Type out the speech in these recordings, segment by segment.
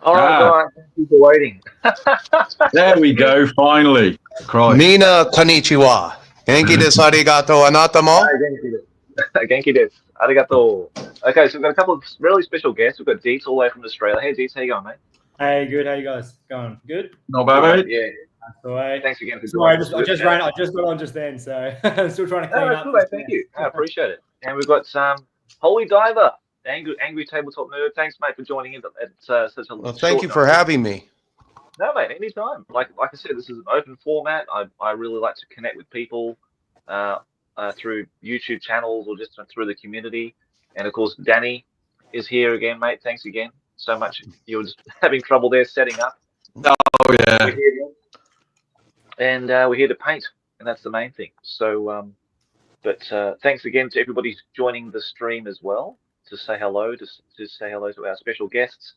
All right, guys. Thank you for waiting. There we go, finally. Christ. Mina konnichiwa. Genki desu, arigato, anata mo. Genki desu. Arigato. Okay, so we've got a couple of really special guests. We've got Deets all the way from Australia. Hey, Deets, how you going, mate? Hey, good. How you guys going? Good? Not bad, mate. Yeah. That's the way. Thanks again for Sorry, joining us. I just got on just then, so I'm still trying to clean up. Cool, mate. Thank you. I appreciate it. And we've got Holy Diver, angry tabletop nerd. Thanks, mate, for joining in at such a Well, thank you for having me. No, mate, anytime. Like I said, this is an open format. I really like to connect with people through YouTube channels or just through the community. And of course, Danny is here again, mate. Thanks again so much. You were just having trouble there setting up. Oh yeah. And we're here to paint, and that's the main thing. So, but thanks again to everybody joining the stream as well to say hello, to say hello to our special guests,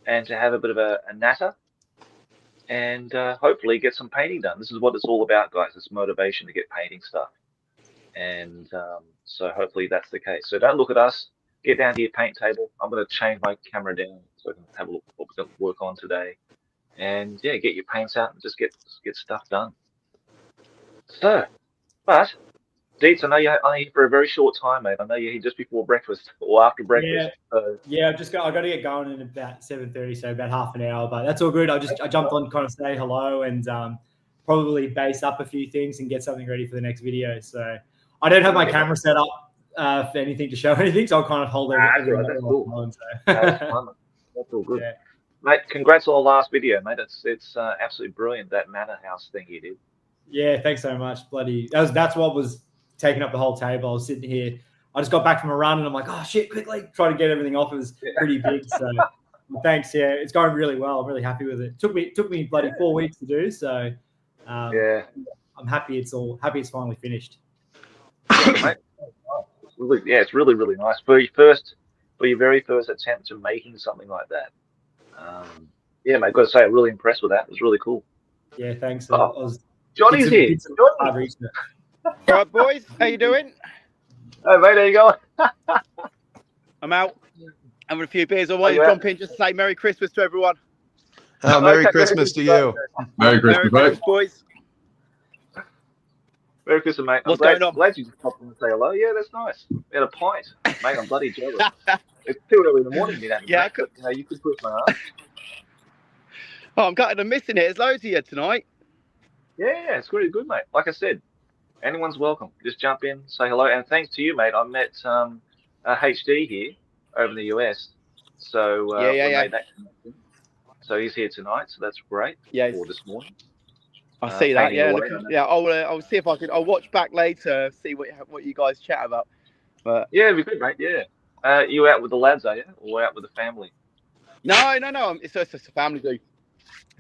and to have a bit of a natter, and hopefully get some painting done. This is what it's all about, guys. It's motivation to get painting stuff, and so hopefully that's the case. So don't look at us. Get down to your paint table. I'm going to change my camera down so I can have a look at what we're going to work on today. And yeah, get your paints out and just get stuff done. So, but Deets, I know you're only here for a very short time, mate. I know you're here just before breakfast or after breakfast. Yeah, I got to get going in about 7:30, so about half an hour. But that's all good. I jumped on, kind of say hello, and probably base up a few things and get something ready for the next video. So I don't have my camera set up for anything to show anything, so I'll kind of hold everything. That's cool. That's all good. Yeah. Mate, congrats on the last video, mate. It's absolutely brilliant, that manor house thing you did. Yeah, thanks so much. Bloody, that's what was taking up the whole table. I was sitting here. I just got back from a run, and I'm like, oh shit, quickly try to get everything off. It was pretty big, so thanks. Yeah, it's going really well. I'm really happy with it. Took me bloody 4 weeks to do, so yeah, I'm happy. It's finally finished. Yeah, mate. Yeah, it's really nice for your very first attempt to making something like that. Yeah, mate, I've got to say, I'm really impressed with that. It was really cool. Yeah, thanks. Johnny's here. All right, boys, how you doing? Hey, mate, how you going? I'm out having a few beers. I want you to jump in just to say Merry Christmas to everyone. Merry Christmas to you. Merry Christmas, boys. Merry Christmas, mate. What's going on? Glad you just popped in and say hello. Yeah, that's nice. We had a pint. Mate, I'm bloody jealous. It's too early in the morning, yeah, you could push my arm. Oh, I'm gutted I'm missing it. There's loads of you tonight. Yeah, it's really good, mate. Like I said, anyone's welcome. Just jump in, say hello. And thanks to you, mate. I met HD here over in the US. So we made that connection. So he's here tonight, so that's great. Yeah. Or this morning. I see that. Yeah, I'll see if I can. I'll watch back later, see what you guys chat about. But yeah, it'd be good, mate. Yeah. You out with the lads, are you, or out with the family? No. It's just a family do.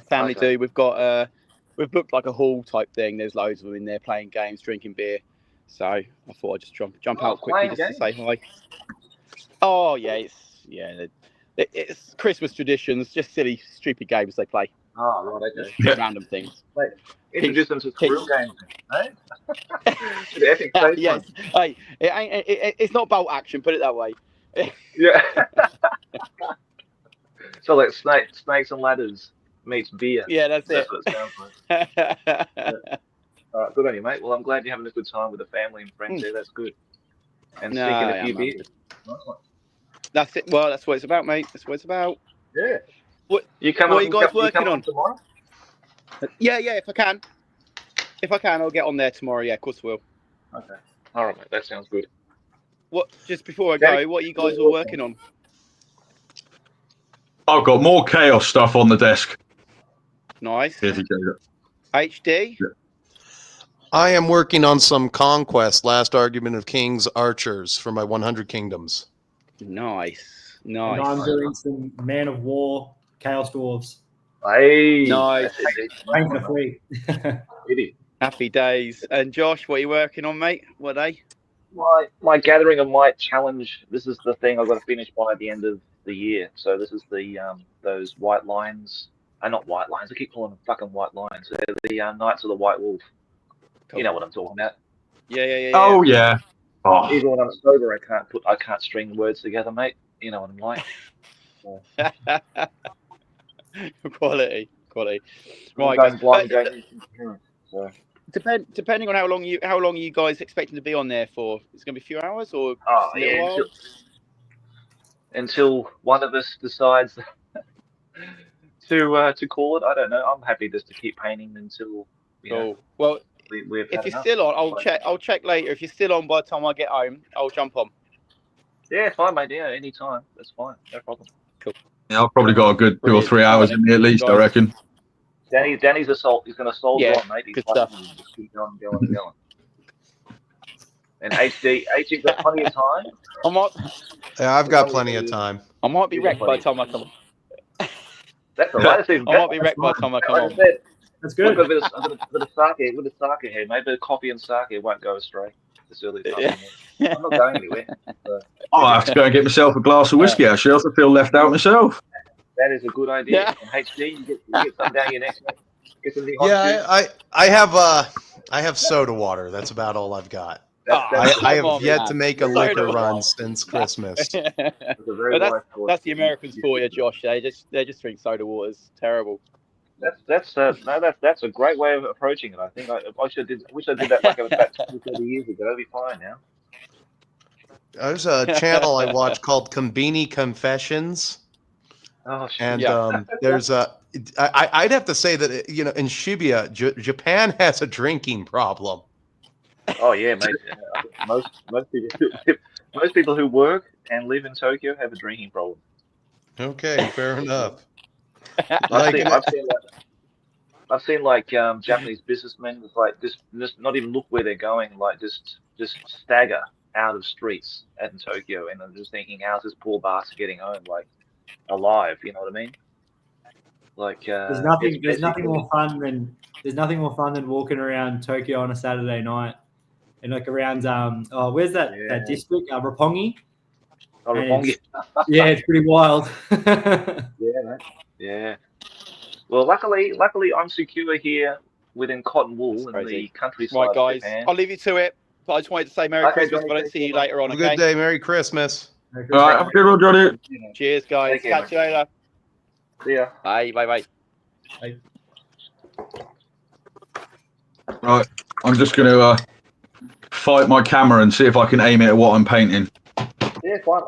Family do. We've got we've booked like a hall type thing. There's loads of them in there playing games, drinking beer. So I thought I'd just jump out quickly just to say hi. Oh yeah, it's Christmas traditions, just silly, stupid games they play. Oh right, okay. Random things. Wait, introduce them to real games, eh? Yes. Hey, it's not bolt action. Put it that way. Yeah. So like snakes and ladders meets beer. Yeah, that's it. What it sounds like. Yeah. All right, good on you, mate. Well, I'm glad you're having a good time with the family and friends there. That's good. And sneaking a few beers. Nice one. That's it. Well, that's what it's about, mate. That's what it's about. Yeah. What are you guys working on tomorrow? Yeah. If I can, I'll get on there tomorrow. Yeah, of course I will. Okay. All right, mate. That sounds good. What? Just before I go, what are you guys all working on? I've got more chaos stuff on the desk. Nice. Here you go. HD. Yeah. I am working on some Conquest, Last Argument of Kings Archers for my 100 Kingdoms. Nice. And I'm doing some Man of War Chaos Dwarves. Hey. Nice. Thanks for free. Happy days. And Josh, what are you working on, mate? What are they? My Gathering of Might challenge. This is the thing I've got to finish by the end of the year. So this is the those white lines. Not white lines. I keep calling them fucking white lines. They're the Knights of the White Wolf. Cool. You know what I'm talking about. Yeah. Oh yeah. Oh. Even when I'm sober, I can't string words together, mate. You know what I'm like. Quality. Right, Going guys. blind, going into insurance, so. Depending on how long are you guys expecting to be on there for? It's going to be a few hours or Oh, a little while? Until one of us decides to call it. I don't know. I'm happy just to keep painting until Cool. Well, we've if had you're enough. still on, I'll check later. If you're still on by the time I get home, I'll jump on. Yeah, fine, mate. Yeah, anytime. That's fine. No problem. Cool. Yeah, I've probably got a good 2 or 3 hours in me at least, I Guys. reckon. Danny's assault. He's going to soldier on, mate. He's good like, stuff. just keep going. And HD's got plenty of time. Yeah, I've got plenty of time. I might be wrecked by the time I come on. That's all right. That's even I better. might be wrecked by the time I come Like on. I said, That's good. I've got a bit of sake with a sake here. Maybe a coffee and sake won't go astray this early this afternoon. I'm not going anywhere. So. I have to go and get myself a glass of whiskey, actually. I feel left out myself. That is a good idea. Yeah. And HD, you get something down your neck. Get something Yeah, I have soda water. That's about all I've got. I have yet to make a liquor run since Christmas. That's the Americans for you, Josh. They just drink soda waters. Terrible. That's a great way of approaching it. I think I wish I did that like about 20, 30 years ago. It'd be fine now. There's a channel I watch called Combini Confessions. Oh, shit. And there's I'd have to say that in Shibuya, Japan has a drinking problem. Oh yeah, mate. Most people who work and live in Tokyo have a drinking problem. Okay, fair enough. I've seen Japanese businessmen with just not even look where they're going, like just stagger out of streets in Tokyo, and I'm just thinking, how's this poor bastard getting home alive? You know what I mean? There's nothing more fun than walking around Tokyo on a Saturday night and around where's that district? Roppongi. Oh, Roppongi. Yeah, it's pretty wild. Yeah, mate. Yeah. Well, luckily I'm secure here within cotton wool in the countryside. Right, guys, of Japan. I'll leave you to it. But I just wanted to say Merry Christmas, but I don't see you later on. Have a good day. Merry Christmas. All right, have a good one, Johnny. Cheers, guys. Catch you later. See ya. Bye. Bye. Right, I'm just going to fight my camera and see if I can aim it at what I'm painting. Yeah, fine,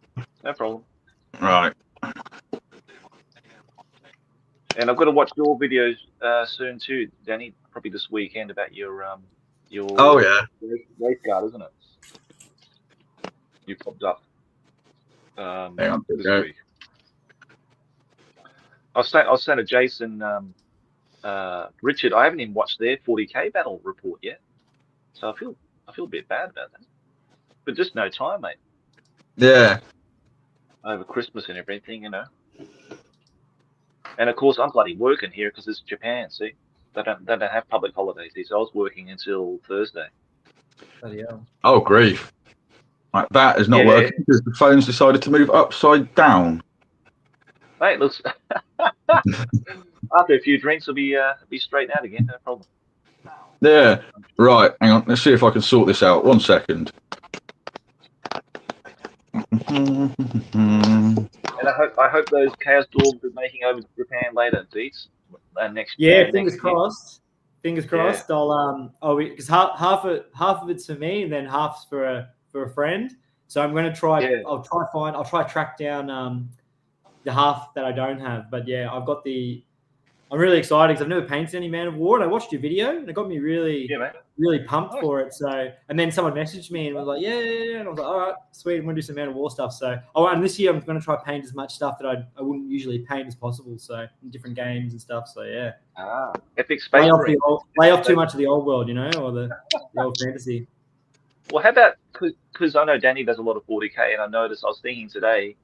mate. No problem. Right. And I've got to watch your videos soon too, Danny. Probably this weekend about your race guard, isn't it? You popped up Hang on, this week. I was saying to Jason, Richard, I haven't even watched their 40k battle report yet, so I feel a bit bad about that. But just no time, mate. Yeah. Over Christmas and everything, And of course, I'm bloody working here because it's Japan. See, they don't have public holidays here, so I was working until Thursday. Oh, grief. Right, that is not working because the phone's decided to move upside down. Mate, looks after a few drinks, will be straightened out again. No problem. Yeah. Right. Hang on. Let's see if I can sort this out. 1 second. And I hope those Chaos Dwarves are making over to Japan later, Deets. Next fingers crossed. Fingers crossed. Yeah. Because half of it's for me, and then half's for a friend. So I'm going to try. Yeah. I'll try track down the half that I don't have. But yeah, I'm really excited because I've never painted any Man of War, and I watched your video, and it got me really pumped for it. So, and then someone messaged me and was like, yeah, and I was like, all right, sweet, I'm going to do some Man of War stuff. So, and this year I'm going to try paint as much stuff that I wouldn't usually paint as possible. So, in different games and stuff. So, yeah. Epic Space lay off too much of the old world, or the old fantasy. Well, how about, because I know Danny does a lot of 40k, and I was thinking today,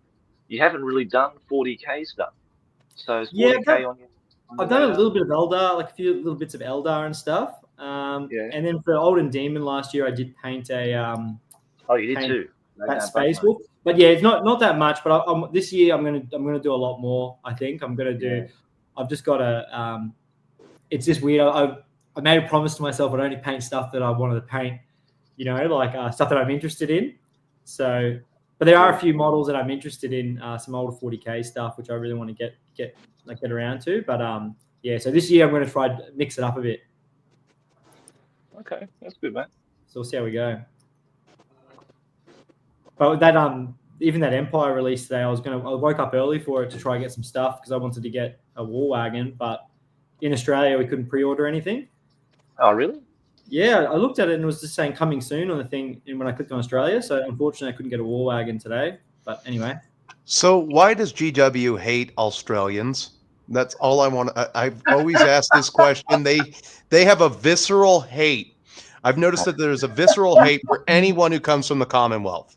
you haven't really done 40k stuff. So, is 40k on your... I've done a little bit of Eldar, like a few little bits of Eldar and stuff. And then for Olden Demon last year, I did paint a. You did too. That Space Wolf, but yeah, it's not that much. But this year, I'm gonna do a lot more. I think I'm gonna do. Yeah. I've just got a. It's just weird. I made a promise to myself I'd only paint stuff that I wanted to paint. Stuff that I'm interested in. So But there are a few models that I'm interested in, some older 40K stuff, which I really want to get around to. But yeah, so this year I'm going to try to mix it up a bit. Okay, that's good, mate. So we'll see how we go. But that even that Empire release today, I woke up early for it to try and get some stuff because I wanted to get a war wagon, but in Australia we couldn't pre-order anything. Oh, really? Yeah, I looked at it and it was just saying coming soon on the thing when I clicked on Australia. So unfortunately I couldn't get a war wagon today. But anyway. So why does GW hate Australians? That's all I want. I've always asked this question. They have a visceral hate. I've noticed that there's a visceral hate for anyone who comes from the Commonwealth.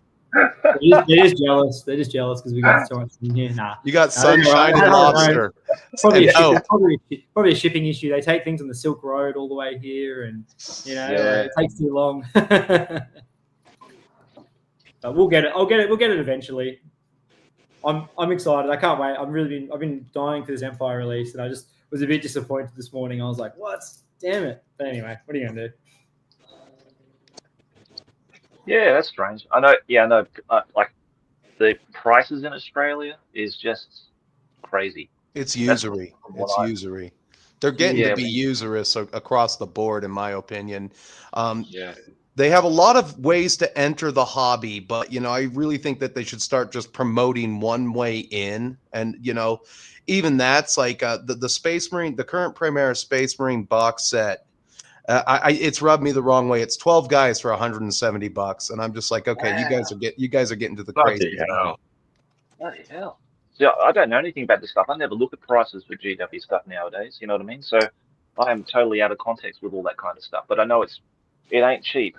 They're just jealous. They're just jealous because we got so much in here. Nah. You got sunshine and lobster. Probably a shipping issue. They take things on the Silk Road all the way here, and it takes too long. But we'll get it. We'll get it eventually. I'm excited. I can't wait. I've been dying for this Empire release, and I just was a bit disappointed this morning. I was like, what? Damn it. But anyway, what are you gonna do? Yeah, that's strange. I know. Yeah, I know. Like the prices in Australia is just crazy. It's usury. Usury. They're getting to be usurious across the board, in my opinion. They have a lot of ways to enter the hobby, but I really think that they should start just promoting one way in, and even that's like the Space Marine, the current Primaris Space Marine box set. It's rubbed me the wrong way. It's 12 guys for $170, and I'm just like, okay, you guys are getting to the crazy. Bloody hell! See, I don't know anything about this stuff. I never look at prices for GW stuff nowadays. You know what I mean? So I am totally out of context with all that kind of stuff. But I know it ain't cheap.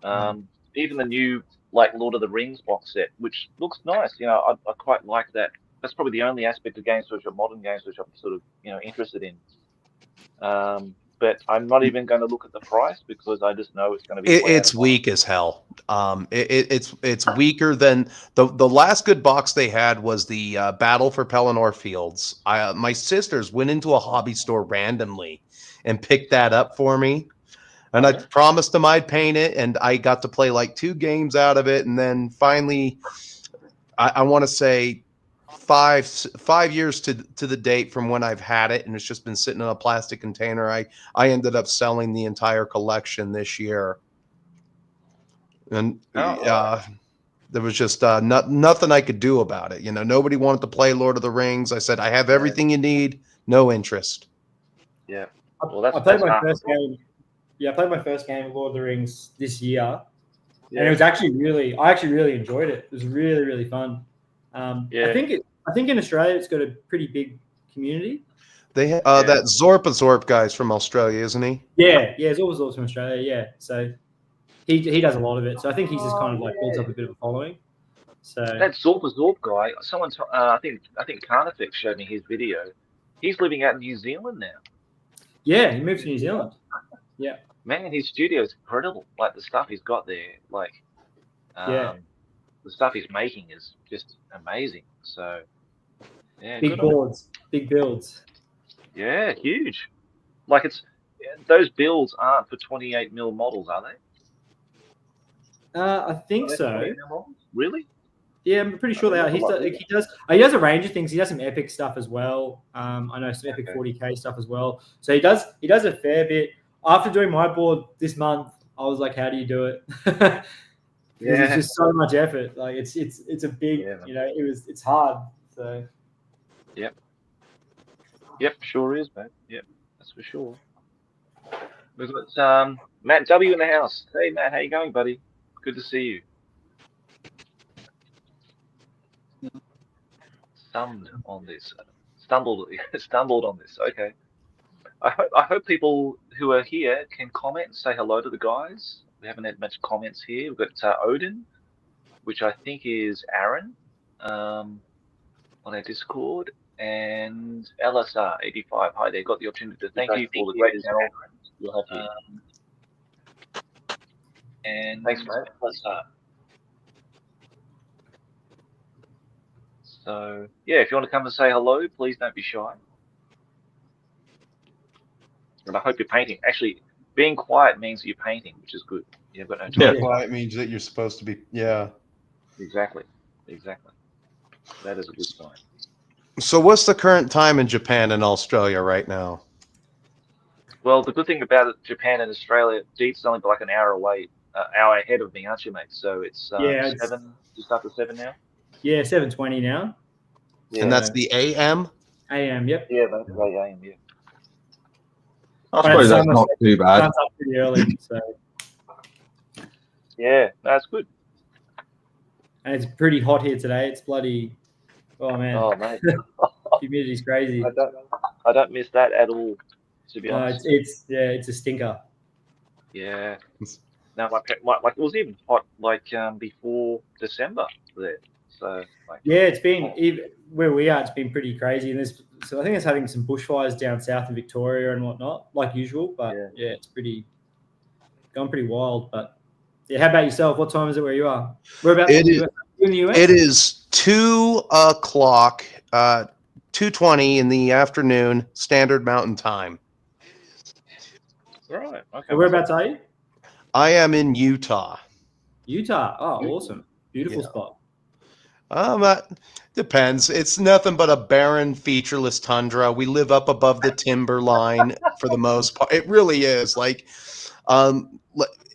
Even the new Lord of the Rings box set, which looks nice. I quite like that. That's probably the only aspect of games which are modern games which I'm sort of interested in. But I'm not even going to look at the price because I just know it's going to be. It's weak as hell. It's weaker than the last good box they had was the Battle for Pelennor Fields. My sisters went into a hobby store randomly and picked that up for me, and I promised them I'd paint it, and I got to play like 2 games out of it, and then finally, I want to say 5 years to the date from when I've had it, and it's just been sitting in a plastic container. I ended up selling the entire collection this year, and there was just nothing I could do about it. Nobody wanted to play Lord of the Rings. I said, I have everything you need, no interest. Yeah, well, I played my first game. Yeah, I played my first game of Lord of the Rings this year, and it was actually I actually really enjoyed it. It was really, really fun. I think in Australia it's got a pretty big community. They have that Zorp guy's from Australia, isn't he? Yeah, Zorp's from Australia. Yeah, so he does a lot of it. So I think he's just kind of builds up a bit of a following. So that Zorp guy, someone I think Carnifex showed me his video. He's living out in New Zealand now. Yeah, he moved to New Zealand. Yeah, man, his studio is incredible. Like the stuff he's got there, the stuff he's making is just amazing. So, big boards, big builds. Yeah, huge. Those builds aren't for 28mm models, are they? I think so. Really? Yeah, I'm pretty sure they are. He does a range of things. He does some epic stuff as well. I know some epic 40K stuff as well. So he does a fair bit. After doing my board this month, I was like, how do you do it? It's just so much effort. It's a big, it's hard. So. Yep, sure is, man. Yep, that's for sure. We've got Matt W in the house. Hey, Matt, how you going, buddy? Good to see you. Stumbled on this. Okay. I hope people who are here can comment and say hello to the guys. We haven't had much comments here. We've got Odin, which I think is Aaron, on our Discord, and LSR85. Hi there. Got the opportunity to thank you for the great channel. We'll help you. And thanks, mate. LSR. So yeah, if you want to come and say hello, please don't be shy. And I hope you're painting. Actually, being quiet means that you're painting, which is good. You've got no time. Quiet means that you're supposed to be. Yeah. Exactly. That is a good sign. So what's the current time in Japan and Australia right now? Well, the good thing about Japan and Australia, Deets is only like an hour away, hour ahead of me, aren't you, mate? So it's Yeah, 7, just after 7 now. Yeah, 7:20 now. Yeah. And that's the AM? AM. Yep. Yeah, that's right, I am, yeah. I suppose that's not too bad. Starts up pretty early, so. Yeah, that's good. And it's pretty hot here today. It's bloody. Oh man. Oh, mate. Humidity's crazy. I don't miss that at all, to be No, honest. it's a stinker. Yeah. No, like it was even hot like before December there. So like, Yeah, it's been even where we are. It's been pretty crazy, and so I think it's having some bushfires down south in Victoria and whatnot, like usual. But yeah, it's gone pretty wild. But yeah, how about yourself? What time is it where you are? Whereabouts in the US? It is 2:00, 2:20 in the afternoon, Standard Mountain Time. right. Okay. So whereabouts are you? I am in Utah. Utah. Oh, awesome. Beautiful spot. Depends. It's nothing but a barren, featureless tundra. We live up above the timber line for the most part. It really is. Like,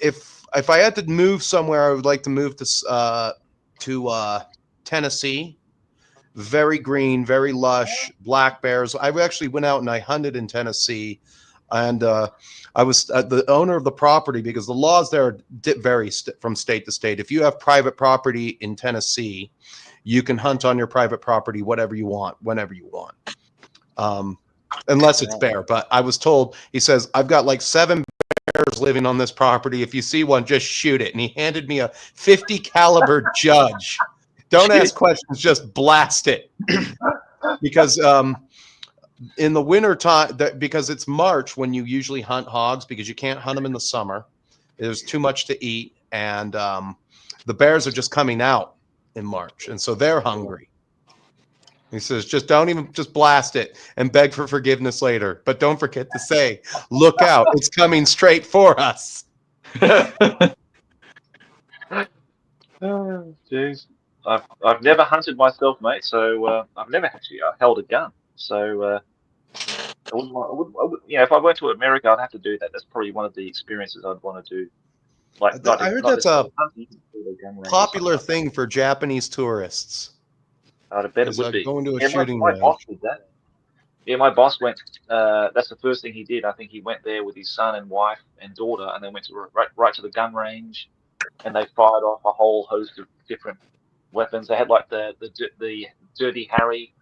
if I had to move somewhere, I would like to move to Tennessee. Very green, very lush, black bears. I actually went out and I hunted in Tennessee, and I was the owner of the property because the laws there vary from state to state. If you have private property in Tennessee, you can hunt on your private property whatever you want, whenever you want, unless it's bear. But I was told, he says, I've got like 7 bears living on this property. If you see one, just shoot it. And he handed me a 50 caliber Judge. Don't ask questions, just blast it. Because in the winter time, because it's March when you usually hunt hogs, because you can't hunt them in the summer. There's too much to eat, and the bears are just coming out in March, and so they're hungry. He says, just blast it and beg for forgiveness later. But don't forget to say, look out, it's coming straight for us. Oh, jeez. I've never hunted myself, mate. So I've never actually held a gun. So I wouldn't, if I went to America, I'd have to do that. That's probably one of the experiences I'd want to do. Like, I heard that's a popular thing for Japanese tourists. I bet it would be. Going to a shooting my range. boss did that. Yeah, my boss went. That's the first thing he did. I think he went there with his son and wife and daughter, and they went to right to the gun range, and they fired off a whole host of different weapons. They had like the Dirty Harry.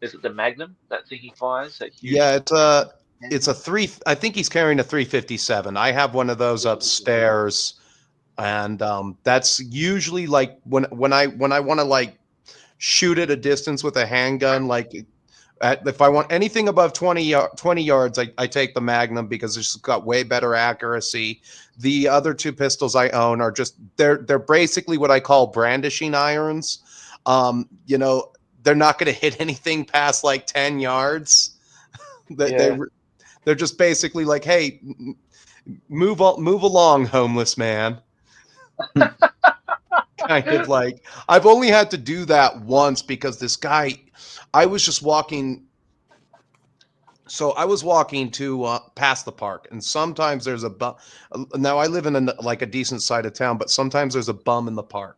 Is it the Magnum? That thing he fires? That huge... Yeah, it's a 3. I think he's carrying a 357. I have one of those upstairs, and that's usually like when I want to like shoot at a distance with a handgun. Like if I want anything above 20 yards, I take the Magnum because it's got way better accuracy. The other 2 pistols I own are just they're basically what I call brandishing irons. They're not going to hit anything past like 10 yards. They're just basically like, hey, move along, homeless man. Kind of like, I've only had to do that once because this guy, I was just walking. So I was walking to past the park, and sometimes there's a bum. Now I live in a decent side of town, but sometimes there's a bum in the park,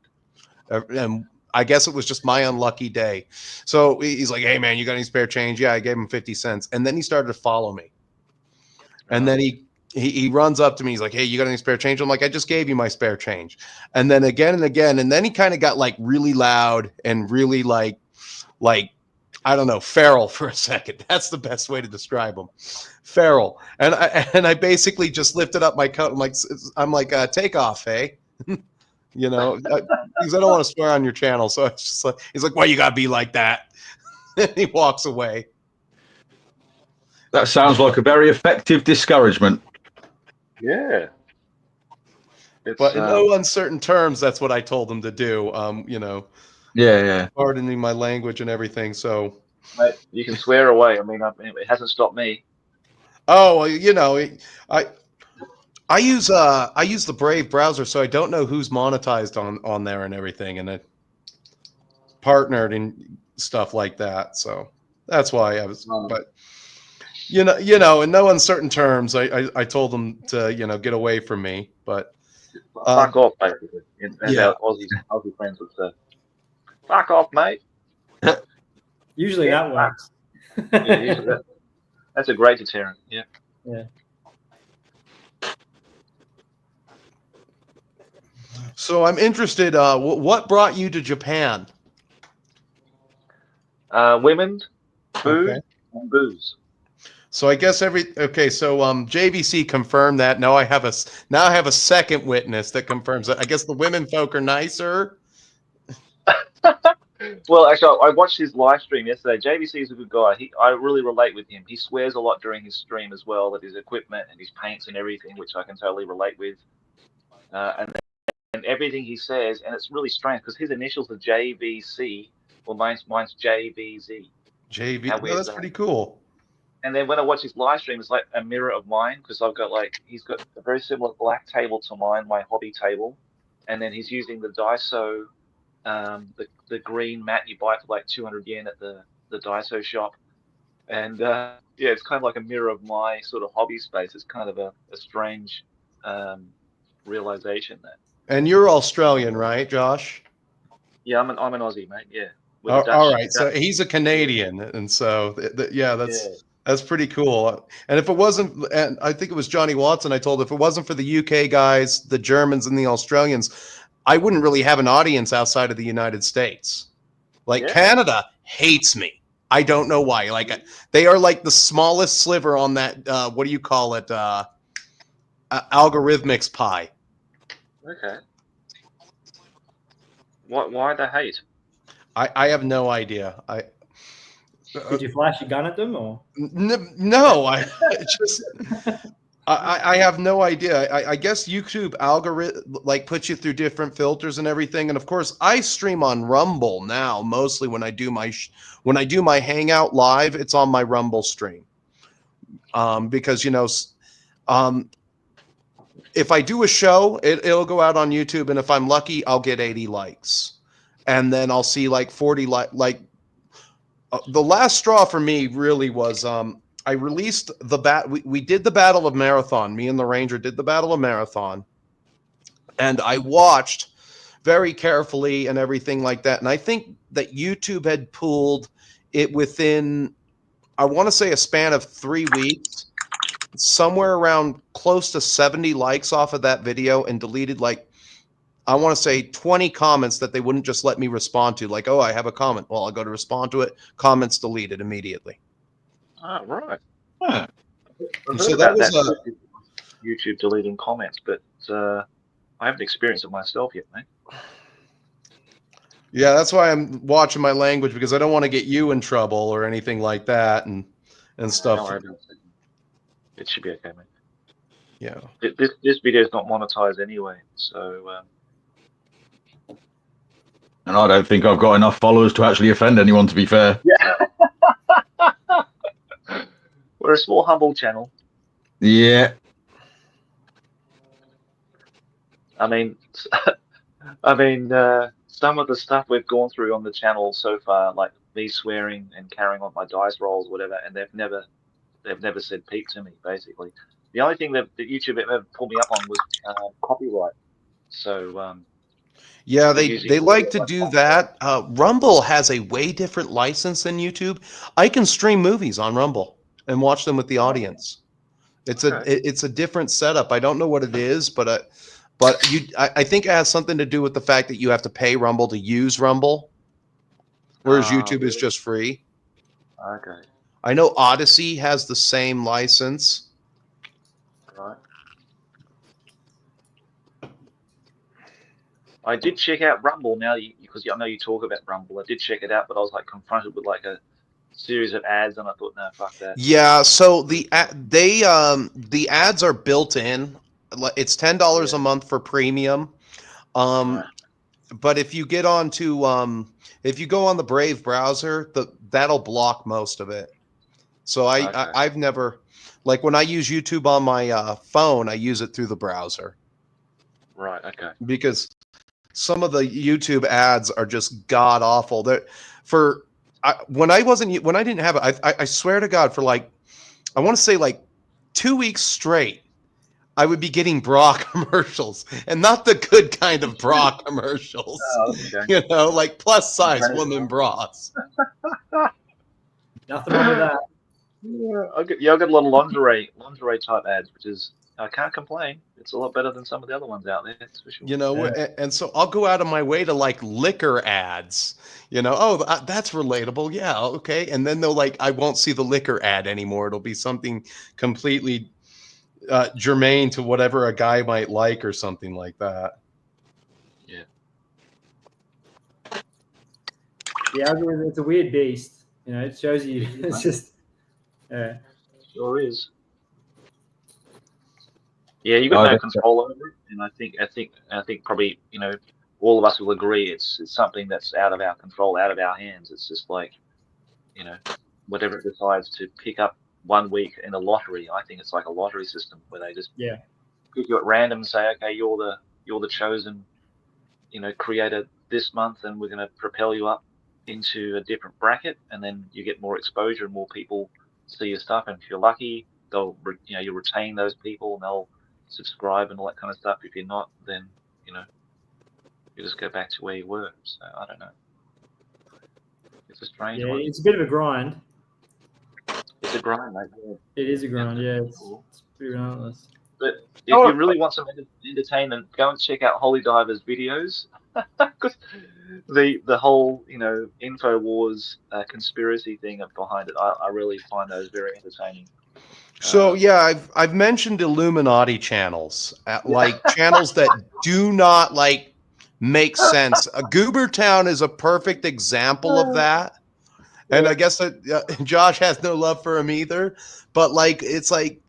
and I guess it was just my unlucky day. So he's like, hey man, you got any spare change? Yeah, I gave him 50 cents. And then he started to follow me. And then he runs up to me. He's like, hey, you got any spare change? I'm like, I just gave you my spare change. And then again and again. And then he kind of got like really loud and really like, I don't know, feral for a second. That's the best way to describe him. Feral. And I basically just lifted up my coat. I'm like, take off, hey? Because I don't want to swear on your channel. So it's just like, he's like, why you gotta be like that? And he walks away. That sounds like a very effective discouragement. Yeah. But in no uncertain terms, that's what I told him to do. Yeah. Pardoning my language and everything. So, mate, you can swear away. I mean, it hasn't stopped me. Oh, well, I use the Brave browser, so I don't know who's monetized on there and everything, and it partnered and stuff like that. So that's why I was. But you know, in no uncertain terms, I told them to get away from me. But fuck off, basically. As yeah. our Aussie friends would say, "Fuck off, mate." Usually that works. Yeah, usually that's a great deterrent. Yeah. Yeah. So I'm interested. What brought you to Japan? Women, food, Okay. and booze. So I guess So JVC confirmed that. Now I have a second witness that confirms that. I guess the women folk are nicer. Well, actually, I watched his live stream yesterday. JVC is a good guy. I really relate with him. He swears a lot during his stream as well, with his equipment and his paints and everything, which I can totally relate with. And everything he says, and it's really strange because his initials are JVC. Well, mine's JVZ. JV. No, that's pretty cool. And then when I watch his live stream, it's like a mirror of mine because he's got a very similar black table to mine, my hobby table, and then he's using the Daiso, the green mat you buy for like 200 yen at the Daiso shop, and yeah, it's kind of like a mirror of my sort of hobby space. It's kind of a strange realization that. And you're Australian, right, Josh? Yeah, I'm an Aussie, mate. Yeah. All right, so he's a Canadian, and so that's pretty cool. And if it wasn't, and I think it was Johnny Watson I told, if it wasn't for the UK guys, the Germans, and the Australians, I wouldn't really have an audience outside of the United States. Like Canada hates me. I don't know why. Like they are like the smallest sliver on that. What do you call it? Algorithmics pie. Okay. Why the hate? I have no idea. Did you flash a gun at them or? No, I have no idea. I guess YouTube algorithm puts you through different filters and everything. And of course, I stream on Rumble now. Mostly when I do my Hangout live, it's on my Rumble stream. Because if I do a show, it'll go out on YouTube, and if I'm lucky, I'll get 80 likes, and then I'll see like 40 the last straw for me really was I released we did the Battle of Marathon. Me and the Ranger did the Battle of Marathon, and I watched very carefully and everything like that. And I think that YouTube had pulled it within, I want to say, a span of 3 weeks, somewhere around close to 70 likes off of that video, and deleted I want to say 20 comments that they wouldn't just let me respond to. Like, oh, I have a comment. Well, I'll go to respond to it. Comments deleted immediately. Oh, right. Huh. So that was YouTube deleting comments, but I haven't experienced it myself yet, mate. Yeah, that's why I'm watching my language, because I don't want to get you in trouble or anything like that and stuff. No, it should be okay, mate. Yeah. This video is not monetized anyway, so. And I don't think I've got enough followers to actually offend anyone, to be fair. Yeah. We're a small, humble channel. Yeah. I mean, some of the stuff we've gone through on the channel so far, like me swearing and carrying on my dice rolls, whatever, and they've never said peep to me. Basically, the only thing that YouTube ever pulled me up on was copyright. So. Yeah, they like to do that. Rumble has a way different license than YouTube. I can stream movies on Rumble and watch them with the audience. It's a different setup. I don't know what it is, but I think it has something to do with the fact that you have to pay Rumble to use Rumble, whereas YouTube is just free. Okay. I know Odyssey has the same license. Right. I did check out Rumble now because I know you talk about Rumble. I did check it out, but I was confronted with a series of ads, and I thought, no, fuck that. Yeah, so the ads are built in. It's $10 a month for premium. But if you get onto if you go on the Brave browser, that'll block most of it. So Okay. I've never, like when I use YouTube on my phone, I use it through the browser Right. Okay. because some of the YouTube ads are just god awful. When I didn't have it, I swear to God, for like, I want to say like 2 weeks straight, I would be getting bra commercials, and not the good kind of bra commercials. Oh, okay. You know, like plus size Okay. woman bras. Nothing wrong with that. Yeah, I got a lot of lingerie type ads, which is I can't complain. It's a lot better than some of the other ones out there. That's for sure. You know, Yeah. and so I'll go out of my way to like liquor ads. You know, oh, that's relatable. Yeah, okay. And then they'll like, I won't see the liquor ad anymore. It'll be something completely germane to whatever a guy might like or something like that. Yeah. The algorithm, it's a weird beast. You know, it shows you. It's just. Yeah. Sure is. Yeah, you got no control over it, and I think probably all of us will agree it's something that's out of our control, out of our hands. It's just like whatever it decides to pick up one week in a lottery. I think it's like a lottery system where they just pick you at random and say, okay, you're the chosen creator this month, and we're going to propel you up into a different bracket, and then you get more exposure and more people see your stuff, and if you're lucky, they'll you retain those people and they'll subscribe and all that kind of stuff. If you're not, then you just go back to where you were. So I don't know. It's a strange one. It's a bit of a grind. It's a grind, mate. Yeah. It is a grind. Yeah, it's pretty relentless. But if you really want some entertainment, go and check out Holy Diver's videos. the whole InfoWars conspiracy thing behind it, I really find those very entertaining. So I've mentioned Illuminati channels, like channels that do not like make sense. Goobertown is a perfect example of that. And I guess that Josh has no love for him either. But like, it's like,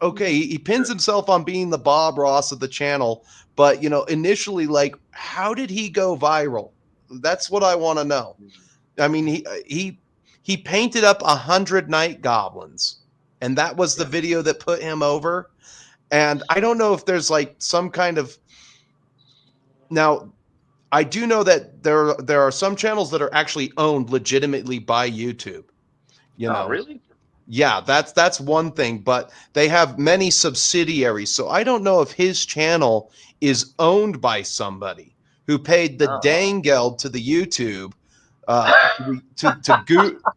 okay, he pins himself on being the Bob Ross of the channel. But, initially, like, how did he go viral? That's what I want to know. I mean, he painted up 100 night goblins, and that was the video that put him over. And I don't know if there's like some kind of, now I do know that there are some channels that are actually owned legitimately by YouTube. Oh, really? Yeah, that's one thing, but they have many subsidiaries. So I don't know if his channel is owned by somebody who paid the dang geld to the YouTube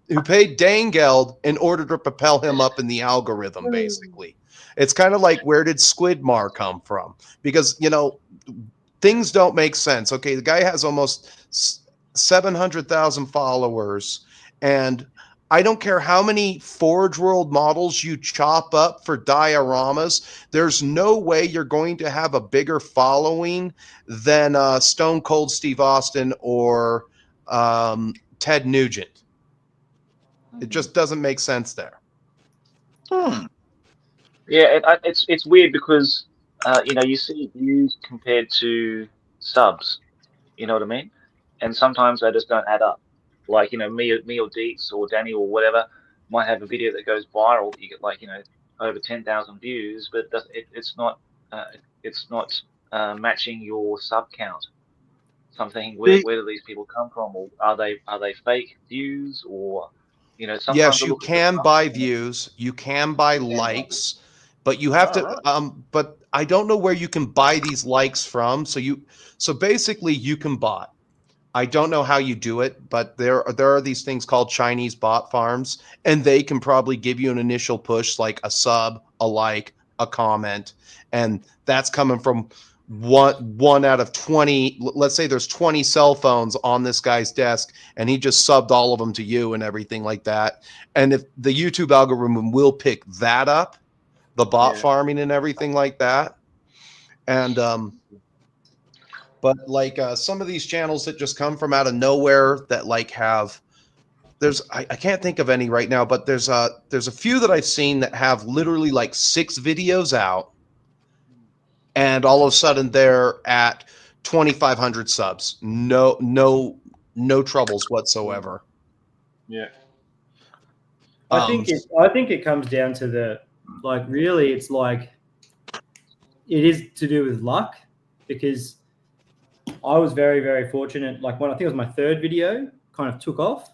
who paid dang geld in order to propel him up in the algorithm, basically. It's kind of like, where did Squidmar come from? Because, things don't make sense. Okay, the guy has almost 700,000 followers, and I don't care how many Forge World models you chop up for dioramas, there's no way you're going to have a bigger following than Stone Cold Steve Austin or Ted Nugent. It just doesn't make sense there. Yeah, it's weird because you see views compared to subs. You know what I mean? And sometimes they just don't add up. Like me or Deets or Danny or whatever might have a video that goes viral. You get like over 10,000 views, but it's not matching your sub count. So I'm thinking, where do these people come from, or are they fake views, or sometimes yes, you can buy views, you can buy likes, but you have to but I don't know where you can buy these likes from. So basically you can bot. I don't know how you do it, but there are these things called Chinese bot farms, and they can probably give you an initial push, like a sub, a like, a comment, and that's coming from one out of 20. Let's say there's 20 cell phones on this guy's desk, and he just subbed all of them to you and everything like that. And if the YouTube algorithm will pick that up, the bot farming and everything like that, and but like some of these channels that just come from out of nowhere that like have, I can't think of any right now, but there's a few that I've seen that have literally like 6 videos out, and all of a sudden they're at 2,500 subs. No troubles whatsoever. Yeah. I think it comes down to the really it's like it is to do with luck, because I was very, very fortunate. Like when I think it was my third video kind of took off.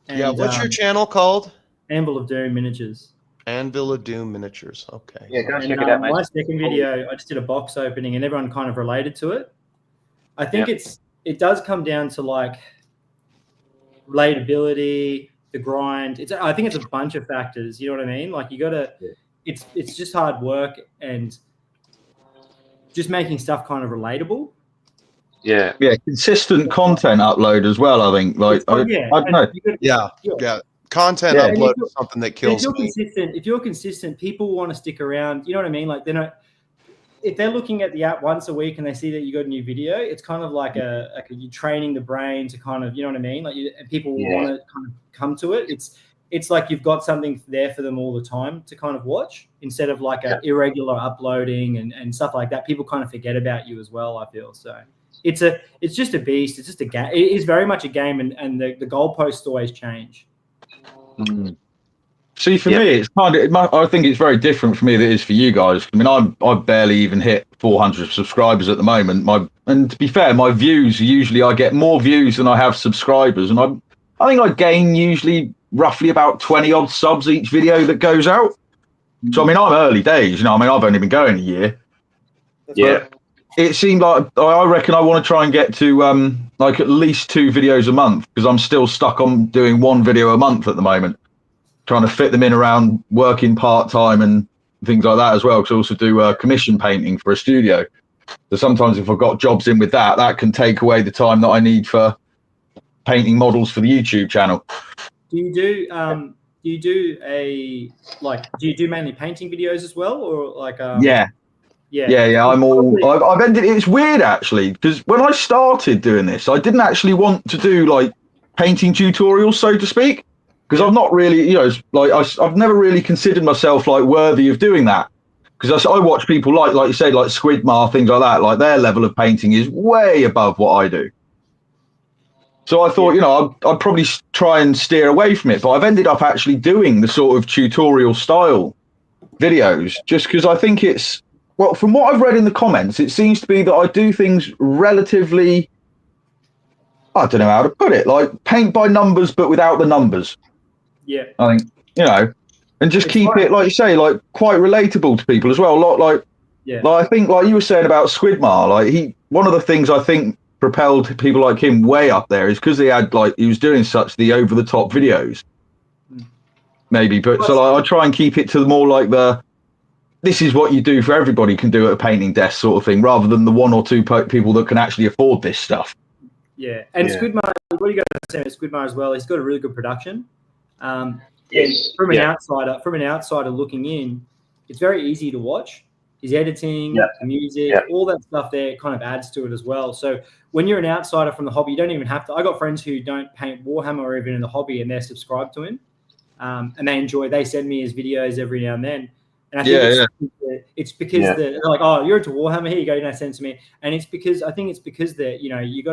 And, what's your channel called? Anvil of Doom Miniatures. Anvil of Doom Miniatures. Okay. Yeah, go check it out, mate. My second video, I just did a box opening, and everyone kind of related to it. I think it does come down to like relatability, the grind. I think it's a bunch of factors. You know what I mean? Like you got to. It's just hard work and just making stuff kind of relatable. Yeah, consistent content upload as well. I think, like, I don't know. Content upload is something that kills me. If you're consistent, people want to stick around. You know what I mean? Like, they're not. If they're looking at the app once a week and they see that you got a new video, it's kind of like you're training the brain to kind of, you know what I mean? Like, and people want to kind of come to it. It's like you've got something there for them all the time to kind of watch, instead of like a irregular uploading and stuff like that. People kind of forget about you as well, I feel. So it's just a beast. It's just a game. It is very much a game, and the goalposts always change. Mm. See, for me, it's kind of. I think it's very different for me than it is for you guys. I mean, I barely even hit 400 subscribers at the moment. And to be fair, my views usually I get more views than I have subscribers, and I think I gain usually roughly about 20 odd subs each video that goes out. So I mean, I'm early days. You know, I mean, I've only been going a year. Yeah. But it seemed like I reckon I want to try and get to like at least 2 videos a month, because I'm still stuck on doing 1 video a month at the moment, trying to fit them in around working part-time and things like that as well, because I also do commission painting for a studio. So sometimes if I've got jobs in with that can take away the time that I need for painting models for the YouTube channel. Do you do mainly painting videos as well, or like Yeah. I've ended. It's weird actually, because when I started doing this, I didn't actually want to do like painting tutorials, so to speak, because I've not really, I've never really considered myself like worthy of doing that. Because I watch people like you said, like Squidmar, things like that. Like their level of painting is way above what I do. So I thought, I'd probably try and steer away from it. But I've ended up actually doing the sort of tutorial style videos, just because I think it's, well, from what I've read in the comments, it seems to be that I do things relatively, I don't know how to put it, like paint by numbers, but without the numbers. Yeah. I think, and just keep it, like you say, like quite relatable to people as well. Like I think, like you were saying about Squidmar, like one of the things I think propelled people like him way up there is because he was doing such the over the top videos, maybe. But so like, I try and keep it to the more like this is what you do for everybody can do at a painting desk sort of thing, rather than the 1 or 2 people that can actually afford this stuff. Yeah, and Squidmar, what you got to say about Squidmar as well? He's got a really good production. Yes. From an outsider looking in, it's very easy to watch. His editing, the music, all that stuff there kind of adds to it as well. So when you're an outsider from the hobby, you don't even have to. I got friends who don't paint Warhammer or even in the hobby, and they're subscribed to him, and they send me his videos every now and then. And I think it's because they're like, oh, you're into Warhammer, here you go, send it to me. And it's because that you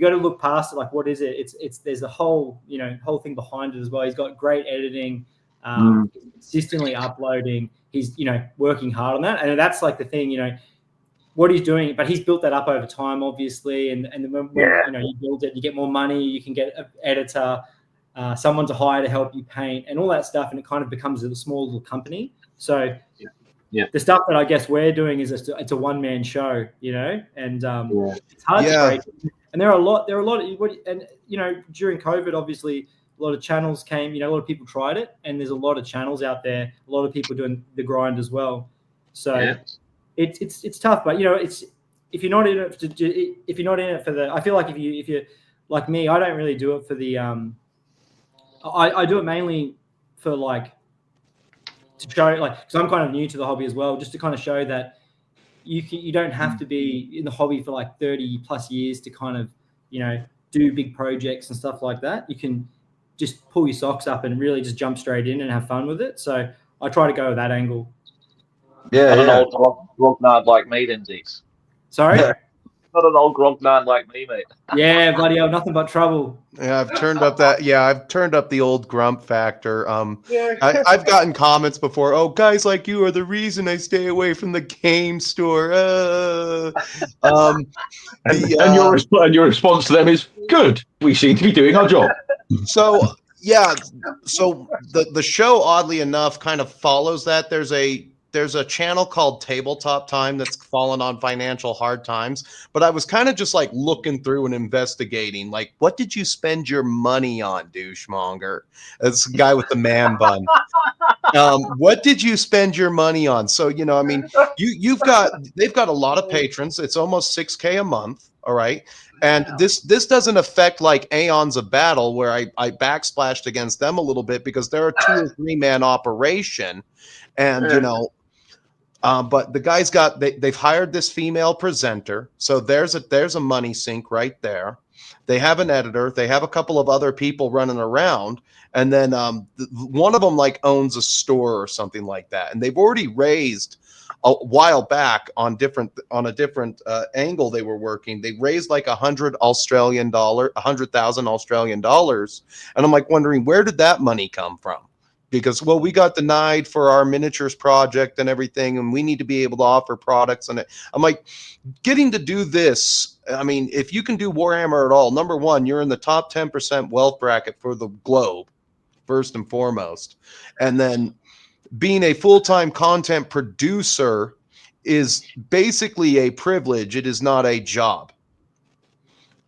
gotta look past it. Like, what is it? It's there's a whole thing behind it as well. He's got great editing, consistently uploading. He's working hard on that, and that's like the thing, what he's doing. But he's built that up over time, obviously. And when you build it, you get more money. You can get an editor, someone to hire to help you paint, and all that stuff. And it kind of becomes a small little company. So the stuff that I guess we're doing is it's a one-man show, and it's hard to break. And there are a lot of, and during COVID, obviously a lot of channels came, a lot of people tried it, and there's a lot of channels out there, a lot of people doing the grind as well. So it's tough, but it's, if you're not in it for the, I feel like if you're like me, I don't really do it for the, I do it mainly for like, to show, like, because I'm kind of new to the hobby as well, just to kind of show that you don't have to be in the hobby for like 30 plus years to kind of do big projects and stuff like that. You can just pull your socks up and really just jump straight in and have fun with it. So I try to go with that angle. I don't know, rock nerd like me then, Deets. Sorry. not an old grognard like me, mate. Yeah, bloody hell, nothing but trouble. Yeah, I've turned up the old grump factor. Yeah. I've gotten comments before. Oh, guys like you are the reason I stay away from the game store. And your response to them is good. We seem to be doing our job. So yeah, so the show, oddly enough, kind of follows that. There's a channel called Tabletop Time that's fallen on financial hard times, but I was kind of just like looking through and investigating, like, what did you spend your money on, douchemonger? That's the guy with the man bun. What did you spend your money on? So, you know, I mean, they've got a lot of patrons. It's almost 6K a month. All right. And this doesn't affect like Aeons of Battle, where I backsplashed against them a little bit because they're a 2 or 3 man operation. And, you know, but the guys they've hired this female presenter. So there's a money sink right there. They have an editor. They have a couple of other people running around. And then one of them like owns a store or something like that. And they've already raised a while back on a different angle they were working. They raised like $100,000 Australian dollars. And I'm like wondering, where did that money come from? Because, well, we got denied for our miniatures project and everything, and we need to be able to offer products. And I'm like, getting to do this, I mean, if you can do Warhammer at all, number one, you're in the top 10% wealth bracket for the globe, first and foremost. And then being a full-time content producer is basically a privilege. It is not a job.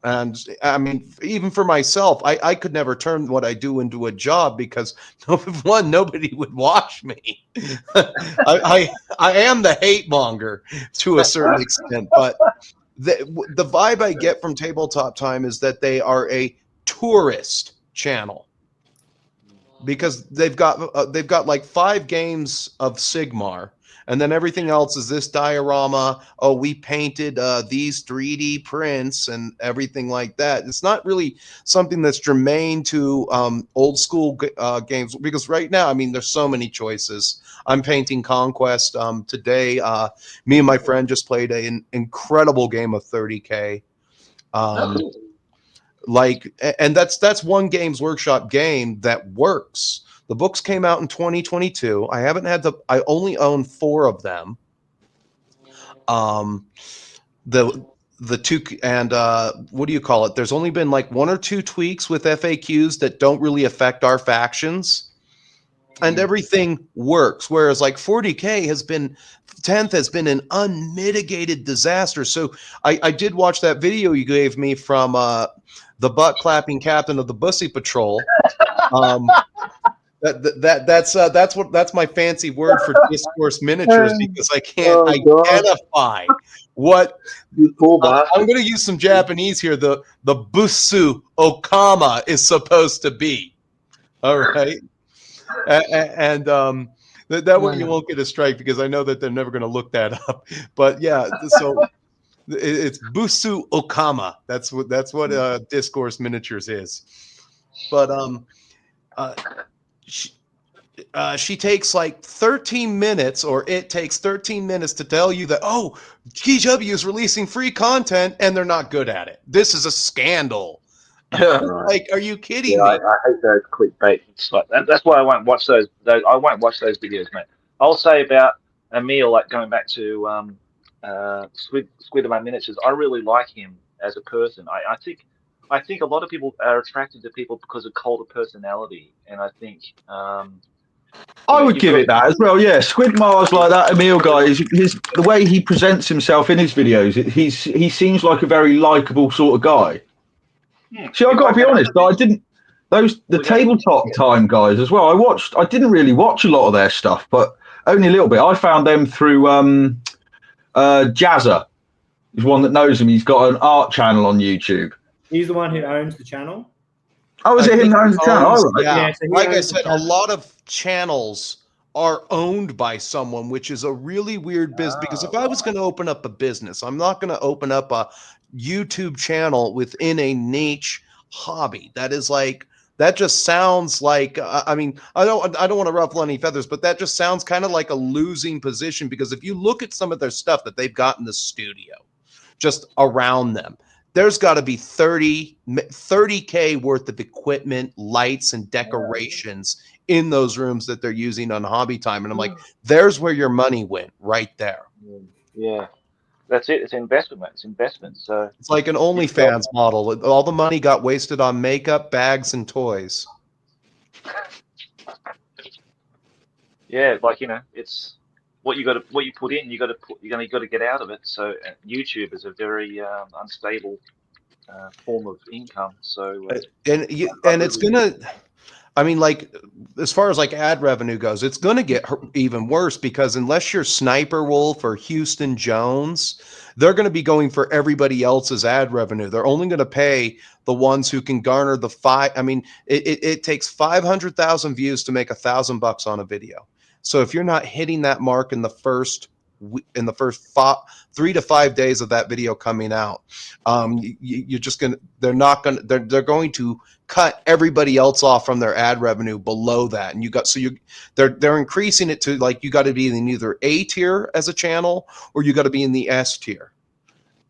And I mean, even for myself, I could never turn what I do into a job because, one, nobody would watch me. I am the hate monger to a certain extent, but the vibe I get from Tabletop Time is that they are a tourist channel because they've got like 5 games of Sigmar. And then everything else is this diorama. Oh, we painted these 3D prints and everything like that. It's not really something that's germane to old school games because right now, I mean, there's so many choices. I'm painting Conquest today. Me and my friend just played an incredible game of 30K. And that's one Games Workshop game that works. The books came out in 2022. I only own 4 of them. The two, and what do you call it? There's only been like 1 or 2 tweaks with FAQs that don't really affect our factions. And everything works. Whereas like 40K has been an unmitigated disaster. So I did watch that video you gave me from the butt clapping captain of the Bussy Patrol. That's my fancy word for discourse miniatures because I can't identify what I'm going to use some Japanese here. The Busu Okama is supposed to be. All right, and that one you won't get a strike because I know that they're never going to look that up. But yeah, so it's Busu Okama. That's what discourse miniatures is. But she takes like 13 minutes, or it takes 13 minutes to tell you that, oh, GW is releasing free content and they're not good at it. This is a scandal. Like, are you kidding me? I hate those clickbait. Like that's why I won't watch those. I won't watch those videos, mate. I'll say about Emil, like going back to Squid Among Miniatures. I really like him as a person. I think a lot of people are attracted to people because of colder personality, and I think I would give it that as well. Yeah, Squid Mars like that Emil guy is the way he presents himself in his videos. He seems like a very likable sort of guy. See, I've got to be honest. The Tabletop Time guys as well. I didn't really watch a lot of their stuff, but only a little bit. I found them through Jazza. He's one that knows him. He's got an art channel on YouTube. He's the one who owns the channel. Oh, is it him that owns the channel? All right. Yeah. So like I said, a lot of channels are owned by someone, which is a really weird business. Because if I was going to open up a business, I'm not going to open up a YouTube channel within a niche hobby. That just sounds like, I mean, I don't want to ruffle any feathers, but that just sounds kind of like a losing position. Because if you look at some of their stuff that they've got in the studio, just around them. There's got to be 30K worth of equipment, lights, and decorations in those rooms that they're using on Hobby Time. And I'm like, there's where your money went right there. Yeah, that's it. It's investment, mate. It's investment. So it's like an OnlyFans model. All the money got wasted on makeup, bags, and toys. Yeah, like, you know, it's what you put in, you got to get out of it. So YouTube is a very unstable form of income. So and it's gonna. I mean, like, as far as like ad revenue goes, it's going to get even worse because unless you're Sniper Wolf or Houston Jones, they're going to be going for everybody else's ad revenue. They're only going to pay the ones who can garner the I mean, it takes 500,000 views to make $1,000 on a video. So if you're not hitting that mark in the first 3 to 5 days of that video coming out, you're just gonna. They're going to cut everybody else off from their ad revenue below that, and they're increasing it to like you got to be in either A tier as a channel or you got to be in the S tier.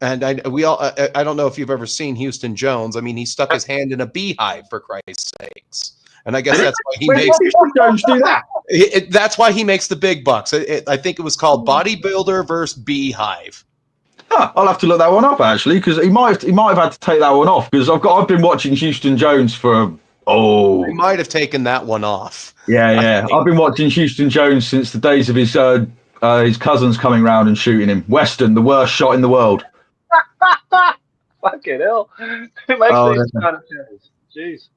And I don't know if you've ever seen Houston Jones. I mean, he stuck his hand in a beehive for Christ's sakes. And I guess that's why he makes. Jones do that? That's why he makes the big bucks. I think it was called Bodybuilder versus Beehive. Huh, I'll have to look that one up actually, because he might have had to take that one off because I've been watching Houston Jones for he might have taken that one off. Yeah. I've been watching Houston Jones since the days of his cousins coming round and shooting him. Weston, the worst shot in the world. Fucking hell! Who makes these kind of channels? Jeez.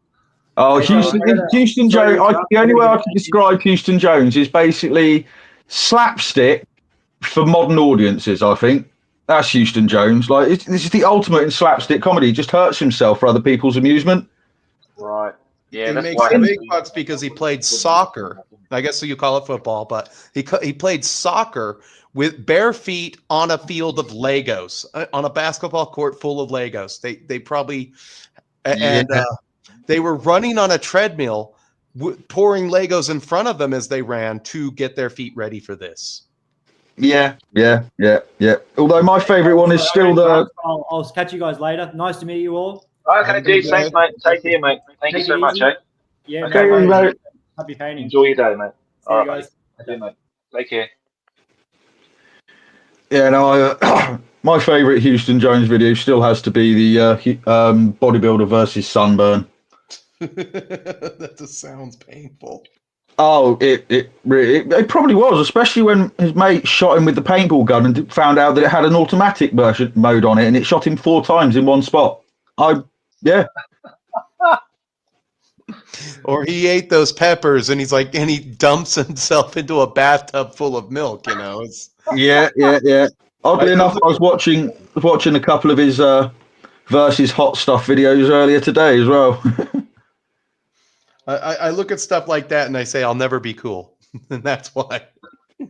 Oh, Houston Jones. The only way I can describe Houston Jones is basically slapstick for modern audiences. I think that's Houston Jones. Like this is the ultimate in slapstick comedy. He just hurts himself for other people's amusement. Right. Yeah. He That's makes why the big bucks because he played soccer. I guess so you call it football, but he played soccer with bare feet on a field of Legos, on a basketball court full of Legos. They probably they were running on a treadmill, pouring Legos in front of them as they ran to get their feet ready for this. Yeah. Although my favourite one is still the. I'll catch you guys later. Nice to meet you all. Okay, Deets, thanks, mate. Take care, mate. Thank you so much, eh? Yeah. Okay, mate. Happy painting. Enjoy your day, mate. See you guys. Okay, mate. Take care. Yeah, no, my favourite Houston Jones video still has to be the bodybuilder versus sunburn. That just sounds painful. Oh, it probably was, especially when his mate shot him with the paintball gun and found out that it had an automatic version mode on it, and it shot him 4 times in one spot. Or he ate those peppers and he dumps himself into a bathtub full of milk. You know, Yeah. Oddly enough, I was watching a couple of his versus hot stuff videos earlier today as well. I look at stuff like that and I say I'll never be cool, and that's why.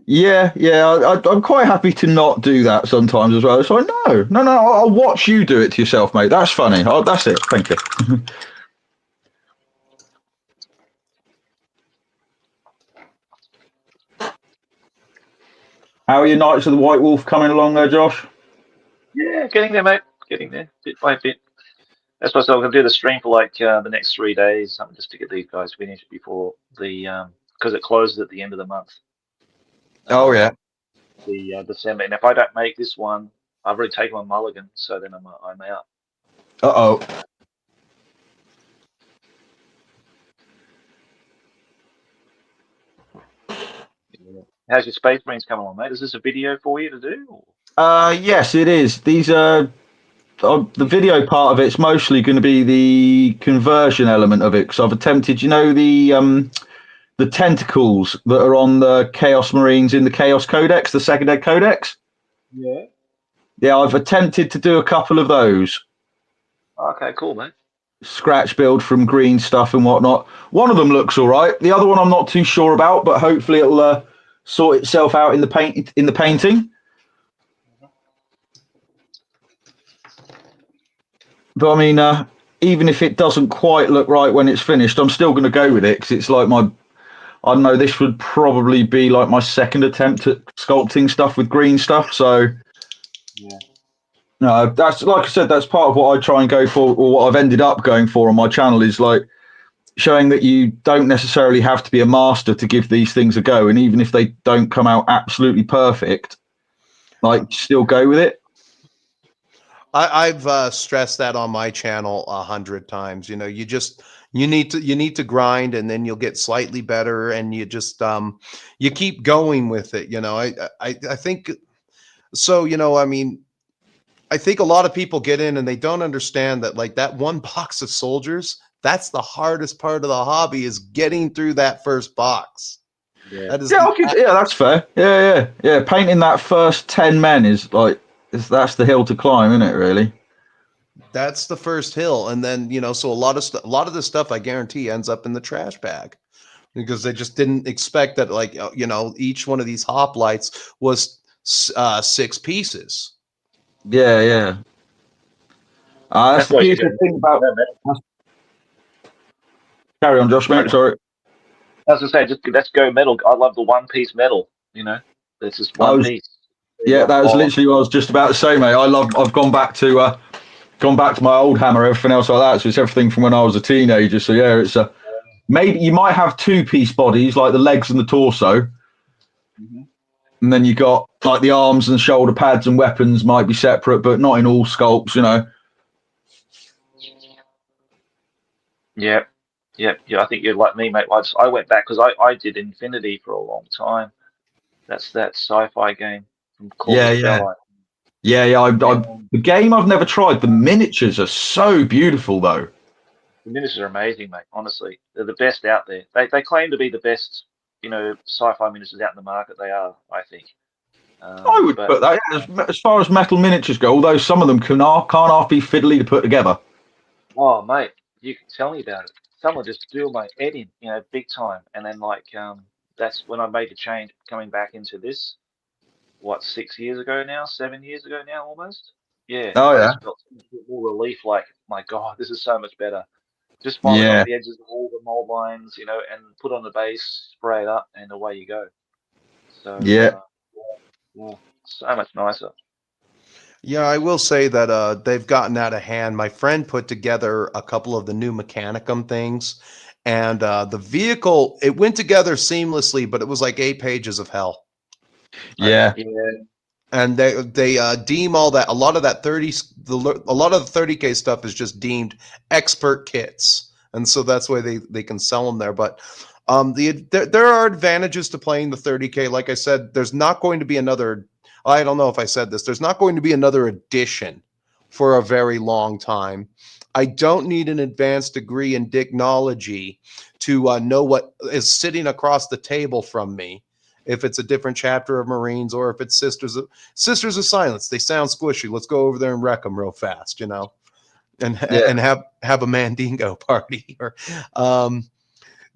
Yeah. I'm quite happy to not do that sometimes as well. So no, I'll watch you do it to yourself, mate. That's funny. Oh, that's it. Thank you. How are your Knights of the White Wolf coming along there, Josh? Yeah, getting there, mate. Getting there, bit by bit. That's why I said I'm going to do the stream for like the next 3 days, something just to get these guys finished before the because it closes at the end of the month. Oh yeah. The December, and if I don't make this one, I've already taken my mulligan, so then I'm out. Uh-oh. How's your Space Marines coming along, mate? Is this a video for you to do? Yes, it is. These are the video part of it's mostly going to be the conversion element of it, because I've attempted, the tentacles that are on the Chaos Marines in the Chaos Codex, the Second Ed Codex. Yeah, I've attempted to do a couple of those. Okay, cool, mate. Scratch build from green stuff and whatnot. One of them looks all right. The other one I'm not too sure about, but hopefully it'll sort itself out in the painting. But I mean, even if it doesn't quite look right when it's finished, I'm still going to go with it because it's like I don't know, this would probably be like my second attempt at sculpting stuff with green stuff. So, yeah. No, that's like I said, that's part of what I try and go for, or what I've ended up going for on my channel is like showing that you don't necessarily have to be a master to give these things a go. And even if they don't come out absolutely perfect, like still go with it. I've stressed that on my channel 100 times. You know, you need to grind, and then you'll get slightly better, and you just you keep going with it. You know, I think so. You know, I mean, I think a lot of people get in and they don't understand that, like, that one box of soldiers, that's the hardest part of the hobby, is getting through that first box. Yeah. That is Yeah, that's fair. Yeah. Painting that first 10 men is like, that's the hill to climb, isn't it? Really? that's the first hill, and then, you know, so a lot of this stuff, I guarantee, ends up in the trash bag because they just didn't expect that, like, you know, each one of these hoplites was 6 pieces. Yeah. That's the why you should beautiful go thing about. metal. Carry on, Josh, mate. Sorry. I was gonna say, just let's go metal. I love the one-piece metal. You know, it's just one piece. Yeah, that was literally what I was just about to say, mate. I've gone back to my old hammer, everything else like that. So it's everything from when I was a teenager. So yeah, it's maybe you might have 2-piece bodies, like the legs and the torso, and then you got like the arms and shoulder pads and weapons might be separate, but not in all sculpts, you know. Yeah. I think you're like me, mate. I went back because I did Infinity for a long time. That's that sci-fi game from Corvus Belli. Yeah. The game I've never tried. The miniatures are so beautiful, though. The miniatures are amazing, mate. Honestly, they're the best out there. They claim to be the best, you know, sci-fi miniatures out in the market. They are, I think. I would put that, yeah, as far as metal miniatures go, although some of them can't half be fiddly to put together. Oh, mate, you can tell me about it. Someone just drew my head in, you know, big time. And then, like, that's when I made the change coming back into this. What, 6 years ago now? 7 years ago now, almost. Yeah, Oh I yeah, just felt more relief. Like, my God, this is so much better. Just filing off yeah, the edges of all the mold lines, you know, and put on the base, spray it up, and away you go. So, yeah. yeah, so much nicer. Yeah, I will say that they've gotten out of hand. My friend put together a couple of the new Mechanicum things, and the vehicle, it went together seamlessly, but it was like 8 pages of hell. Yeah. And they deem all that, a lot of that a lot of the 30K stuff is just deemed expert kits, and so that's why they can sell them there. But there are advantages to playing the 30K. Like I said, there's not going to be another. I don't know if I said this. There's not going to be another edition for a very long time. I don't need an advanced degree in Dicknology to know what is sitting across the table from me. If it's a different chapter of Marines, or if it's Sisters of Silence, they sound squishy. Let's go over there and wreck them real fast, you know, and have a Mandingo party. Or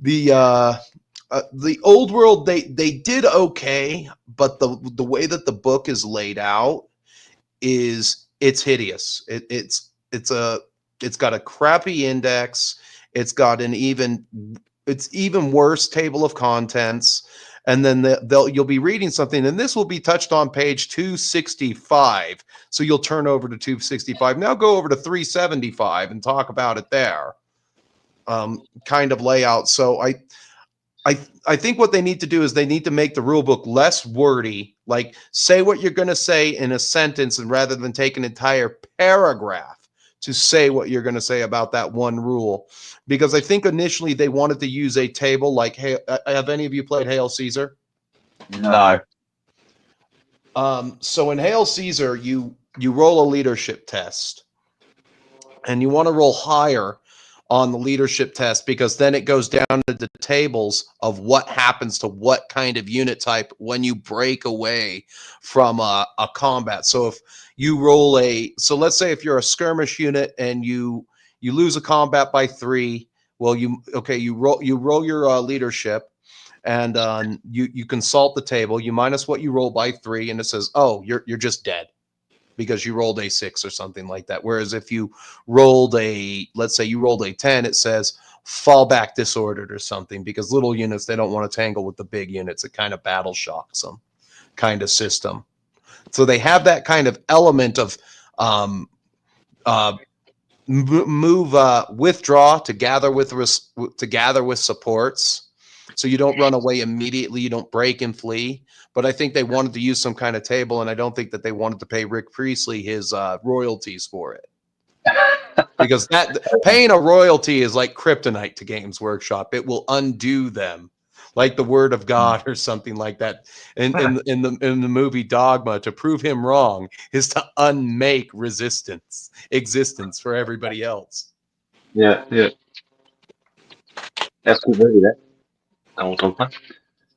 the old world, they did okay, but the way that the book is laid out it's hideous. It's got a crappy index. It's got it's even worse table of contents. And then you'll be reading something, and this will be touched on page 265. So you'll turn over to 265. Now go over to 375 and talk about it there. Kind of layout. So I think what they need to do is they need to make the rule book less wordy. Like, say what you're going to say in a sentence, and rather than take an entire paragraph to say what you're going to say about that one rule. Because I think initially they wanted to use a table like, hey, have any of you played Hail Caesar? No. So in Hail Caesar, you roll a leadership test, and you want to roll higher on the leadership test, because then it goes down to the tables of what happens to what kind of unit type when you break away from a combat. So if you roll so let's say if you're a skirmish unit and you lose a combat by 3, well, you roll your leadership, and you consult the table, you minus what you roll by 3, and it says, oh, you're just dead, because you rolled a 6 or something like that. Whereas if you rolled let's say you rolled a 10, it says fall back disordered or something, because little units, they don't want to tangle with the big units. It kind of battle shocks them kind of system. So they have that kind of element of withdraw to gather with supports, so you don't run away immediately, you don't break and flee. But I think they wanted to use some kind of table, and I don't think that they wanted to pay Rick Priestley his royalties for it, because that paying a royalty is like kryptonite to Games Workshop. It will undo them, like the word of God or something like that. In the movie Dogma, to prove him wrong is to unmake existence for everybody else. Yeah, yeah. That's a good movie, that. Dogma.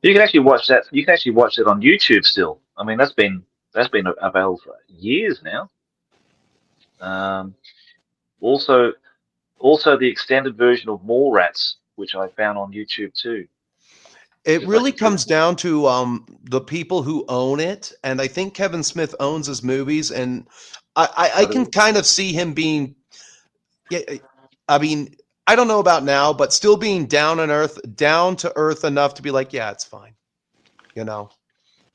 You can actually watch that. You can actually watch it on YouTube still. I mean, that's been available for years now. Also, the extended version of Mallrats, which I found on YouTube too. It Just really like comes down to the people who own it, and I think Kevin Smith owns his movies, and I can kind of see him being, yeah, I mean, I don't know about now, but still being down to earth enough to be like, yeah, it's fine, you know.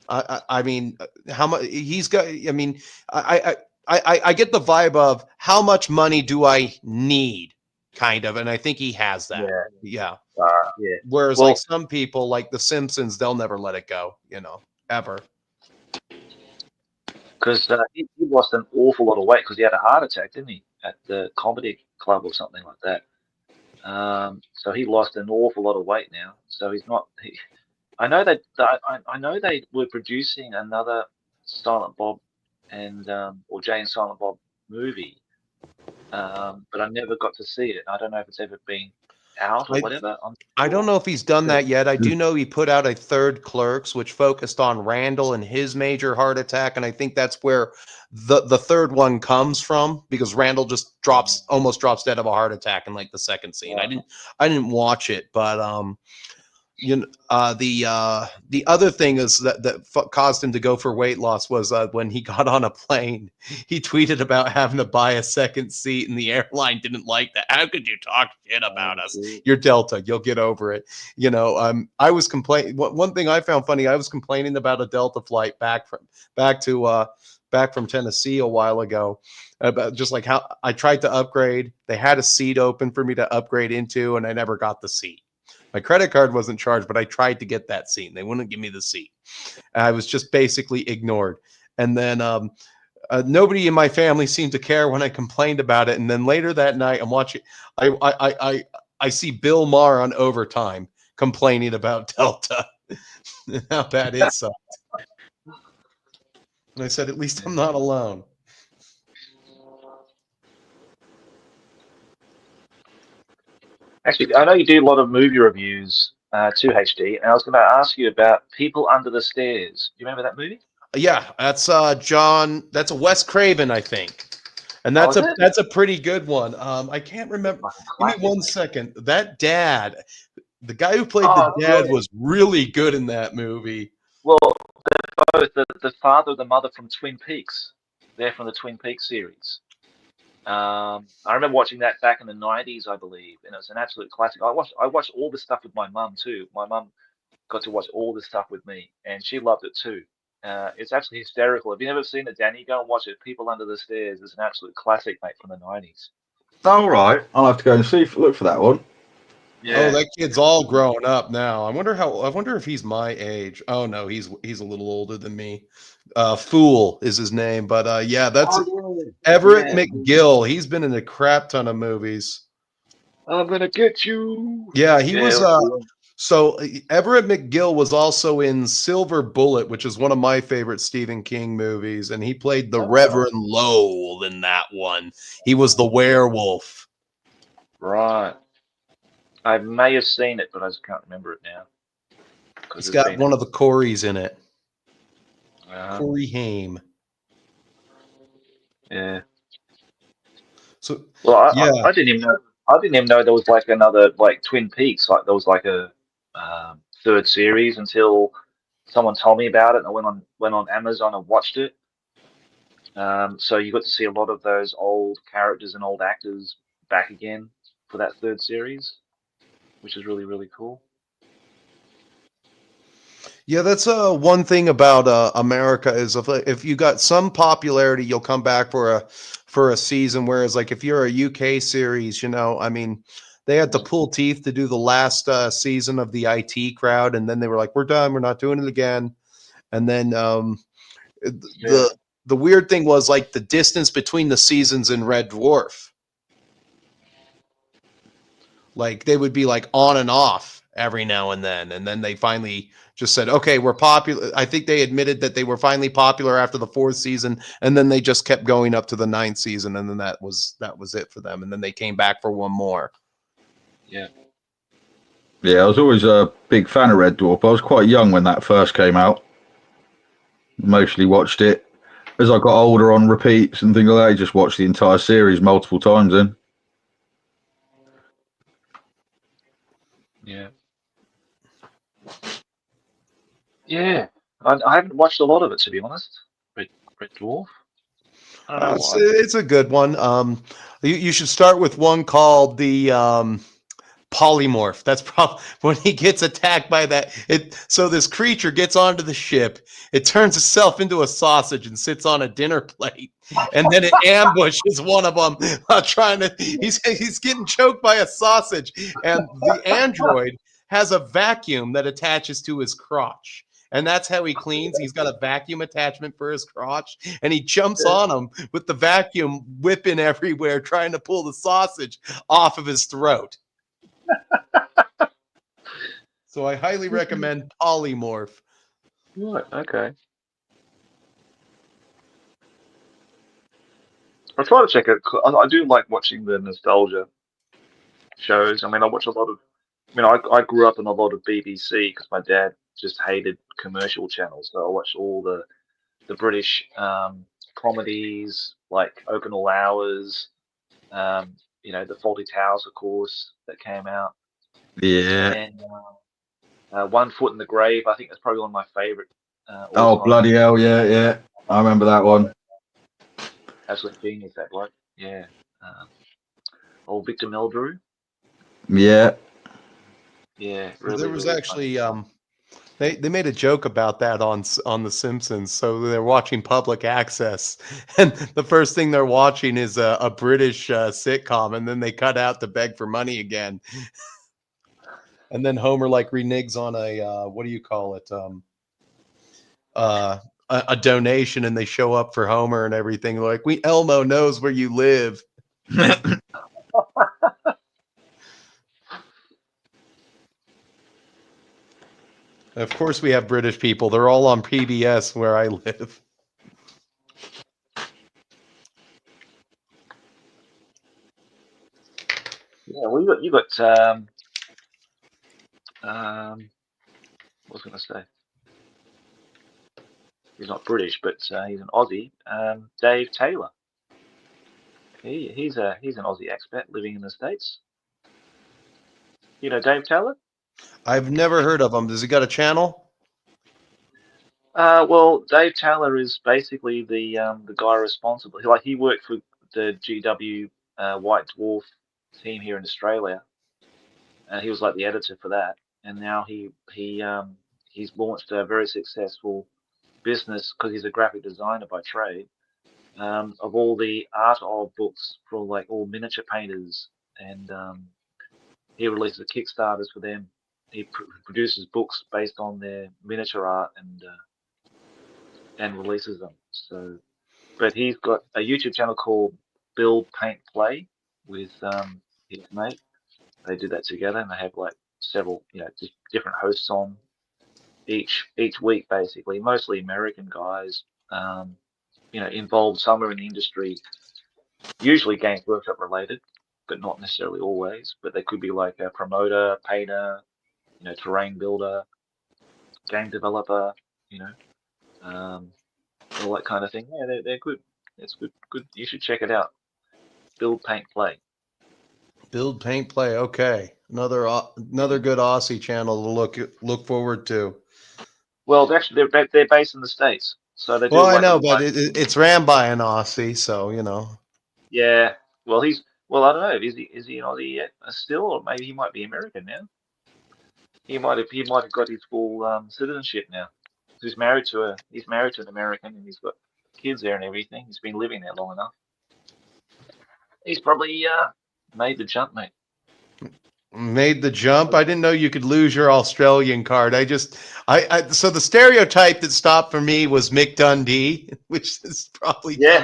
I mean, how much he's got? I mean, I get the vibe of how much money do I need, kind of, and I think he has that. Yeah. yeah. Whereas, Well, like some people, like The Simpsons, they'll never let it go, you know, ever. because he lost an awful lot of weight because he had a heart attack, didn't he, at the comedy club or something like that. So he lost an awful lot of weight now. So he's not. I know I know they were producing another Silent Bob and or Jay and Silent Bob movie, but I never got to see it. I don't know if it's ever been out or whatever. I don't know if he's done that yet. I do know he put out a third Clerks, which focused on Randall and his major heart attack, and I think that's where the third one comes from, because Randall just almost drops dead of a heart attack in like the second scene. I didn't watch it, but you know, the other thing is that caused him to go for weight loss was when he got on a plane, he tweeted about having to buy a second seat, and the airline didn't like that. How could you talk shit about us? You're Delta, you'll get over it. You know, I was complaining. One thing I found funny, I was complaining about a Delta flight back from Tennessee a while ago, about just like how I tried to upgrade. They had a seat open for me to upgrade into, and I never got the seat. My credit card wasn't charged, but I tried to get that seat, and they wouldn't give me the seat. I was just basically ignored. And then nobody in my family seemed to care when I complained about it. And then later that night, I'm watching. I see Bill Maher on Overtime complaining about Delta and how bad it sucked. And I said, at least I'm not alone. Actually, I know you do a lot of movie reviews to HD, and I was going to ask you about People Under the Stairs. Do you remember that movie? Yeah, that's John. That's a Wes Craven, I think, and that's a pretty good one. I can't remember. Give me 1 second. That dad, the guy who played the dad, was really good in that movie. Well, they're both the father and the mother from Twin Peaks. They're from the Twin Peaks series. I remember watching that back in the 90s, I believe, and it was an absolute classic. I watched all this stuff with my mum too. My mum got to watch all this stuff with me, and she loved it too. It's absolutely hysterical. Have you never seen it, Danny? Go and watch it. People Under the Stairs is an absolute classic, mate, from the 90s. All right, I'll have to go and look for that one. Yeah. Oh, that kid's all grown up now. I wonder if he's my age. Oh no, he's a little older than me. Fool is his name, but yeah, that's Everett McGill. He's been in a crap ton of movies. I'm gonna get you. Yeah, he was. So Everett McGill was also in Silver Bullet, which is one of my favorite Stephen King movies, and he played the Reverend Lowell in that one. He was the werewolf. Right. I may have seen it, but I just can't remember it now. It's got one of the Coreys in it. Corey Haim. Yeah. So I didn't even know there was like another like Twin Peaks. Like there was like a third series until someone told me about it, and I went on Amazon and watched it. So you got to see a lot of those old characters and old actors back again for that third series, which is really, really cool. Yeah, that's one thing about America is if you got some popularity, you'll come back for a season. Whereas, like if you're a UK series, I mean, they had to pull teeth to do the last season of the IT crowd, and then they were like, "We're done. We're not doing it again." And then the weird thing was like the distance between the seasons in Red Dwarf. Like they would be like on and off every now and then they finally just said, okay, we're popular. I think they admitted that they were finally popular after the 4th season, and then they just kept going up to the 9th season, and then that was it for them, and then they came back for one more. Yeah. Yeah, I was always a big fan of Red Dwarf. I was quite young when that first came out. Mostly watched it as I got older on repeats and things like that. I just watched the entire series multiple times then. Yeah. Yeah. I haven't watched a lot of it, to be honest. Red Dwarf. I don't know why. It's a good one. You should start with one called the polymorph. That's probably when he gets attacked by that. So this creature gets onto the ship. It turns itself into a sausage and sits on a dinner plate, and then it ambushes one of them trying to. He's getting choked by a sausage, and the android has a vacuum that attaches to his crotch. And that's how he cleans. He's got a vacuum attachment for his crotch, and he jumps on him with the vacuum whipping everywhere, trying to pull the sausage off of his throat. So I highly recommend Polymorph. Right, okay. I try to check it. I do like watching the nostalgia shows. I mean, I watch a lot of. I mean, I grew up in a lot of BBC because my dad just hated commercial channels, so I watched all the British comedies like Open All Hours. The Faulty Towers, of course, that came out. Yeah. And One Foot in the Grave. I think that's probably one of my favorite. Oh, bloody hell, yeah. I remember that one. Absolute genius, that bloke. Yeah. Old Victor Meldrew. Yeah. Yeah, really. There was really actually they made a joke about that on The Simpsons. So they're watching public access, and the first thing they're watching is a British sitcom, and then they cut out to beg for money again. And then Homer like reneges on a what do you call it? A donation, and they show up for Homer and everything. Like, Elmo knows where you live. Of course, we have British people. They're all on PBS where I live. Yeah, well, you got what was I going to say? He's not British, but he's an Aussie. Dave Taylor. He's an Aussie expat living in the States. You know Dave Taylor? I've never heard of him. Does he got a channel? Well, Dave Taylor is basically the guy responsible. He worked for the GW White Dwarf team here in Australia. He was like the editor for that, and now he's launched a very successful business because he's a graphic designer by trade. Of all the art of books for like all miniature painters, and he releases Kickstarters for them. He produces books based on their miniature art and releases them. So, but he's got a YouTube channel called Build Paint Play with his mate. They do that together, and they have like several, just different hosts on each week, basically. Mostly American guys, involved somewhere in the industry. Usually Games Workshop related, but not necessarily always. But they could be like a promoter, painter, terrain builder, game developer, all that kind of thing. Yeah, they're good. It's good. Good. You should check it out. Build, Paint, Play. Build, Paint, Play. Okay, another good Aussie channel to look forward to. Well, actually, they're based in the States, so they do. Well, I know, but it's ran by an Aussie, so Yeah. Well, I don't know. Is he an Aussie yet still, or maybe he might be American now? He might have got his full citizenship now. He's married to an American, and he's got kids there and everything. He's been living there long enough. He's probably made the jump, mate. Made the jump. I didn't know you could lose your Australian card. So the stereotype that stopped for me was Mick Dundee, which is probably Yeah.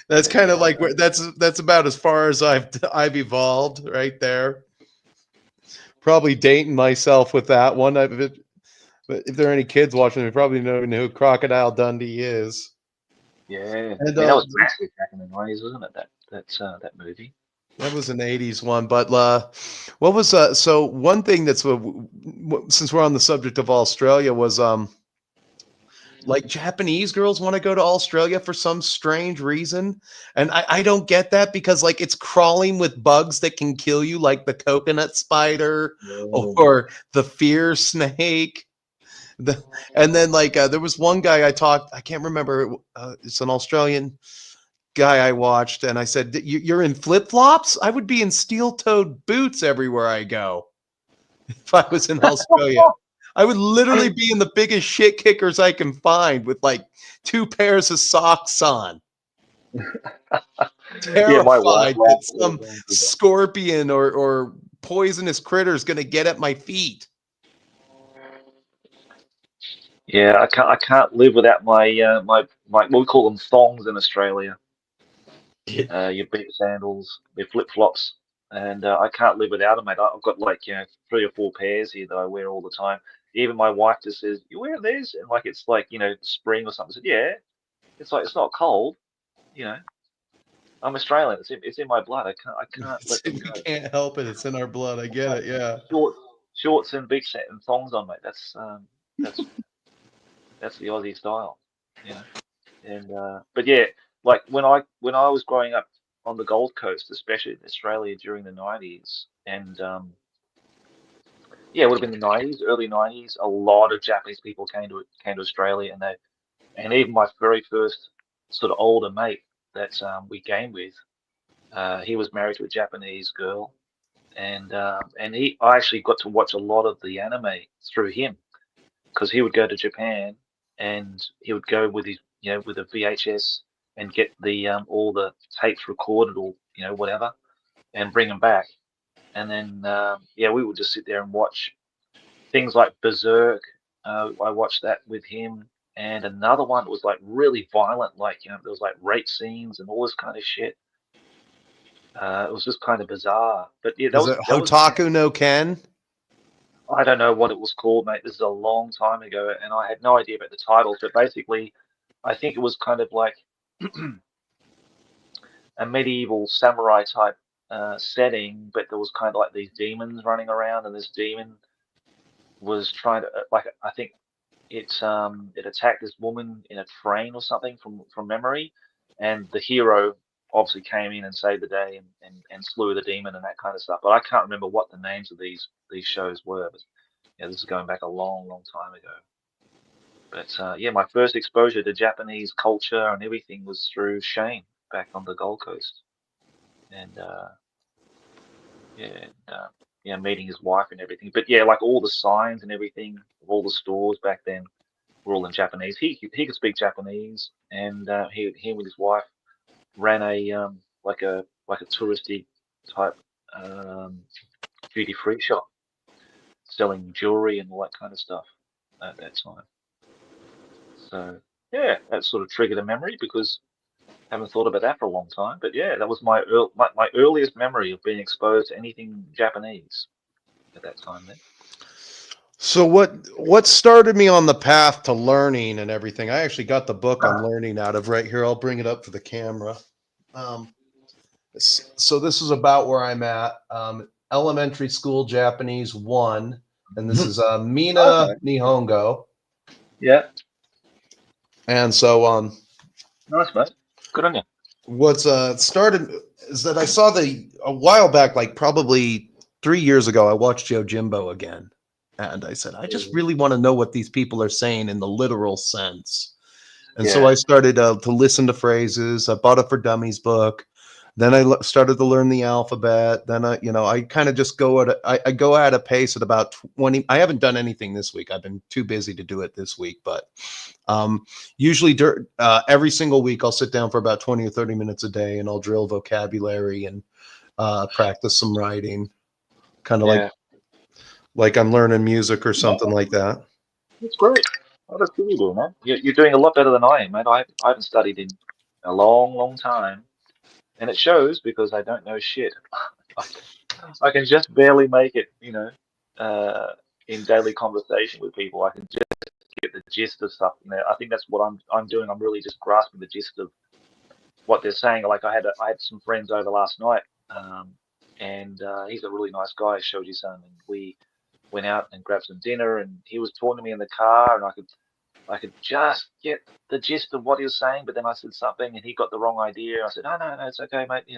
That's kind of like that's about as far as I've evolved right there. Probably dating myself with that one. But if there are any kids watching, they probably don't even know who Crocodile Dundee is. Yeah, And, that was massive back in the 90s, wasn't it? That movie. That was an 80s one, but what was so one thing that's since we're on the subject of Australia was like Japanese girls want to go to Australia for some strange reason, and I don't get that, because like it's crawling with bugs that can kill you, like the coconut spider or the fear snake. And then like there was one guy I can't remember, it's an Australian guy I watched, and I said, you're in flip-flops? I would be in steel-toed boots everywhere I go if I was in Australia. I would literally be in the biggest shit kickers I can find with like 2 pairs of socks on. Terrified that some scorpion or poisonous critter is going to get at my feet. Yeah, I can't live without my what we call them thongs in Australia. Your boot sandals, your flip flops, and I can't live without them, mate. I've got like 3 or 4 pairs here that I wear all the time. Even my wife just says, "You wearing these?" And like it's like spring or something. I said, "Yeah." It's like it's not cold, you know. I'm Australian. It's in my blood. I can't let them go. We can't help it. It's in our blood. I get it. Yeah. Shorts and big set and thongs on, mate. That's the Aussie style, you know. And but yeah, like when I was growing up on the Gold Coast, especially in Australia during the 90s, and yeah, it would have been the 90s, early 90s. A lot of Japanese people came to Australia, and even my very first sort of older mate that we gamed with, he was married to a Japanese girl, and I actually got to watch a lot of the anime through him, because he would go to Japan and he would go with his with a VHS and get the all the tapes recorded, or whatever, and bring them back, and then we would just sit there and watch things like Berserk. I watched that with him, and another one that was like really violent, like there was like rape scenes and all this kind of shit. It was just kind of bizarre, but yeah, Was it Hotaku no Ken? I don't know what it was called, mate. This is a long time ago, and I had no idea about the titles. But basically, I think it was kind of like a medieval samurai type setting, but there was kind of like these demons running around, and this demon was trying to I think it attacked this woman in a train or something from memory, and the hero obviously came in and saved the day and slew the demon and that kind of stuff. But I can't remember what the names of these shows were. But this is going back a long, long time ago. But my first exposure to Japanese culture and everything was through Shane back on the Gold Coast, and meeting his wife and everything. But yeah, like all the signs and everything of all the stores back then were all in Japanese. He could speak Japanese, and he with his wife ran a like a touristy type duty free shop, selling jewelry and all that kind of stuff at that time. So yeah, that sort of triggered a memory, because I haven't thought about that for a long time. But yeah, that was my earliest memory of being exposed to anything Japanese at that time. Then. So what started me on the path to learning and everything? I actually got the book on learning out of right here. I'll bring it up for the camera. So this is about where I'm at. Elementary school Japanese 1, and this is Mina Nihongo. Yeah. And so nice, mate. Good on you. What's started is that I saw a while back, like probably 3 years ago, I watched Yojimbo again. And I said, I just really want to know what these people are saying in the literal sense. And so I started to listen to phrases. I bought a For Dummies book. Then I started to learn the alphabet. Then I kind of just go I go at a pace at about 20. I haven't done anything this week. I've been too busy to do it this week, but usually every single week I'll sit down for about 20 or 30 minutes a day and I'll drill vocabulary and practice some writing, kind of like I'm learning music or something like that. That's great. Oh, that's good you're doing, man. You're doing a lot better than I am, mate. I haven't studied in a long, long time. And it shows because I don't know shit. I can just barely make it, in daily conversation with people. I can just get the gist of stuff. I think that's what I'm doing. I'm really just grasping the gist of what they're saying. Like I had some friends over last night, and he's a really nice guy, Shoji-san, and we went out and grabbed some dinner, and he was talking to me in the car, and I could just get the gist of what he was saying, but then I said something and he got the wrong idea. I said, no, it's okay, mate. He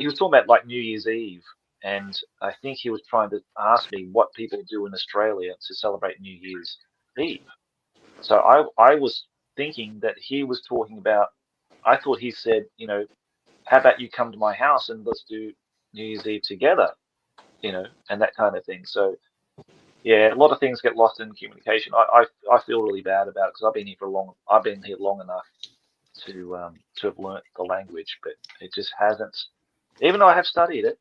was talking about like New Year's Eve, and I think he was trying to ask me what people do in Australia to celebrate New Year's Eve. So I was thinking that he was talking about, I thought he said, how about you come to my house and let's do New Year's Eve together, and that kind of thing. So yeah, a lot of things get lost in communication. I feel really bad about it because I've been here long enough to have learnt the language, but it just hasn't. Even though I have studied it.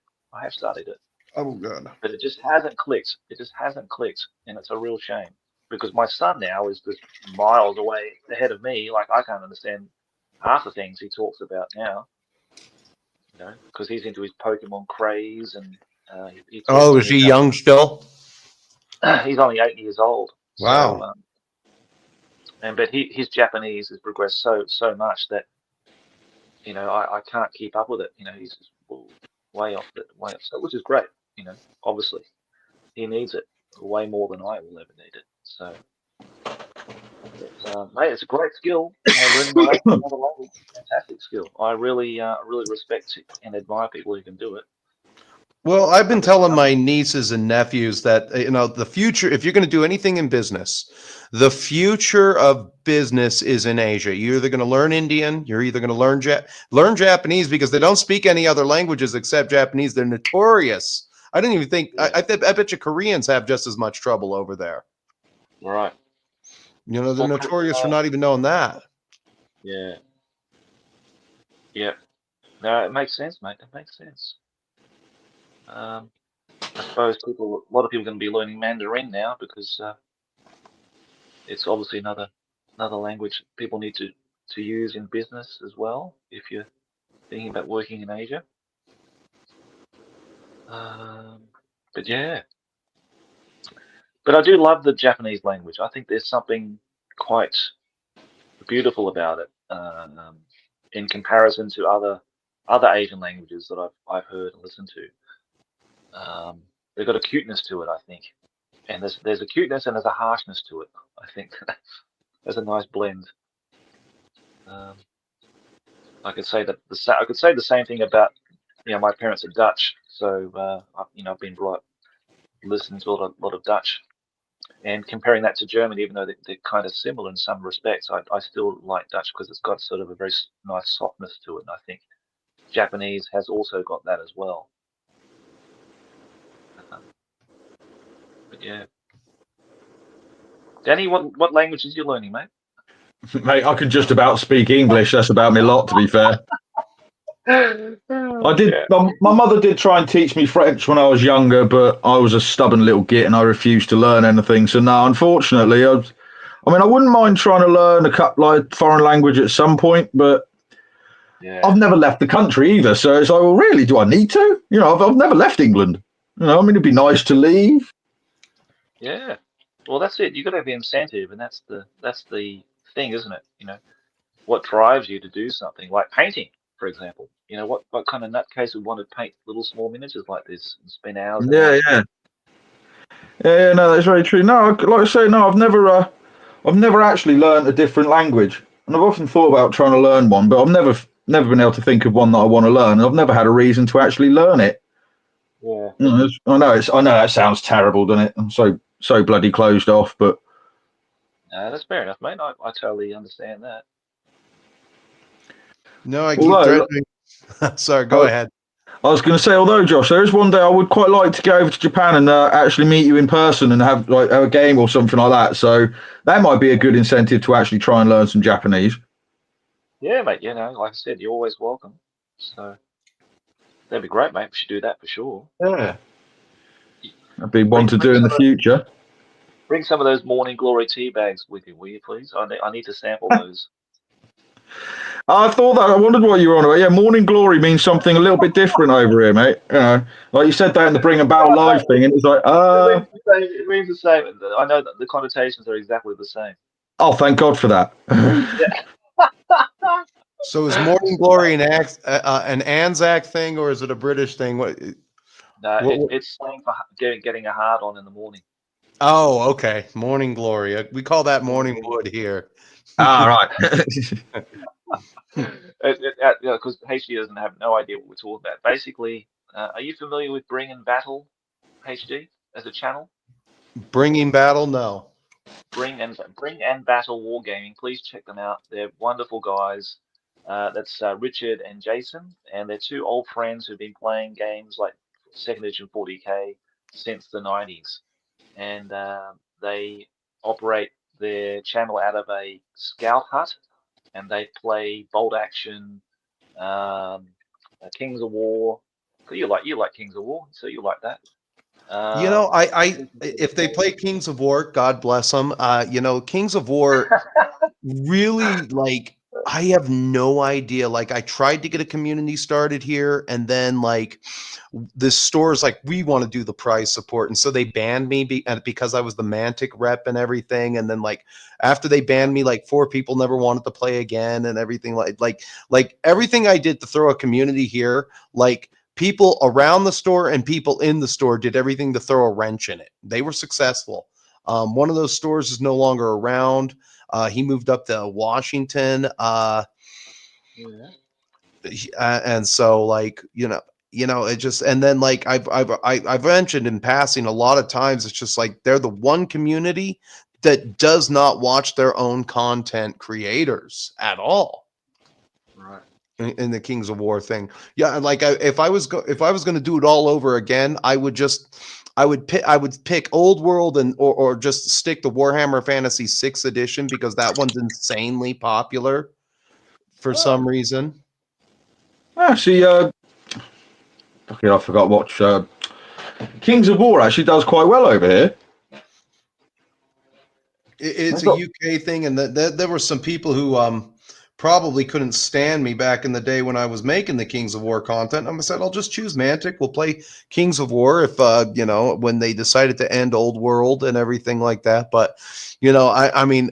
Oh, good. But it just hasn't clicked. And it's a real shame because my son now is just miles away ahead of me. Like I can't understand half the things he talks about now. Because he's into his Pokemon craze and. Is he young still? He's only 8 years old. Wow. So, but his Japanese has progressed so much that I can't keep up with it. He's just way off, so which is great. Obviously he needs it way more than I will ever need it. So, mate, it's a great skill. Learning another language, fantastic skill. I really respect and admire people who can do it. Well, I've been telling my nieces and nephews that, the future, if you're going to do anything in business, the future of business is in Asia. You're either going to learn Indian, you're either going to learn Japanese because they don't speak any other languages except Japanese. They're notorious. I didn't even think, I bet you Koreans have just as much trouble over there. Right. They're notorious for not even knowing that. Yeah. Yeah. No, it makes sense, mate. It makes sense. I suppose a lot of people are going to be learning Mandarin now because it's obviously another language people need to use in business as well if you're thinking about working in Asia. But yeah. But I do love the Japanese language. I think there's something quite beautiful about it in comparison to other Asian languages that I've heard and listened to. They've got a cuteness to it, I think, and there's a cuteness and there's a harshness to it. I think there's a nice blend. I could say the same thing about my parents are Dutch, so I've been brought up listening to a lot of Dutch, and comparing that to German, even though they're kind of similar in some respects, I still like Dutch because it's got sort of a very nice softness to it, and I think Japanese has also got that as well. But yeah, Danny, what language is you learning, mate? Mate, I can just about speak English. That's about me lot, to be fair. I did. Yeah. My mother did try and teach me French when I was younger, but I was a stubborn little git and I refused to learn anything. So now, unfortunately, I wouldn't mind trying to learn a couple foreign language at some point, but I've never left the country either. So it's like, well, really, do I need to? I've never left England. It'd be nice to leave. Yeah, well, that's it. You got to have the incentive, and that's the thing, isn't it? What drives you to do something like painting, for example. What kind of nutcase would want to paint little small miniatures like this and spend hours? Yeah. No, that's very true. No, like I say, no, I've never actually learned a different language, and I've often thought about trying to learn one, but I've never been able to think of one that I want to learn, and I've never had a reason to actually learn it. Yeah. I know that sounds terrible, doesn't it? I'm so bloody closed off, but that's fair enough, mate. I totally understand that. No, I keep threatening. Sorry, go ahead. I was going to say, although Josh, there is one day I would quite like to go over to Japan and actually meet you in person and have like a game or something like that. So that might be a good incentive to actually try and learn some Japanese. Yeah, mate. You know, like I said, you're always welcome. So that'd be great, mate. We should do that for sure. Yeah. That'd be one to do in the future. Bring some of those Morning Glory tea bags with you, will you, please? I need to sample those. I thought that. I wondered what you were on about. Yeah, Morning Glory means something a little bit different over here, mate. You know, like you said that in the Bring a Battle Live thing, and it's like, It means the same. I know that the connotations are exactly the same. oh, thank God for that. So is Morning Glory an Anzac thing, or is it a British thing? No, it's slang for getting a hard on in the morning. Oh, okay. Morning Glory. We call that Morning Wood here. Right. Because HD doesn't have no idea what we're talking about. Basically, are you familiar with Bring and Battle HD as a channel? Bringing Battle? No. Bring and Battle Wargaming. Please check them out. They're wonderful guys. That's Richard and Jason, and they're two old friends who've been playing games like 2nd edition 40k since the 90s, and they operate their channel out of a scout hut, and they play bolt action, Kings of War. You like Kings of War, so you like that. You know, if they play Kings of War, God bless them. You know, Kings of War really, like, I have no idea. Like, I tried to get a community started here, and then like the store's like, we want to do the prize support, and so they banned me because I was the Mantic rep and everything. And then like after they banned me, like 4 people never wanted to play again and everything. Like everything I did to throw a community here, like people around the store and people in the store did everything to throw a wrench in it. They were successful. One of those stores is no longer around. He moved up to Washington. And so like, you know, it just, and then like I've mentioned in passing a lot of times, it's just like, they're the one community that does not watch their own content creators at all. Right. In the Kings of War thing. Yeah. Like if I was going to do it all over again, I would pick Old World or just stick to Warhammer Fantasy 6th edition, because that one's insanely popular for some reason. Actually, okay, I forgot what Kings of War actually does quite well over here. It's a UK thing, and there were some people who probably couldn't stand me back in the day when I was making the Kings of War content. I said, I'll just choose Mantic. We'll play Kings of War if, you know, when they decided to end Old World and everything like that. But, you know, I mean,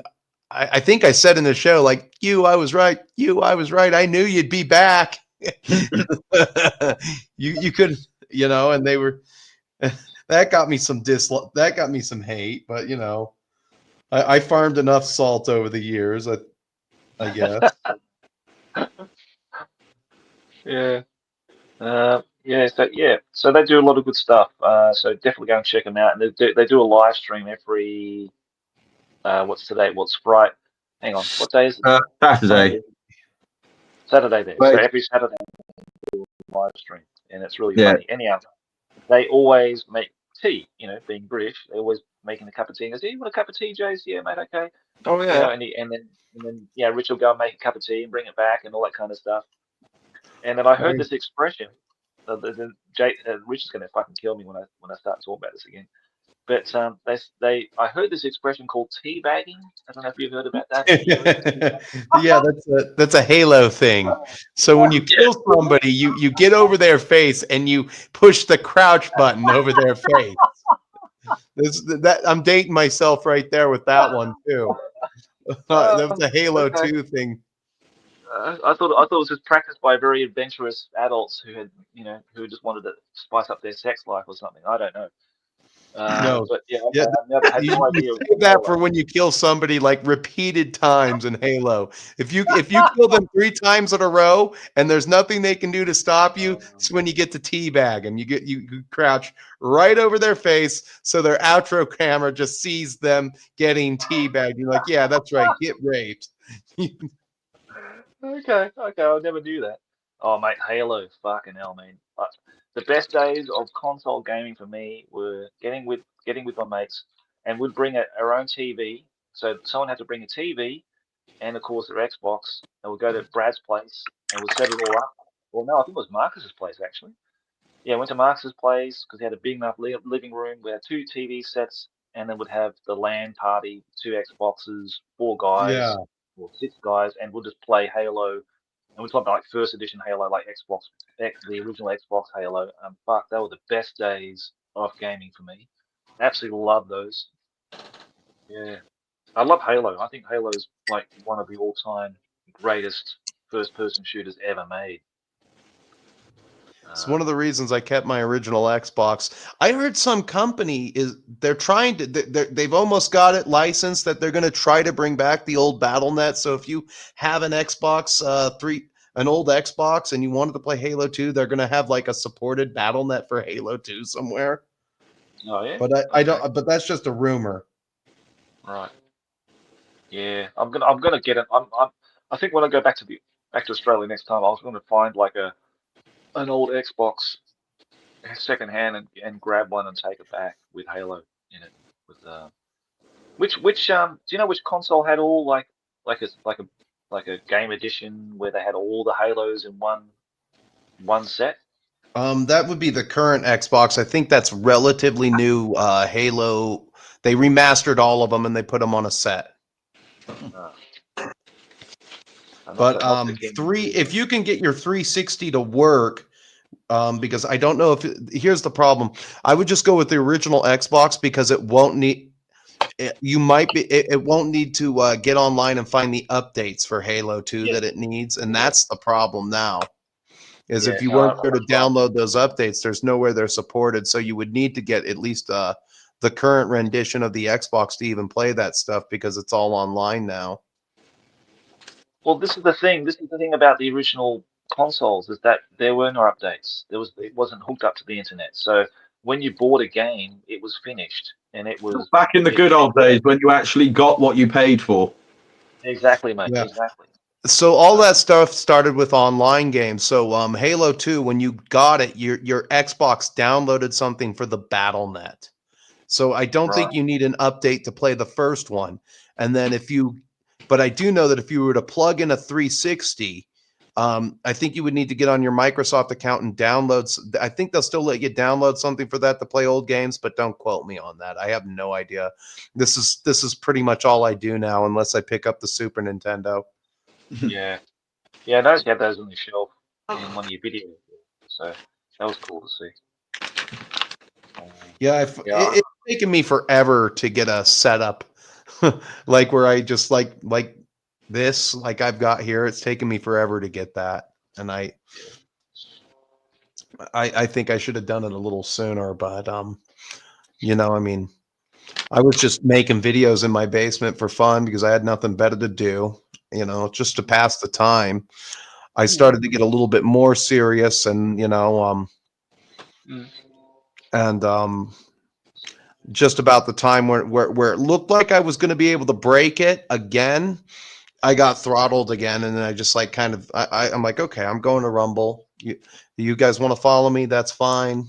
I think I said in the show, like, I was right. I knew you'd be back. you could, you know, and they were, that got me some that got me some hate, but, you know, I farmed enough salt over the years, I guess. Yeah. So they do a lot of good stuff. So definitely go and check them out. And they do a live stream every what's today? What's Friday? Hang on, what day is it? Saturday. Saturday there. Right. So every Saturday they do a live stream, and it's really funny. Anyhow, they always make tea. You know, being British, they always making a cup of tea. And goes, "Hey, you want a cup of tea, Jace? Yeah, mate. Okay." Oh yeah. You know, and then yeah, Rich will go and make a cup of tea and bring it back and all that kind of stuff. And then I heard this expression. Rich is going to fucking kill me when I start talking about this again. But I heard this expression called teabagging. I don't know if you've heard about that. Yeah, that's a Halo thing. So when you kill somebody, you get over their face and you push the crouch button over their face. I'm dating myself right there with that one too. That was a Halo 2 thing. I thought it was just practiced by very adventurous adults who just wanted to spice up their sex life or something. I don't know. No, but yeah, I had no idea. You say that for when you kill somebody like repeated times in Halo. If you kill them 3 times in a row and there's nothing they can do to stop you, it's when you get to teabag them. You crouch right over their face so their outro camera just sees them getting teabagged. You're like, yeah, that's right, get raped. Okay, I'll never do that. Oh, mate, Halo, fucking hell, man. The best days of console gaming for me were getting with my mates, and we'd bring our own TV. So someone had to bring a TV, and of course their Xbox, and we'd go to Brad's place, and we'd set it all up. Well, no, I think it was Marcus's place actually. Yeah, went to Marcus's place because he had a big enough living room. We had two TV sets, and then we'd have the LAN party, two Xboxes, four Yeah. guys, or six guys, and we'll just play Halo. And we're talking about like first edition Halo, like the original Xbox Halo. Fuck, they were the best days of gaming for me. Absolutely love those. Yeah, I love Halo. I think Halo is like one of the all-time greatest first-person shooters ever made. It's one of the reasons I kept my original Xbox. I heard some company they're trying to they've almost got it licensed that they're going to try to bring back the old BattleNet. So if you have an Xbox an old Xbox and you wanted to play Halo 2, they're going to have like a supported BattleNet for Halo 2 somewhere. Oh yeah, but I don't. But that's just a rumor. Right. Yeah, I'm gonna get it. I think when I go back to Australia next time, I was gonna find like an old Xbox second hand and grab one and take it back with Halo in it. With which do you know which console had all like a game edition where they had all the Halos in one set? That would be the current Xbox. I think that's relatively new. Halo. They remastered all of them and they put them on a set. But if you can get your 360 to work, because I don't know here's the problem. I would just go with the original Xbox because it won't need. It won't need to get online and find the updates for Halo 2 that it needs, and that's the problem now. Is if you weren't there to download those updates, there's nowhere they're supported. So you would need to get at least the current rendition of the Xbox to even play that stuff because it's all online now. Well, this is the thing. This is the thing about the original consoles is that there were no updates. It wasn't hooked up to the internet. So when you bought a game, it was finished, and it was back in the good old days when you actually got what you paid for. Exactly, mate. Yeah. Exactly. So all that stuff started with online games. So Halo 2, when you got it, your Xbox downloaded something for the BattleNet. So I don't think you need an update to play the first one. And then but I do know that if you were to plug in a 360, I think you would need to get on your Microsoft account and download. I think they'll still let you download something for that to play old games, but don't quote me on that. I have no idea. This is pretty much all I do now, unless I pick up the Super Nintendo. Yeah. I noticed you had those on the shelf in one of your videos, so that was cool to see. It's taken me forever to get a setup like where I just like this, like I've got here. It's taken me forever to get that, and I think I should have done it a little sooner. But I mean, I was just making videos in my basement for fun because I had nothing better to do, just to pass the time. I started to get a little bit more serious, and just about the time where it looked like I was going to be able to break it again, I got throttled again, and then I just like I'm like, okay, I'm going to Rumble. You guys want to follow me? That's fine.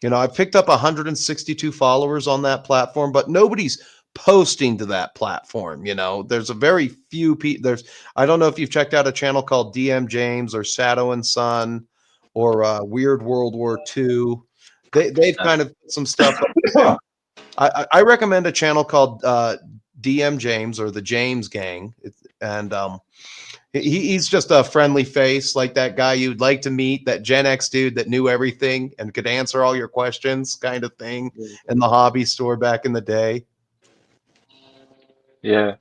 I picked up 162 followers on that platform, but nobody's posting to that platform. There's a very few people. I don't know if you've checked out a channel called DM James or Shadow and Sun or Weird World War II. They've kind of put some stuff. I recommend a channel called DM James or the James Gang, and he's just a friendly face, like that guy you'd like to meet, that Gen X dude that knew everything and could answer all your questions, kind of thing, in the hobby store back in the day. Yeah.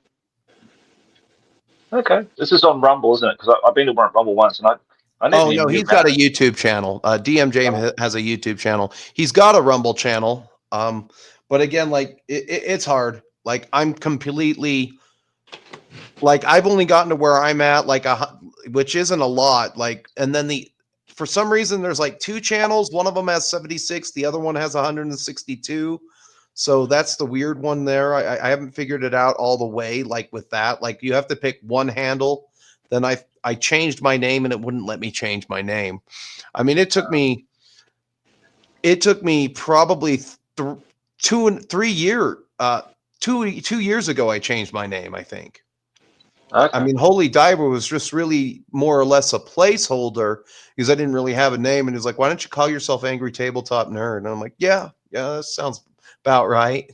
Okay, this is on Rumble, isn't it? Because I've been to Rumble once, and I never. Oh no, he's got a YouTube channel. DM James has a YouTube channel. He's got a Rumble channel. But again, like it's hard. Like I'm completely, like I've only gotten to where I'm at, which isn't a lot. Like, and then for some reason there's like two channels. One of them has 76, the other one has 162. So that's the weird one there. I haven't figured it out all the way. Like with that, like you have to pick one handle. Then I changed my name and it wouldn't let me change my name. I mean, it took me probably 2 years ago I changed my name, I think. Okay. I mean, Holy Diver was just really more or less a placeholder because I didn't really have a name. And he was like, why don't you call yourself Angry Tabletop Nerd? And I'm like, yeah, that sounds about right.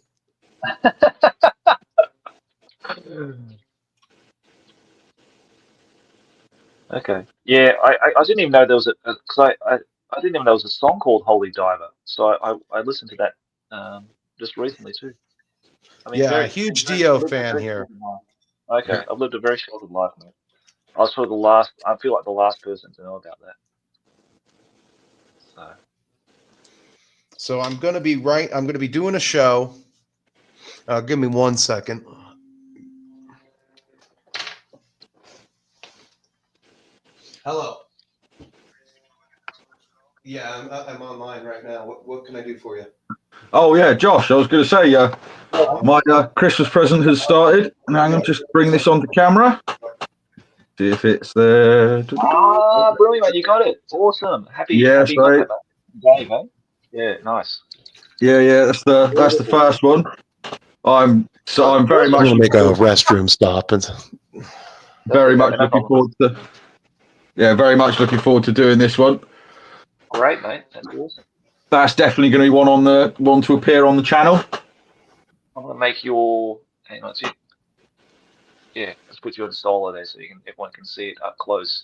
Okay. Yeah, I didn't even know there was because I didn't even know there was a song called Holy Diver. So I listened to that just recently too. I mean, Yeah, a huge Dio fan here. Okay, I've lived a very sheltered life, mate. I was sort of the last. I feel like the last person to know about that. So I'm going to be doing a show. Give me 1 second. Hello. Yeah, I'm online right now. What can I do for you? Oh yeah, Josh. I was going to say, my Christmas present has started. Now I'm going to just bring this onto camera. See if it's there. Ah, brilliant! You got it. Awesome. Happy Yes, not right. Dave, eh? Yeah, nice. Yeah. That's the first one. I'm very much I'm going to make a restroom stop and very much looking forward to. Yeah, very much looking forward to doing this one. Great, mate. That's awesome. That's definitely going to be one to appear on the channel. I'm going to make your. Hang on, see. Yeah, let's put you on solar there so everyone can see it up close.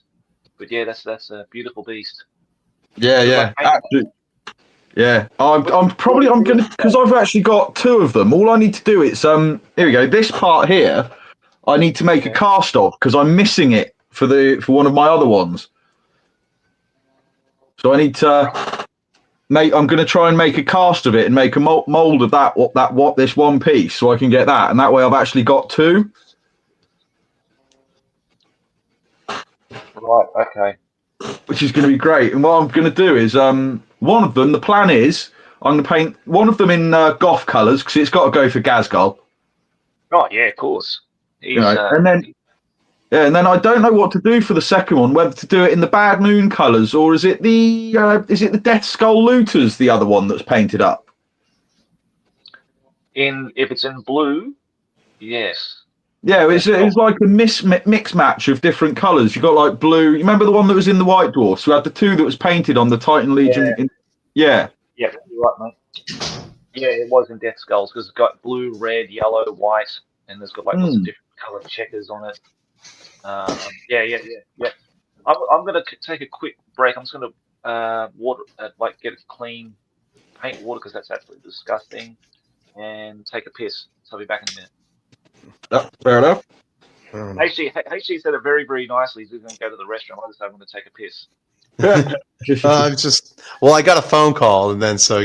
But yeah, that's a beautiful beast. Yeah, absolutely. Yeah, I'm gonna, because I've actually got 2 of them. All I need to do is here we go. This part here, I need to make a cast of because I'm missing it for one of my other ones. So I need to I'm going to try and make a cast of it and make a mold of this one piece so I can get that, and that way I've actually got 2. Right. Okay. Which is going to be great. And what I'm going to do is one of them. The plan is I'm going to paint one of them in goth colours because it's got to go for Gazgol. Oh yeah, of course. And then I don't know what to do for the second one. Whether to do it in the Bad Moon colours or is it the Death Skull Looters, the other one that's painted up? If it's in blue, yes. Yeah, it's like a mix match of different colours. You got like blue. You remember the one that was in the White Dwarfs? We had the 2 that was painted on the Titan Legion. Yeah, you're right, mate. Yeah, it was in Death Skulls because it's got blue, red, yellow, white, and there's got like lots of different coloured checkers on it. Yeah. I'm going to take a quick break. I'm just going to get a clean paint water because that's absolutely disgusting, and take a piss. So I'll be back in a minute. Oh, fair enough. HG said it very, very nicely. He's going to go to the restroom. I just said I'm going to take a piss. I got a phone call, and then So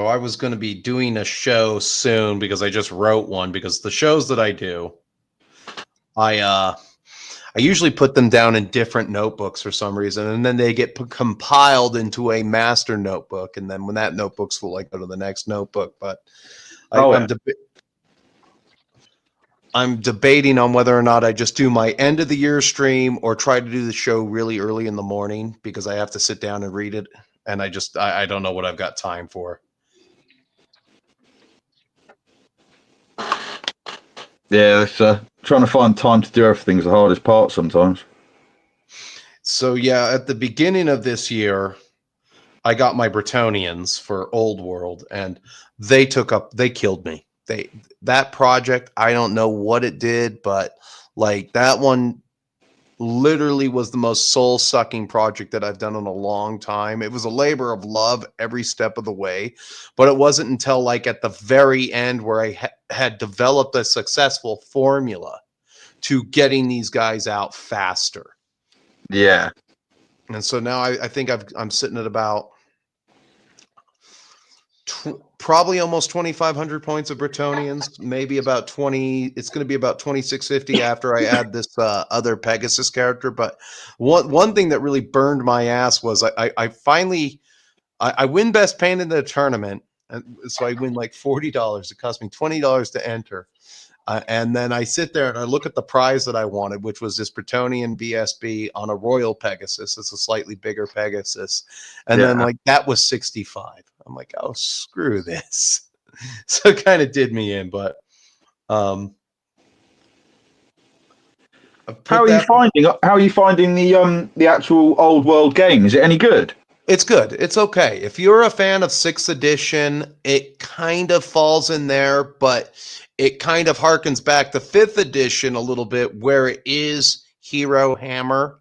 I was going to be doing a show soon because I just wrote one because the shows that I do, I usually put them down in different notebooks for some reason, and then they get compiled into a master notebook, and then when that notebook's full, I go to the next notebook. But I'm debating on whether or not I just do my end of the year stream or try to do the show really early in the morning because I have to sit down and read it, and I don't know what I've got time for. Yeah, it's trying to find time to do everything is the hardest part sometimes. So yeah, at the beginning of this year, I got my Bretonians for Old World, and they killed me. That project, I don't know what it did, but like that one literally was the most soul-sucking project that I've done in a long time. It was a labor of love every step of the way, but it wasn't until like at the very end where I had developed a successful formula to getting these guys out faster. Yeah. And so now I think I'm sitting at about probably almost 2,500 points of Bretonians, maybe about 20. It's going to be about 2,650 after I add this other Pegasus character. But one thing that really burned my ass was I finally win best paint in the tournament, and so I win like $40. It cost me $20 to enter. And then I sit there and I look at the prize that I wanted, which was this Bretonian BSB on a Royal Pegasus. It's a slightly bigger Pegasus. And then like that was 65. I'm like, oh, screw this. So it kind of did me in, but how are you finding the actual old world game? Is it any good? It's good. It's okay. If you're a fan of 6th edition, it kind of falls in there, but it kind of harkens back to 5th edition a little bit, where it is Hero Hammer.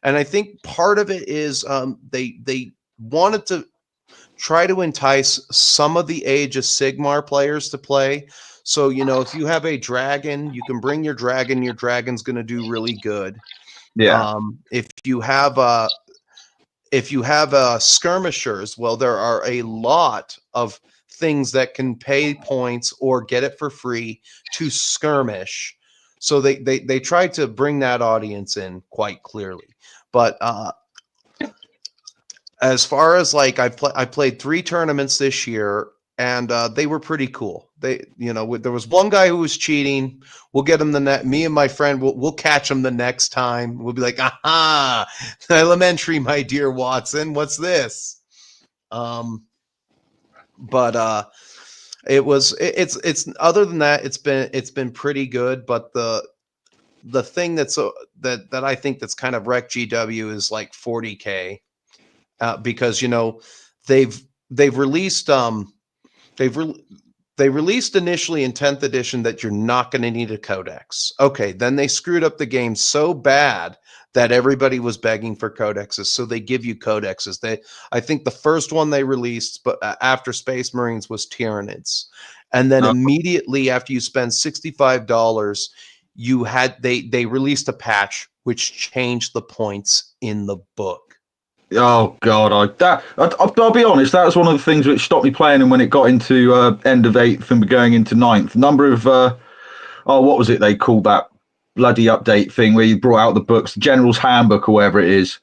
And I think part of it is they wanted to try to entice some of the Age of Sigmar players to play. So, you know, if you have a dragon, you can bring your dragon. Your dragon's going to do really good. Yeah. If you have skirmishers, well, there are a lot of things that can pay points or get it for free to skirmish. So they try to bring that audience in quite clearly. But as far as like I played 3 tournaments this year, and they were pretty cool. They, you know, there was one guy who was cheating. We'll get him me and my friend, we'll catch him the next time. We'll be like, aha, elementary, my dear Watson, what's this? But it's other than that, it's been pretty good. But the thing that I think that's kind of wrecked GW is like 40K, because, you know, they've released they released initially in 10th edition that you're not going to need a codex. Okay, then they screwed up the game so bad that everybody was begging for codexes, so they give you codexes. I think the first one they released, but after Space Marines, was Tyranids, and then immediately after you spend $65, they released a patch which changed the points in the book. Oh God, I'll be honest. That was one of the things which stopped me playing. And when it got into end of 8th and going into 9th, number of what was it they called that bloody update thing where you brought out the books, the General's Handbook or whatever it is.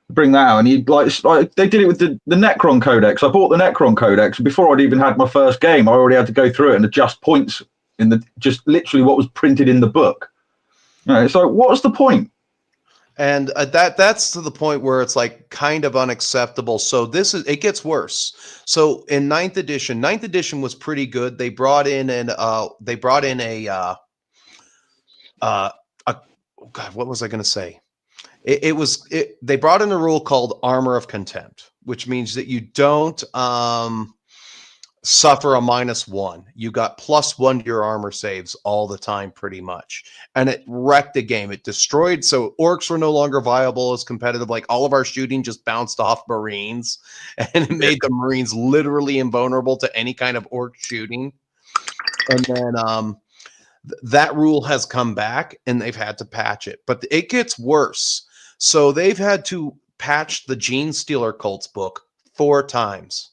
Bring that out, and you like they did it with the Necron Codex. I bought the Necron Codex before I'd even had my first game. I already had to go through it and adjust points in just literally what was printed in the book. You know, so what's the point? And that's to the point where it's like kind of unacceptable. So it gets worse. So in 9th edition was pretty good. They brought in oh God, what was I going to say? They brought in a rule called Armor of Contempt, which means that you don't suffer a -1. You got +1 to your armor saves all the time, pretty much. And it wrecked the game. It destroyed. So orcs were no longer viable as competitive. Like all of our shooting just bounced off Marines, and it made the Marines literally invulnerable to any kind of orc shooting. And then that rule has come back, and they've had to patch it. But it gets worse. So they've had to patch the Gene Stealer Cults book 4 times.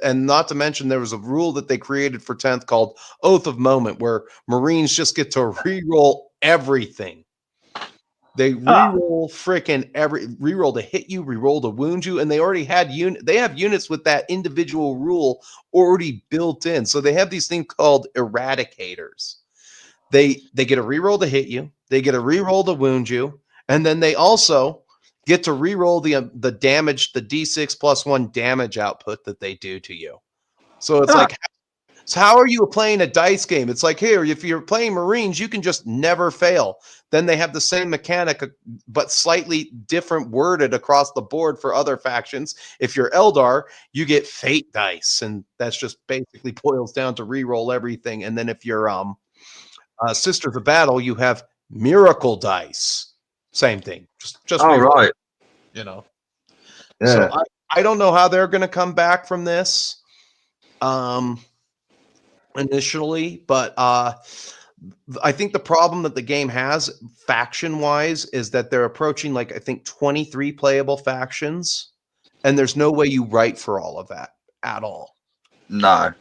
And not to mention there was a rule that they created for 10th called Oath of Moment, where Marines just get to re-roll everything. They re-roll re-roll to hit you, re-roll to wound you, and they already had they have units with that individual rule already built in. So they have these things called eradicators. They get a re-roll to hit you, they get a re-roll to wound you, and then they also get to re-roll the damage, the D6 +1 damage output that they do to you. So it's like, so how are you playing a dice game? It's like, here, if you're playing Marines, you can just never fail. Then they have the same mechanic, but slightly different worded across the board for other factions. If you're Eldar, you get fate dice, and that's just basically boils down to re-roll everything. And then if you're Sisters of Battle, you have miracle dice. Same thing. Just right. You know. Yeah. So I don't know how they're going to come back from this initially, but I think the problem that the game has faction-wise is that they're approaching, like, I think 23 playable factions, and there's no way you write for all of that at all. No.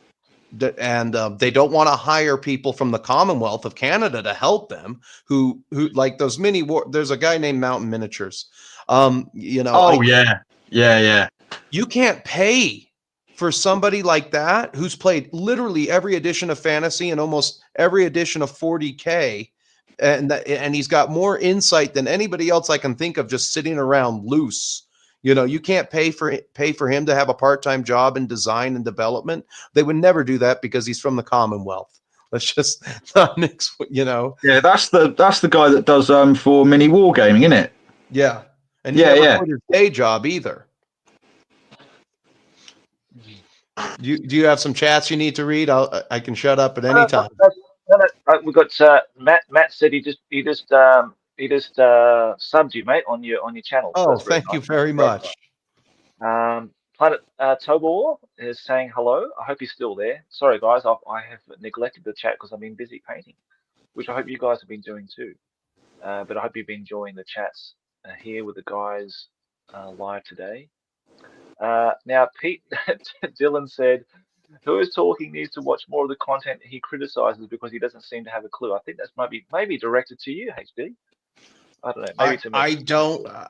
And they don't want to hire people from the Commonwealth of Canada to help them who like those there's a guy named Mountain Miniatures. You know, yeah. You can't pay for somebody like that who's played literally every edition of fantasy and almost every edition of 40K, and he's got more insight than anybody else I can think of just sitting around loose. You know, you can't pay for him to have a part-time job in design and development. They would never do that because he's from the Commonwealth. Let's just not mix, you know. Yeah, that's the guy that does for mini wargaming, isn't it? Yeah. And he never quit his day job either. Do you have some chats you need to read? I can shut up at any time. We've got Matt said he just subbed you, mate, on your channel. Oh, so thank you very much. Planet Tobor is saying hello. I hope he's still there. Sorry, guys, I have neglected the chat because I've been busy painting, which I hope you guys have been doing too. But I hope you've been enjoying the chats here with the guys live today. Now, Pete Dylan said, who is talking needs to watch more of the content he criticizes because he doesn't seem to have a clue. I think that's maybe directed to you, HD. I don't know. Maybe to me.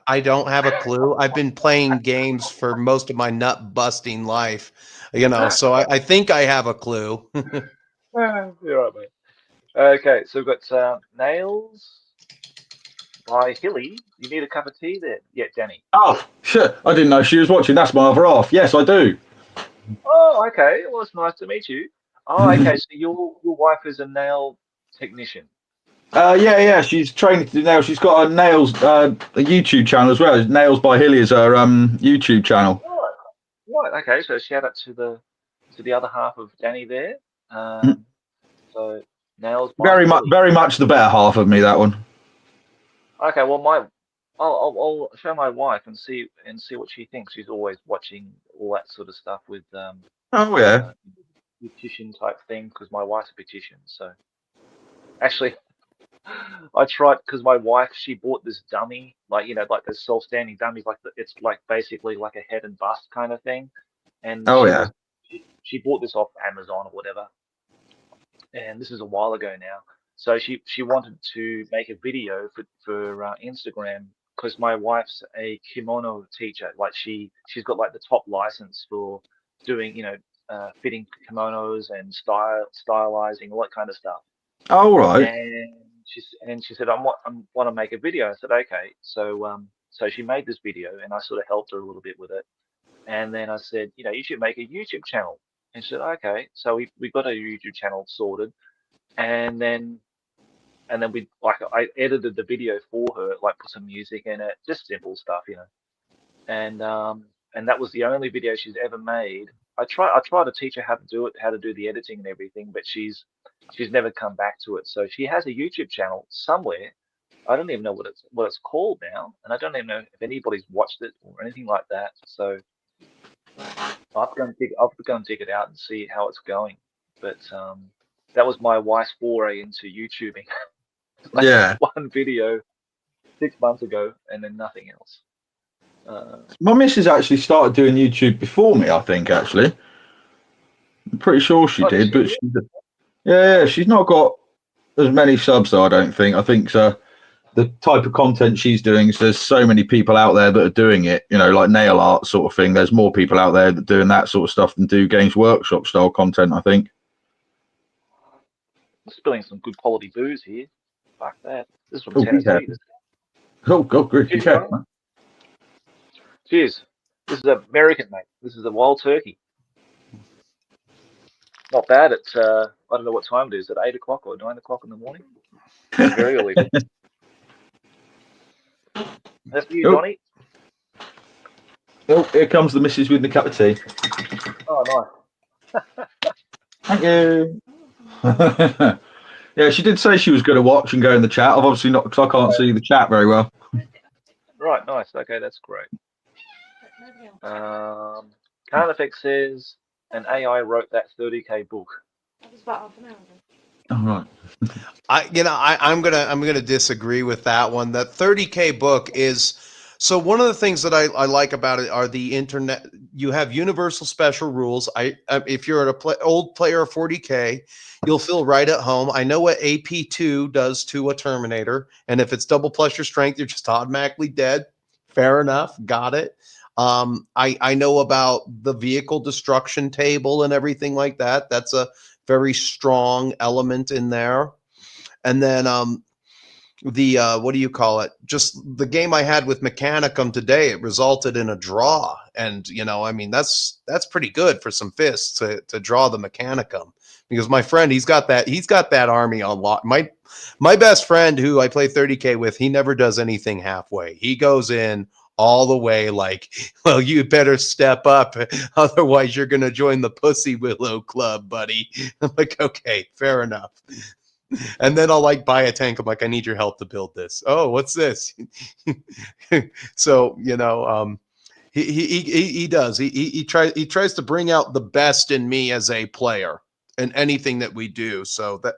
I don't have a clue. I've been playing games for most of my nut busting life, you know, so I think I have a clue. You're right, mate. Okay, so we've got Nails by Hilly. You need a cup of tea there? Yeah, Danny. Oh, shit. I didn't know she was watching. That's my other half. Yes, I do. Oh, okay. Well, it's nice to meet you. Oh, okay. So your wife is a nail technician. Yeah. She's training to do nails. She's got a nails a YouTube channel as well. Nails by Hilly is her YouTube channel. Right. Okay. So shout out to the other half of Danny there. So nails. Very much the better half of me, that one. Okay. Well, I'll show my wife and see what she thinks. She's always watching all that sort of stuff with beautician type thing because my wife's a beautician. So actually, I tried because my wife, she bought this dummy, like those self-standing dummies, it's like basically like a head and bust kind of thing. And she bought this off Amazon or whatever. And this is a while ago now. So she wanted to make a video for Instagram because my wife's a kimono teacher. Like she's got like the top license for doing fitting kimonos and stylizing, all that kind of stuff. Oh, right. And she said, I want to make a video. I said, okay. So she made this video, and I sort of helped her a little bit with it. And then I said, you should make a YouTube channel. And she said, okay. So we got a YouTube channel sorted, and then I edited the video for her, like put some music in it, just simple stuff, And that was the only video she's ever made. I try to teach her how to do the editing and everything, but she's never come back to it. So she has a YouTube channel somewhere. I don't even know what it's called now, and I don't even know if anybody's watched it or anything like that. So I'll go and dig it out and see how it's going. But that was my wife's foray into YouTubing. One video 6 months ago, and then nothing else. My missus actually started doing YouTube before me, I think, actually. I'm pretty sure she did, but she's not got as many subs, though, I don't think. I think the type of content she's doing, there's so many people out there that are doing it, like nail art sort of thing. There's more people out there that are doing that sort of stuff than do Games Workshop style content, I think. I'm spilling some good quality booze here. Fuck that. This is from Tennessee. Oh, God, great. Cheers, man. Cheers. This is American, mate. This is a wild turkey. Not bad. It's I don't know what time it is. At 8 o'clock or 9 o'clock in the morning. It's very early. That's for you, Jonny. Oh, here comes the missus with the cup of tea. Oh, nice. Thank you. Yeah, she did say she was going to watch and go in the chat. I've obviously not, because I can't see the chat very well. Right, nice. Okay, that's great. Carnifex says an AI wrote that 30K book. That was about half an hour ago. Oh, right. I'm gonna disagree with that one. That 30K book is so one of the things that I like about it are the internet. You have universal special rules. If you're an old player of 40K, you'll feel right at home. I know what AP2 does to a Terminator, and if it's double plus your strength, you're just automatically dead. Fair enough. Got it. I know about the vehicle destruction table and everything like that. That's a very strong element in there. And then the what do you call it? Just the game I had with Mechanicum today, it resulted in a draw. And I mean that's pretty good for some fists to draw the Mechanicum. Because my friend, he's got that army on lock. My best friend who I play 30K with, he never does anything halfway. He goes in all the way like, well, you better step up. Otherwise, you're going to join the Pussy Willow Club, buddy. I'm like, okay, fair enough. And then I'll like buy a tank. I'm like, I need your help to build this. Oh, what's this? So, he does. He tries to bring out the best in me as a player in anything that we do. So that,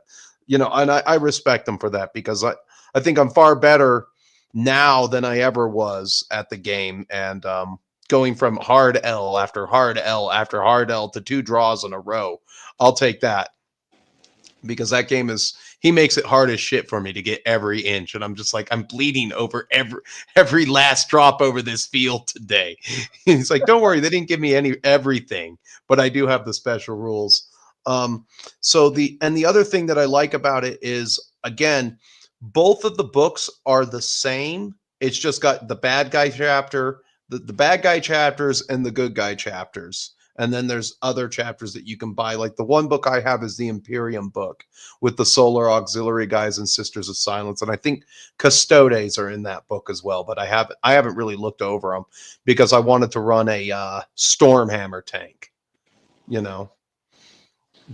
and I respect him for that, because I think I'm far better now than I ever was at the game. And going from hard L after hard L after hard L to 2 draws in a row, I'll take that, because that game he makes it hard as shit for me to get every inch. And I'm just like, I'm bleeding over every last drop over this field today. He's like, don't worry, they didn't give me everything, but I do have the special rules. So the other thing that I like about it is, again, both of the books are the same. It's just got the bad guy chapter, the bad guy chapters, and the good guy chapters. And then there's other chapters that you can buy. Like the one book I have is the Imperium book with the Solar Auxiliary guys and Sisters of Silence. And I think Custodes are in that book as well, but I haven't really looked over them because I wanted to run a Stormhammer tank,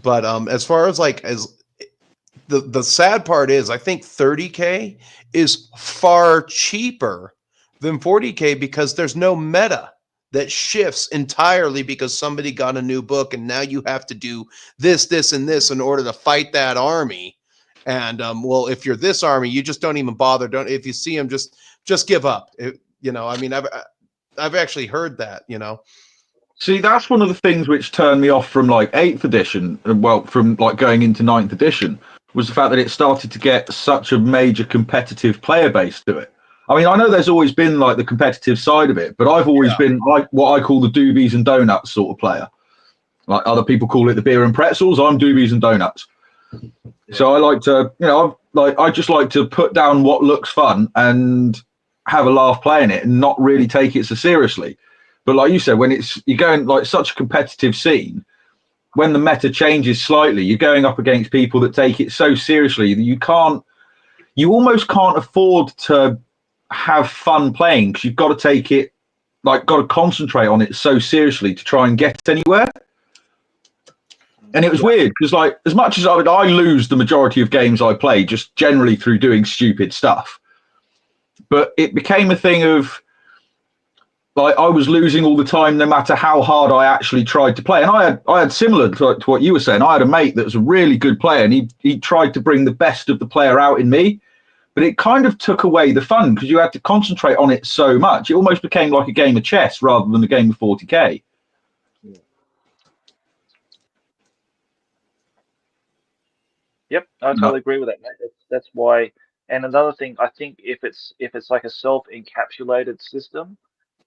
But as far as the sad part is, I think 30K is far cheaper than 40K because there's no meta that shifts entirely because somebody got a new book and now you have to do this, and this in order to fight that army. And well, if you're this army, you just don't even bother. If you see them, just give up. I mean, I've actually heard that. See, that's one of the things which turned me off from 8th edition, well, from going into 9th edition, was the fact that it started to get such a major competitive player base to it. I mean, I know there's always been the competitive side of it, but I've always been what I call the doobies and donuts sort of player. Like other people call it the beer and pretzels, I'm doobies and donuts. Yeah. So I like to, I just like to put down what looks fun and have a laugh playing it and not really take it so seriously. But like you said, when you're going such a competitive scene, when the meta changes slightly, you're going up against people that take it so seriously that you almost can't afford to have fun playing, because you've got to take it, got to concentrate on it so seriously to try and get anywhere. And it was weird because as much as I lose the majority of games I play just generally through doing stupid stuff, but it became a thing of I was losing all the time no matter how hard I actually tried to play. And I had similar to what you were saying. I had a mate that was a really good player, and he tried to bring the best of the player out in me. But it kind of took away the fun because you had to concentrate on it so much. It almost became like a game of chess rather than a game of 40K. Yep, I totally agree with that, mate. That's why. And another thing, I think if it's like a self-encapsulated system,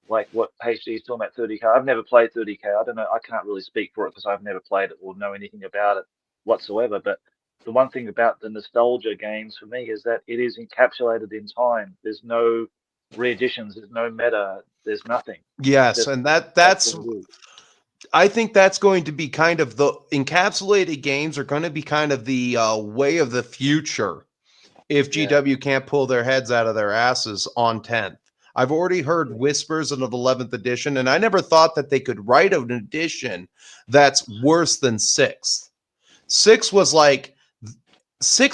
like what HD is talking about 30K. I've never played 30K. I don't know. I can't really speak for it because I've never played it or know anything about it whatsoever. But the one thing about the nostalgia games for me is that it is encapsulated in time. There's no re-editions. There's no meta. There's nothing. Yes, and that's I think that's going to be kind of the encapsulated games are going to be kind of the way of the future if GW can't pull their heads out of their asses on 10th. I've already heard whispers of 11th edition, and I never thought that they could write an edition that's worse than 6th. 6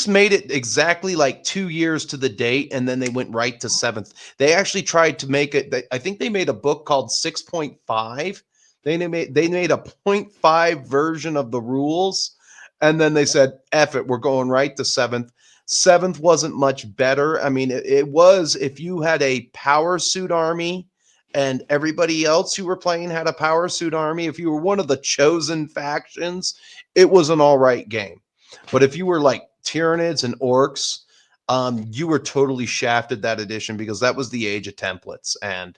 made it exactly 2 years to the date, and then they went right to 7th. They actually tried to make it. I think they made a book called 6.5. They made a 0.5 version of the rules, and then they said, "F it, we're going right to 7th." 7th wasn't much better. I mean, it was if you had a power suit army and everybody else who were playing had a power suit army. If you were one of the chosen factions, it was an all right game. But if you were like Tyranids and Orcs, you were totally shafted that edition because that was the age of templates. And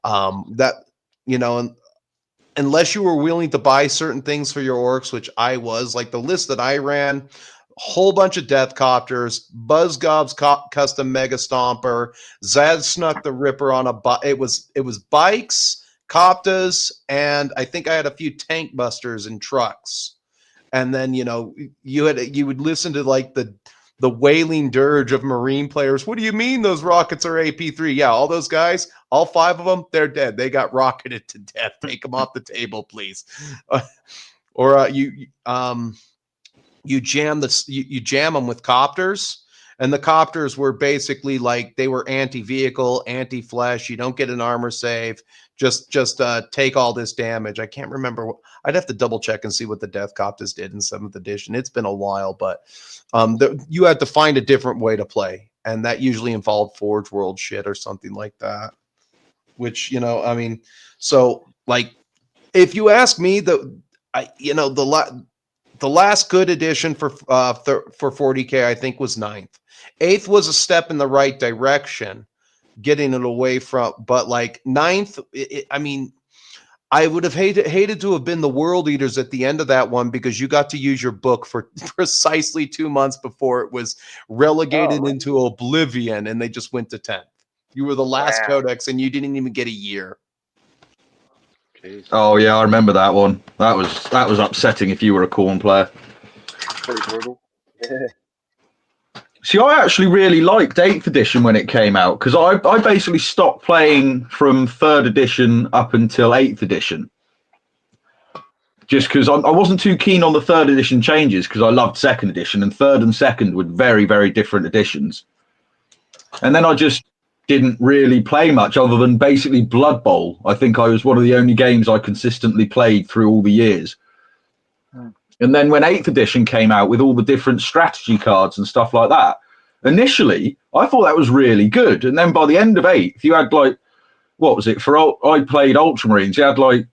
that, you know, unless you were willing to buy certain things for your orcs, which I was, like the list that I ran, whole bunch of Death Copters, Buzzgob's custom Mega Stomper, Zad Snuck the Ripper on it was bikes, Coptas, and I think I had a few tank busters and trucks. And then, you know, you would listen to like the wailing dirge of Marine players. What do you mean those rockets are AP3? Yeah, all those guys, all 5 of them, they're dead. They got rocketed to death. Take them off the table, please. You jam them with copters, and the copters were basically like they were anti-vehicle, anti-flesh. You don't get an armor save. Just take all this damage. I can't remember. I'd have to double check and see what the Death Copters did in 7th edition. It's been a while, but you had to find a different way to play, and that usually involved Forge World shit or something like that. Which, you know, I mean, so like, if you ask me, the last good edition for 40K, I think, was 9th. 8th was a step in the right direction, getting it away from, but like 9th, I mean, I would have hated to have been the World Eaters at the end of that one, because you got to use your book for precisely 2 months before it was relegated into oblivion, and they just went to 10th. You were the last codex, and you didn't even get a year. Jeez. Oh yeah, I remember that one. That was upsetting if you were a Khorne player. Pretty brutal. Yeah. See, I actually really liked 8th edition when it came out, because I basically stopped playing from 3rd edition up until 8th edition. Just because I wasn't too keen on the 3rd edition changes, because I loved 2nd edition, and 3rd and 2nd were very, very different editions. And then I just didn't really play much other than basically Blood Bowl. I think I was one of the only games I consistently played through all the years. And then when 8th edition came out with all the different strategy cards and stuff like that, initially I thought that was really good. And then by the end of 8th, you had like, what was it? I played Ultramarines. You had like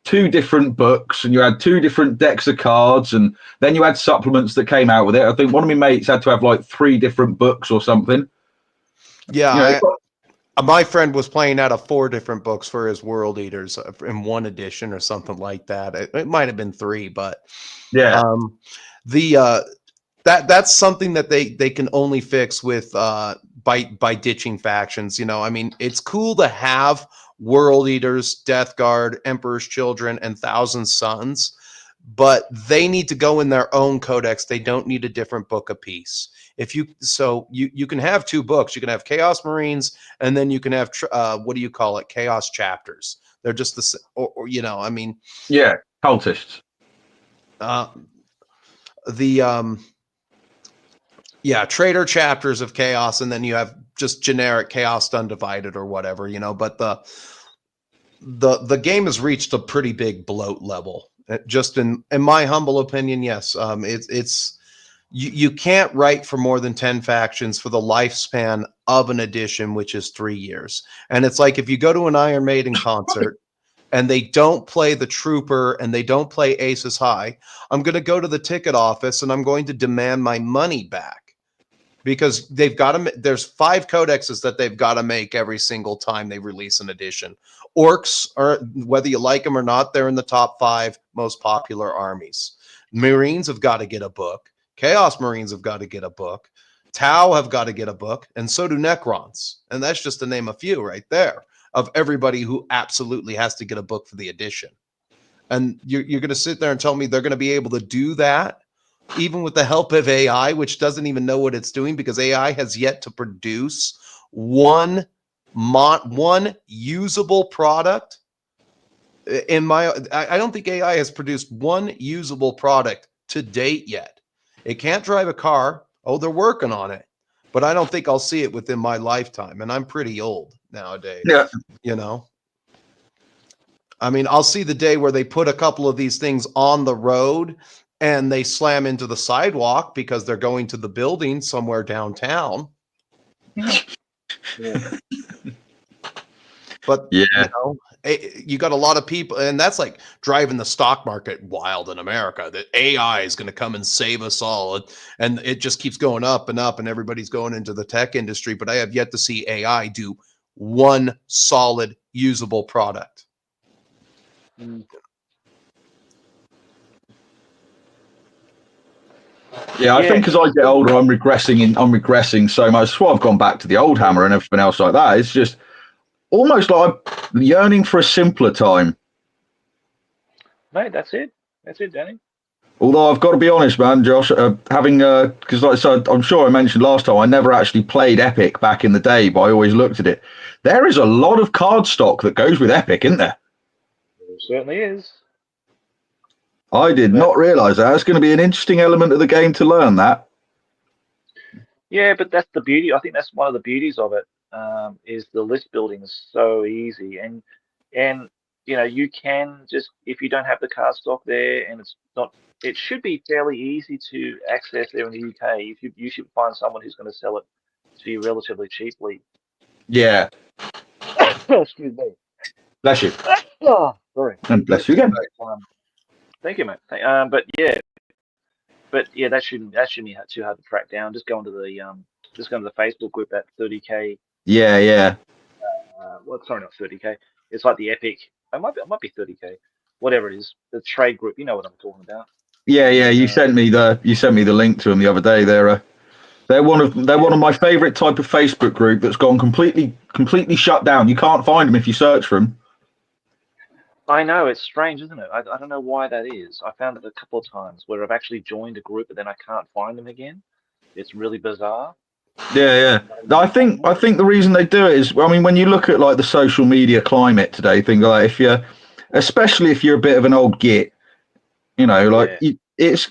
2 different books, and you had 2 different decks of cards, and then you had supplements that came out with it. I think one of my mates had to have like 3 different books or something. Yeah, you know, my friend was playing out of 4 different books for his World Eaters in 1 edition or something like that. It might have been 3, but yeah, that's something that they can only fix with by ditching factions. You know, I mean, it's cool to have World Eaters, Death Guard, Emperor's Children, and Thousand Sons, but they need to go in their own codex. They don't need a different book apiece. If you can have 2 books. You can have Chaos Marines, and then you can have what do you call it? Chaos chapters. They're just the or you know, I mean, yeah, cultists. Traitor chapters of Chaos, and then you have just generic Chaos Undivided or whatever, you know. But the game has reached a pretty big bloat level. Just in my humble opinion, yes. It's you can't write for more than 10 factions for the lifespan of an edition, which is 3 years. And it's like, if you go to an Iron Maiden concert and they don't play the Trooper and they don't play Aces High, I'm going to go to the ticket office and I'm going to demand my money back, because they've got to. There's 5 codexes that they've got to make every single time they release an edition. Orcs are, whether you like them or not, they're in the top 5 most popular armies. Marines have got to get a book. Chaos Marines have got to get a book. Tau have got to get a book, and so do Necrons. And that's just to name a few right there of everybody who absolutely has to get a book for the edition. And you're going to sit there and tell me they're going to be able to do that, even with the help of AI, which doesn't even know what it's doing, because AI has yet to produce one usable product. I don't think AI has produced one usable product to date yet. It can't drive a car. Oh, they're working on it, but I don't think I'll see it within my lifetime. And I'm pretty old nowadays. Yeah. You know, I mean, I'll see the day where they put a couple of these things on the road and they slam into the sidewalk because they're going to the building somewhere downtown. Yeah. But Yeah. you know, you got a lot of people, and that's like driving the stock market wild in America. That AI is going to come and save us all, and it just keeps going up and up, and everybody's going into the tech industry. But I have yet to see AI do one solid usable product. Mm. Yeah, I Yeah. think as I get older, I'm regressing so much. That's why I've gone back to the old hammer and everything else like that. It's just almost like I'm yearning for a simpler time. Mate, that's it. That's it, Danny. Although I've got to be honest, man, Josh, having because like I said, I'm sure I mentioned last time, I never actually played Epic back in the day, but I always looked at it. There is a lot of card stock that goes with Epic, isn't there? There certainly is. I did But- not realise that. It's going to be an interesting element of the game to learn that. Yeah, but that's the beauty. I think that's one of the beauties of it. Is the list building is so easy, and you know, you can just, if you don't have the card stock there, and it's not, it should be fairly easy to access there in the UK. If you should find someone who's going to sell it to you relatively cheaply. Yeah. Excuse me. Bless you. Oh, sorry. And bless you again. Thank you, mate. But yeah, that shouldn't be too hard to track down. Just go into the Facebook group at 30k. Yeah. Well, sorry, not 30k. It's like the Epic. It might be 30k. Whatever it is, the trade group. You know what I'm talking about. Yeah. You sent me the link to them the other day. They're one of my favourite type of Facebook group that's gone completely shut down. You can't find them if you search for them. I know, it's strange, isn't it? I don't know why that is. I found it a couple of times where I've actually joined a group, but then I can't find them again. It's really bizarre. Yeah. I think the reason they do it is, I mean, when you look at like the social media climate today, things like especially if you're a bit of an old git, you know, like it's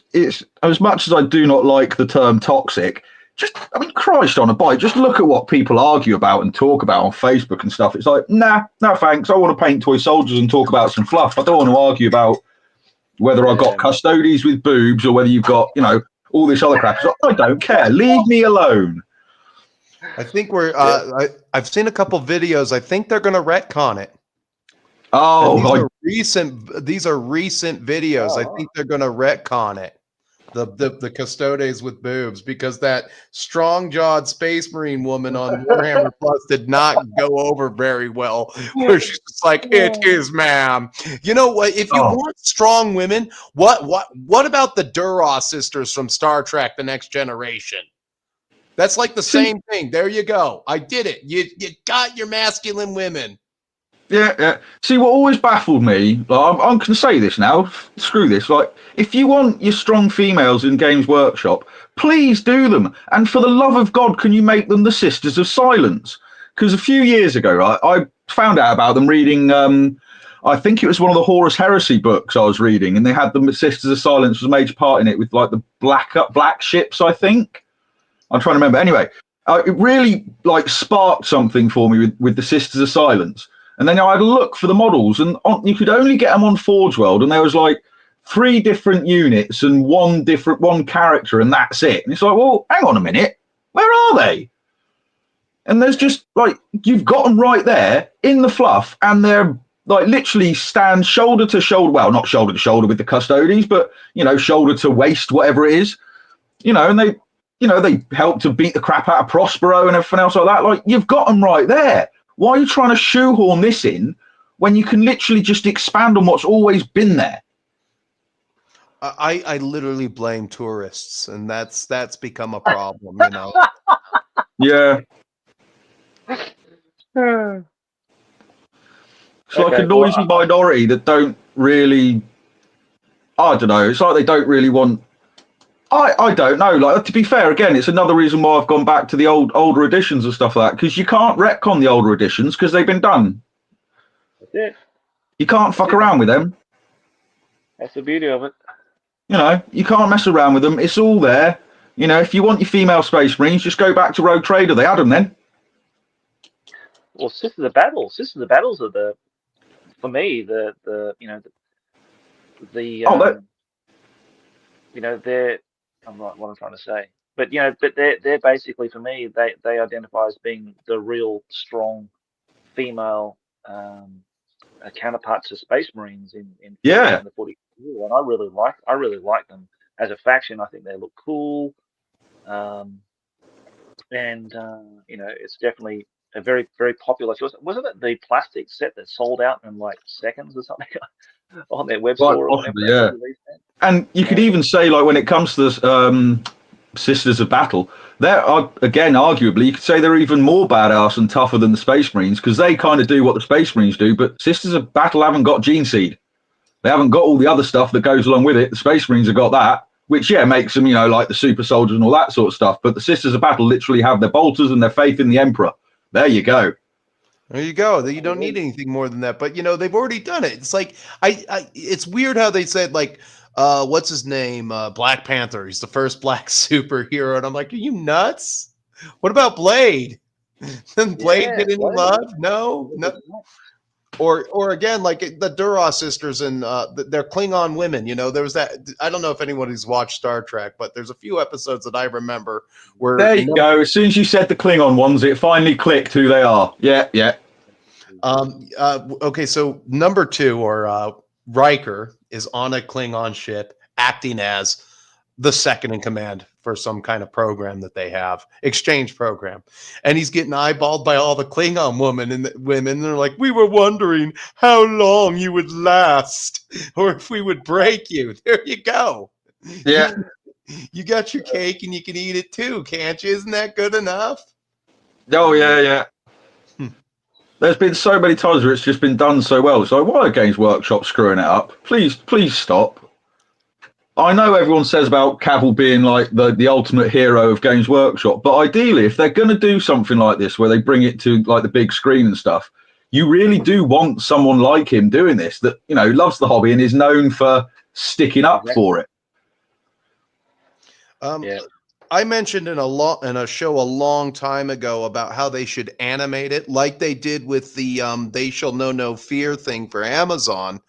as much as I do not like the term toxic. I mean, Christ on a bike. Just look at what people argue about and talk about on Facebook and stuff. It's like, nah, no thanks. I want to paint toy soldiers and talk about some fluff. I don't want to argue about whether I've got custodies with boobs or whether you've got, you know, all this other crap. It's like, I don't care. Leave me alone. I think I've seen a couple videos. I think they're going to retcon it. Oh, these are recent videos. I think they're going to retcon it. The custodes with boobs, because that strong-jawed Space Marine woman on Warhammer Plus did not go over very well. Where she's just like, "It is, ma'am." You know what? If you want strong women, what about the Duras sisters from Star Trek: The Next Generation? That's like the same thing. There you go. I did it. You got your masculine women. Yeah. See, what always baffled me, like, I can say this now, screw this, like, if you want your strong females in Games Workshop, please do them. And for the love of God, can you make them the Sisters of Silence? Because a few years ago, right, I found out about them reading, I think it was one of the Horus Heresy books I was reading, and they had the Sisters of Silence was a major part in it with, like, the black ships, I think. I'm trying to remember. Anyway, it really, like, sparked something for me with the Sisters of Silence. And then I had a look for the models, and you could only get them on Forge World, and there was like 3 different units and one character, and that's it. And it's like, well, hang on a minute, where are they? And there's just like, you've got them right there in the fluff, and they're like literally stand shoulder to shoulder. Well, not shoulder to shoulder with the Custodes, but you know, shoulder to waist, whatever it is. You know, and they help to beat the crap out of Prospero and everything else like that. Like, you've got them right there. Why are you trying to shoehorn this in when you can literally just expand on what's always been there? I literally blame tourists, and that's become a problem, you know. Yeah. It's like a noisy minority that don't really, I don't know, it's like they don't really want, I don't know. Like, to be fair, again, it's another reason why I've gone back to the older editions and stuff like that, because you can't retcon the older editions because they've been done. That's it. You can't fuck around with them. That's the beauty of it. You know, you can't mess around with them. It's all there. You know, if you want your female Space Marines, just go back to Rogue Trader. They had them then. Well, Sisters of Battle. Sisters of Battles are for me, you know, they're, I'm not what I'm trying to say, but you know, but they're basically, for me, they identify as being the real strong female a counterpart to Space Marines in Yeah. the 40, and I really like them as a faction. I think they look cool, and it's definitely a very, very popular choice. Wasn't it the plastic set that sold out in like seconds or something on their web Quite store or whatever? possibly, yeah. And you could even say, like, when it comes to this, Sisters of Battle, they're again, arguably, you could say they're even more badass and tougher than the Space Marines, because they kind of do what the Space Marines do, but Sisters of Battle haven't got Gene Seed. They haven't got all the other stuff that goes along with it. The Space Marines have got that, which, yeah, makes them, like the super soldiers and all that sort of stuff. But the Sisters of Battle literally have their bolters and their faith in the Emperor. There you go. There you go. You don't need anything more than that. But they've already done it. It's like it's weird how they said, like, what's his name? Black Panther. He's the first black superhero, and I'm like, are you nuts? What about Blade? Didn't Blade get any love? No. Or again, like the Duras sisters and they're Klingon women. There was that. I don't know if anybody's watched Star Trek, but there's a few episodes that I remember where. There you go. As soon as you said the Klingon ones, it finally clicked who they are. Yeah. Okay, so number 2, or Riker, is on a Klingon ship acting as the second in command for some kind of program that they have, exchange program. And he's getting eyeballed by all the Klingon women. And they're like, we were wondering how long you would last or if we would break you. There you go. Yeah. You got your cake and you can eat it too, can't you? Isn't that good enough? Oh, yeah. There's been so many times where it's just been done so well. So why are Games Workshop screwing it up? Please stop. I know everyone says about Cavill being like the ultimate hero of Games Workshop, but ideally, if they're going to do something like this, where they bring it to like the big screen and stuff, you really do want someone like him doing this that, loves the hobby and is known for sticking up for it. I mentioned in a show a long time ago about how they should animate it like they did with the They Shall Know No Fear thing for Amazon,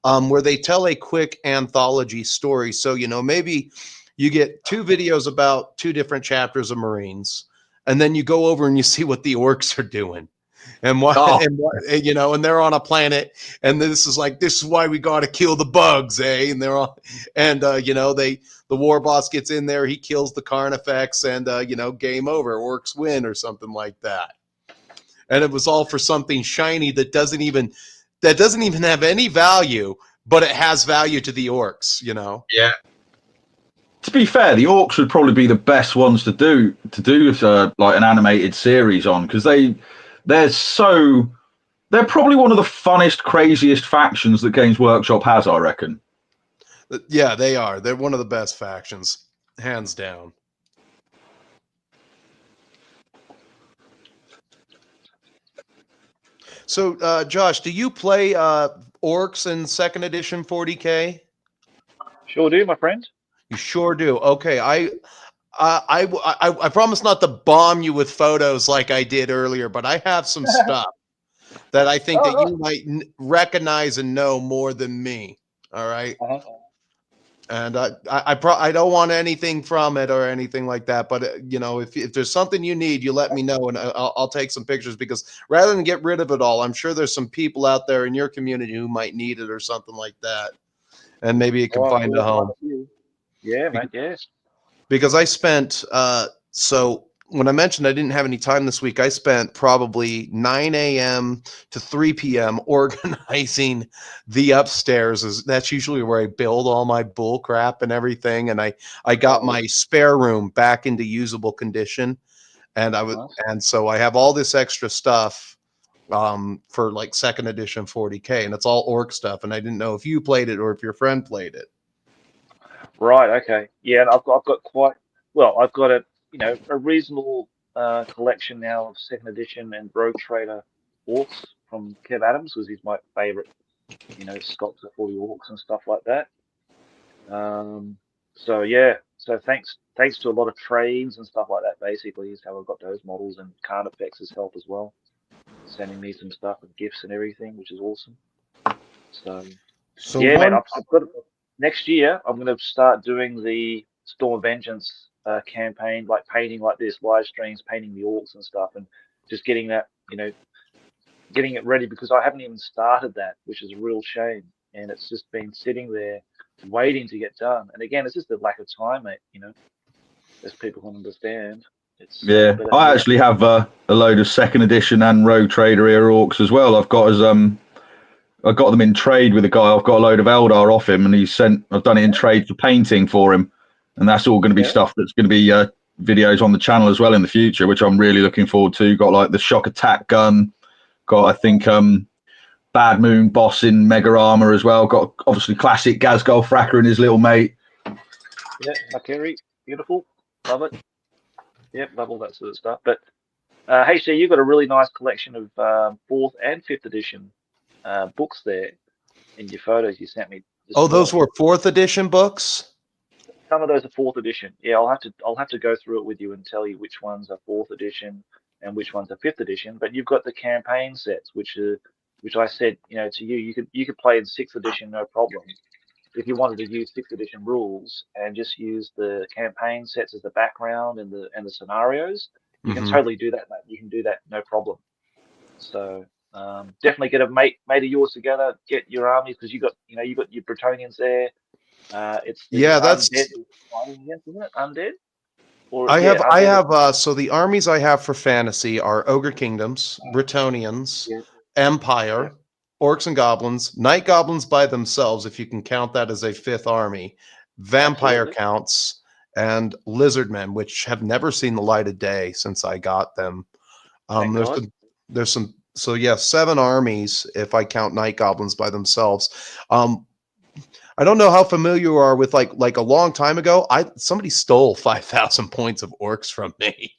where they tell a quick anthology story. So, maybe you get 2 videos about 2 different chapters of Marines, and then you go over and you see what the orcs are doing. And and they're on a planet, and this is why we got to kill the bugs, eh? And they're on, and the war boss gets in there, he kills the Carnifex, and game over, orcs win or something like that. And it was all for something shiny that doesn't even have any value, but it has value to the orcs. Yeah. To be fair, the orcs would probably be the best ones to do like an animated series on, because they're probably one of the funnest, craziest factions that Games Workshop has, I reckon. Yeah, they are. They're one of the best factions, hands down. So, Josh, do you play orcs in 2nd edition 40K? Sure do, my friend. You sure do. Okay, I promise not to bomb you with photos like I did earlier, but I have some stuff that I think that you might recognize and know more than me. All right. And I don't want anything from it or anything like that. But if there's something you need, you let me know, and I'll take some pictures, because rather than get rid of it all, I'm sure there's some people out there in your community who might need it or something like that, and maybe it can find a home. Yeah, mate. Yes. Because I spent so when I mentioned I didn't have any time this week, I spent probably 9 a.m. to 3 p.m. organizing the upstairs. That's usually where I build all my bull crap and everything. And I got my spare room back into usable condition. And so I have all this extra stuff for like 2nd edition 40K, and it's all orc stuff. And I didn't know if you played it or if your friend played it. Right. Okay. Yeah, and I've got a reasonable collection now of 2nd edition and Rogue Trader orcs from Kev Adams, because he's my favorite, sculptor for the orcs and stuff like that. So thanks to a lot of trades and stuff like that, basically, is how I got those models, and Carnifex's help as well, sending me some stuff and gifts and everything, which is awesome. So yeah, man, I've got next year. I'm going to start doing the Storm of Vengeance campaign, like painting like this, live streams, painting the orcs and stuff, and just getting that, getting it ready because I haven't even started that, which is a real shame. And it's just been sitting there waiting to get done. And again, it's just a lack of time, mate. You know, as people can understand. It's Yeah, but I yeah, actually have a load of second edition and Rogue Trader era orcs as well. I got them in trade with a guy. I've got a load of Eldar off him, and I've done it in trade for painting for him, and that's all going to be stuff that's going to be videos on the channel as well in the future, which I'm really looking forward to. Got like the shock attack gun. Got I think Bad Moon boss in mega armor as well. Got obviously classic Gazgol Fracker and his little mate. yeah, Makeri, beautiful, love it. Yep, love all that sort of stuff. But HC, you've got a really nice collection of fourth and fifth edition books there in your photos you sent me. Oh, those were 4th edition books? Some of those are fourth edition. Yeah, I'll have to go through it with you and tell you which ones are fourth edition and which ones are fifth edition. But you've got the campaign sets, which I said, you know, to you, you could play in sixth edition no problem. If you wanted to use sixth edition rules and just use the campaign sets as the background and the scenarios, you can totally do that, mate. You can do that no problem. So definitely get a mate of yours together, get your armies because you got your Bretonians there. It's the that's undead fighting against, isn't it? Undead? Or I undead have so the armies I have for fantasy are Ogre Kingdoms, Bretonians, Empire, Orcs and Goblins, Night Goblins by themselves, if you can count that as a 5th army, Vampire counts, and Lizardmen, which have never seen the light of day since I got them. There's some so yeah, 7 armies if I count Night Goblins by themselves. I don't know how familiar you are with like a long time ago. Somebody stole 5,000 points of orcs from me.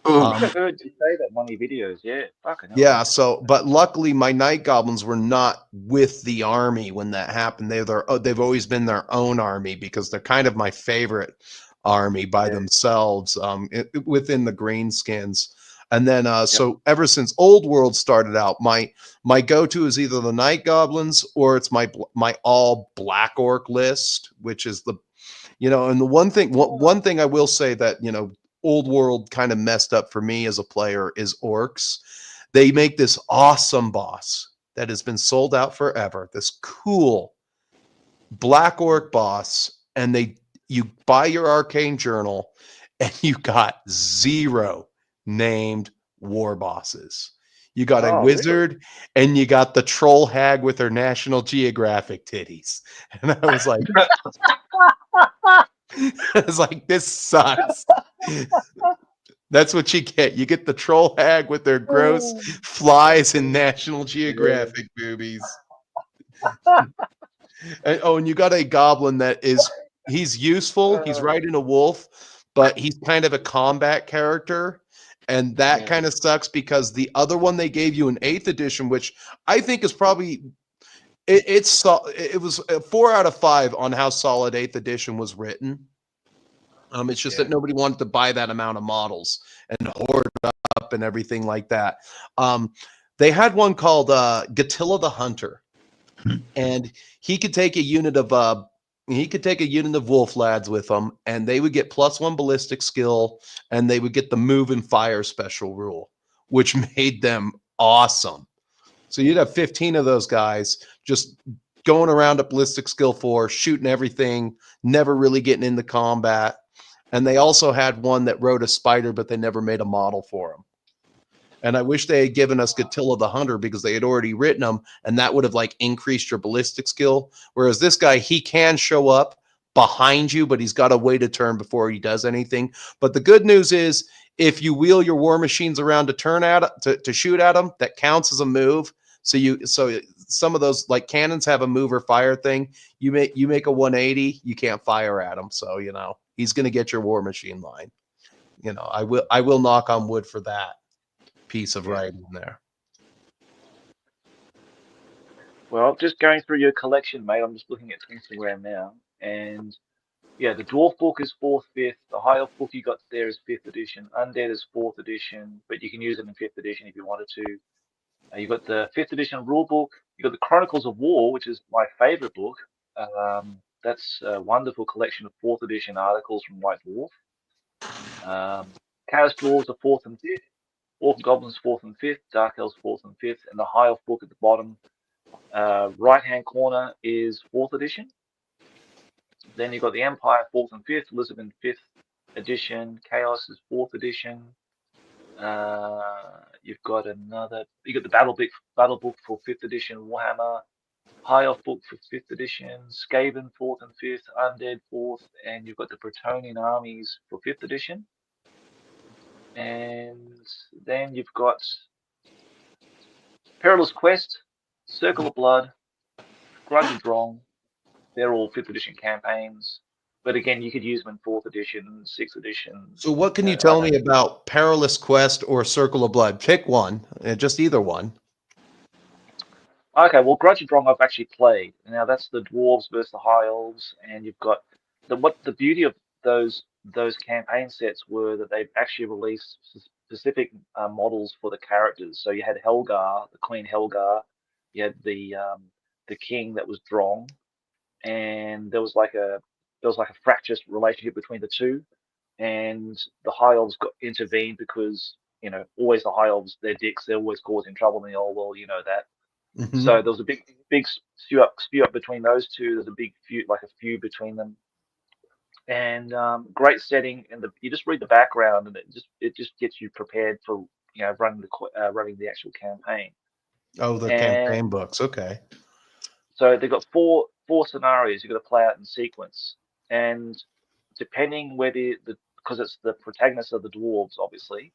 I think I heard you say that in one of your videos. Yeah, fucking hell. Yeah. So, but luckily, my Night Goblins were not with the army when that happened. They've always been their own army because they're kind of my favorite army by themselves. Within the Greenskins. And then, so ever since Old World started out, my go-to is either the Night Goblins or it's my all Black Orc list, which is and the one thing I will say that, Old World kind of messed up for me as a player is orcs. They make this awesome boss that has been sold out forever, this cool Black Orc boss, and you buy your Arcane Journal and you got 0 named war bosses. You got a wizard and you got the troll hag with her National Geographic titties. And I was like, this sucks. That's what you get. You get the troll hag with their gross flies and National Geographic boobies. And you got a goblin he's useful. He's riding a wolf, but he's kind of a combat character. And that kind of sucks because the other one they gave you in 8th edition, which I think is probably it was a 4 out of 5 on how solid 8th edition was written. It's just that nobody wanted to buy that amount of models and hoard up and everything like that. They had one called Gatilla the Hunter, and he could take a unit of wolf lads with them, and they would get +1 ballistic skill, and they would get the move and fire special rule, which made them awesome. So you'd have 15 of those guys just going around at ballistic skill 4, shooting everything, never really getting into combat. And they also had one that rode a spider, but they never made a model for him. And I wish they had given us Gatilla the Hunter because they had already written them, and that would have increased your ballistic skill. Whereas this guy, he can show up behind you, but he's got to wait a turn before he does anything. But the good news is, if you wheel your war machines around to turn at to shoot at them, that counts as a move. So some of those cannons have a move or fire thing. You make a 180, you can't fire at him. So he's going to get your war machine line. I will knock on wood for that piece of writing there. Well, just going through your collection, mate. I'm just looking at Instagram now, and yeah, the dwarf book is 4th, 5th. The high elf book you got there is 5th edition. Undead is 4th edition, but you can use it in 5th edition if you wanted to. You got the 5th edition rule book. You got the Chronicles of War, which is my favorite book. That's a wonderful collection of 4th edition articles from White Dwarf. Chaos Dwarves are 4th and 5th. Orc Goblins 4th and 5th, Dark Elves 4th and 5th, and the High Elf book at the bottom. Right-hand corner is 4th edition. Then you've got the Empire 4th and 5th, Elizabeth 5th edition, Chaos is 4th edition. You've got the Battle book for 5th edition, Warhammer, High Elf book for 5th edition, Skaven 4th and 5th, Undead 4th, and you've got the Bretonnian armies for 5th edition. And then you've got Perilous Quest, Circle of Blood, Grudge and Wrong. They're all 5th edition campaigns. But again, you could use them in 4th edition, 6th edition. So what can you tell me about Perilous Quest or Circle of Blood? Pick one, just either one. Okay, well, Grudge and Wrong I've actually played. Now that's the dwarves versus the high elves, and you've got the beauty of those campaign sets were that they've actually released specific models for the characters. So you had Helgar, the Queen Helgar, you had the king that was Drong, and there was like a fractious relationship between the two, and the high elves got intervened because always the high elves, they're dicks, they're always causing trouble in the old world, that. Mm-hmm. So there was a big spew up between those two. There's a big feud between them, and great setting. And you just read the background, and it just gets you prepared for running the actual campaign. Oh, the campaign books. Okay. So they've got four scenarios you've got to play out in sequence, and depending whether because it's the protagonist of the dwarves, obviously,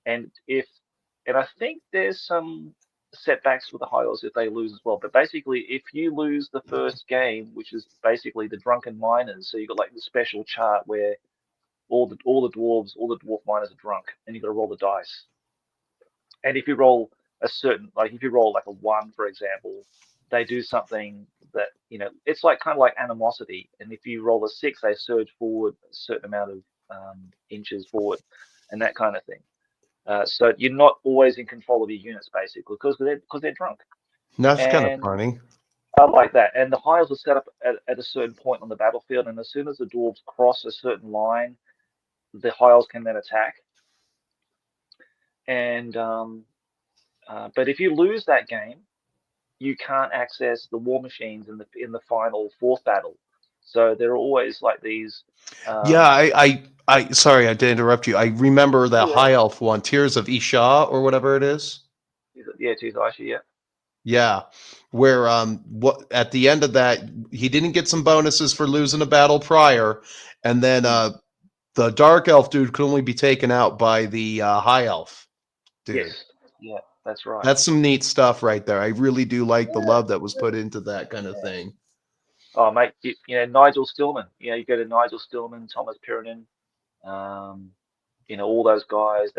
and I think there's some setbacks with the high elves if they lose as well. But basically, if you lose the first game, which is basically the drunken miners, so you've got like the special chart where all the dwarf miners are drunk, and you've got to roll the dice. And if you roll if you roll like a 1, for example, they do something that it's like kind of like animosity. And if you roll a 6, they surge forward a certain amount of inches forward, and that kind of thing. So you're not always in control of your units, basically, because they're drunk. That's kind of funny. I like that. And the hiles are set up at a certain point on the battlefield, and as soon as the dwarves cross a certain line, the hiles can then attack. And but if you lose that game, you can't access the war machines in the final 4th battle. So there are always like these. I sorry, I did interrupt you. I remember that high elf one, Tears of Isha or whatever it is. Yeah, Tears of Isha, yeah. Yeah, where at the end of that, he didn't get some bonuses for losing a battle prior, and then the dark elf dude could only be taken out by the high elf dude. Yes, yeah, that's right. That's some neat stuff right there. I really do like the love that was put into that kind of thing. Oh, mate, Nigel Stillman. You go to Nigel Stillman, Thomas Pirinen, all those guys.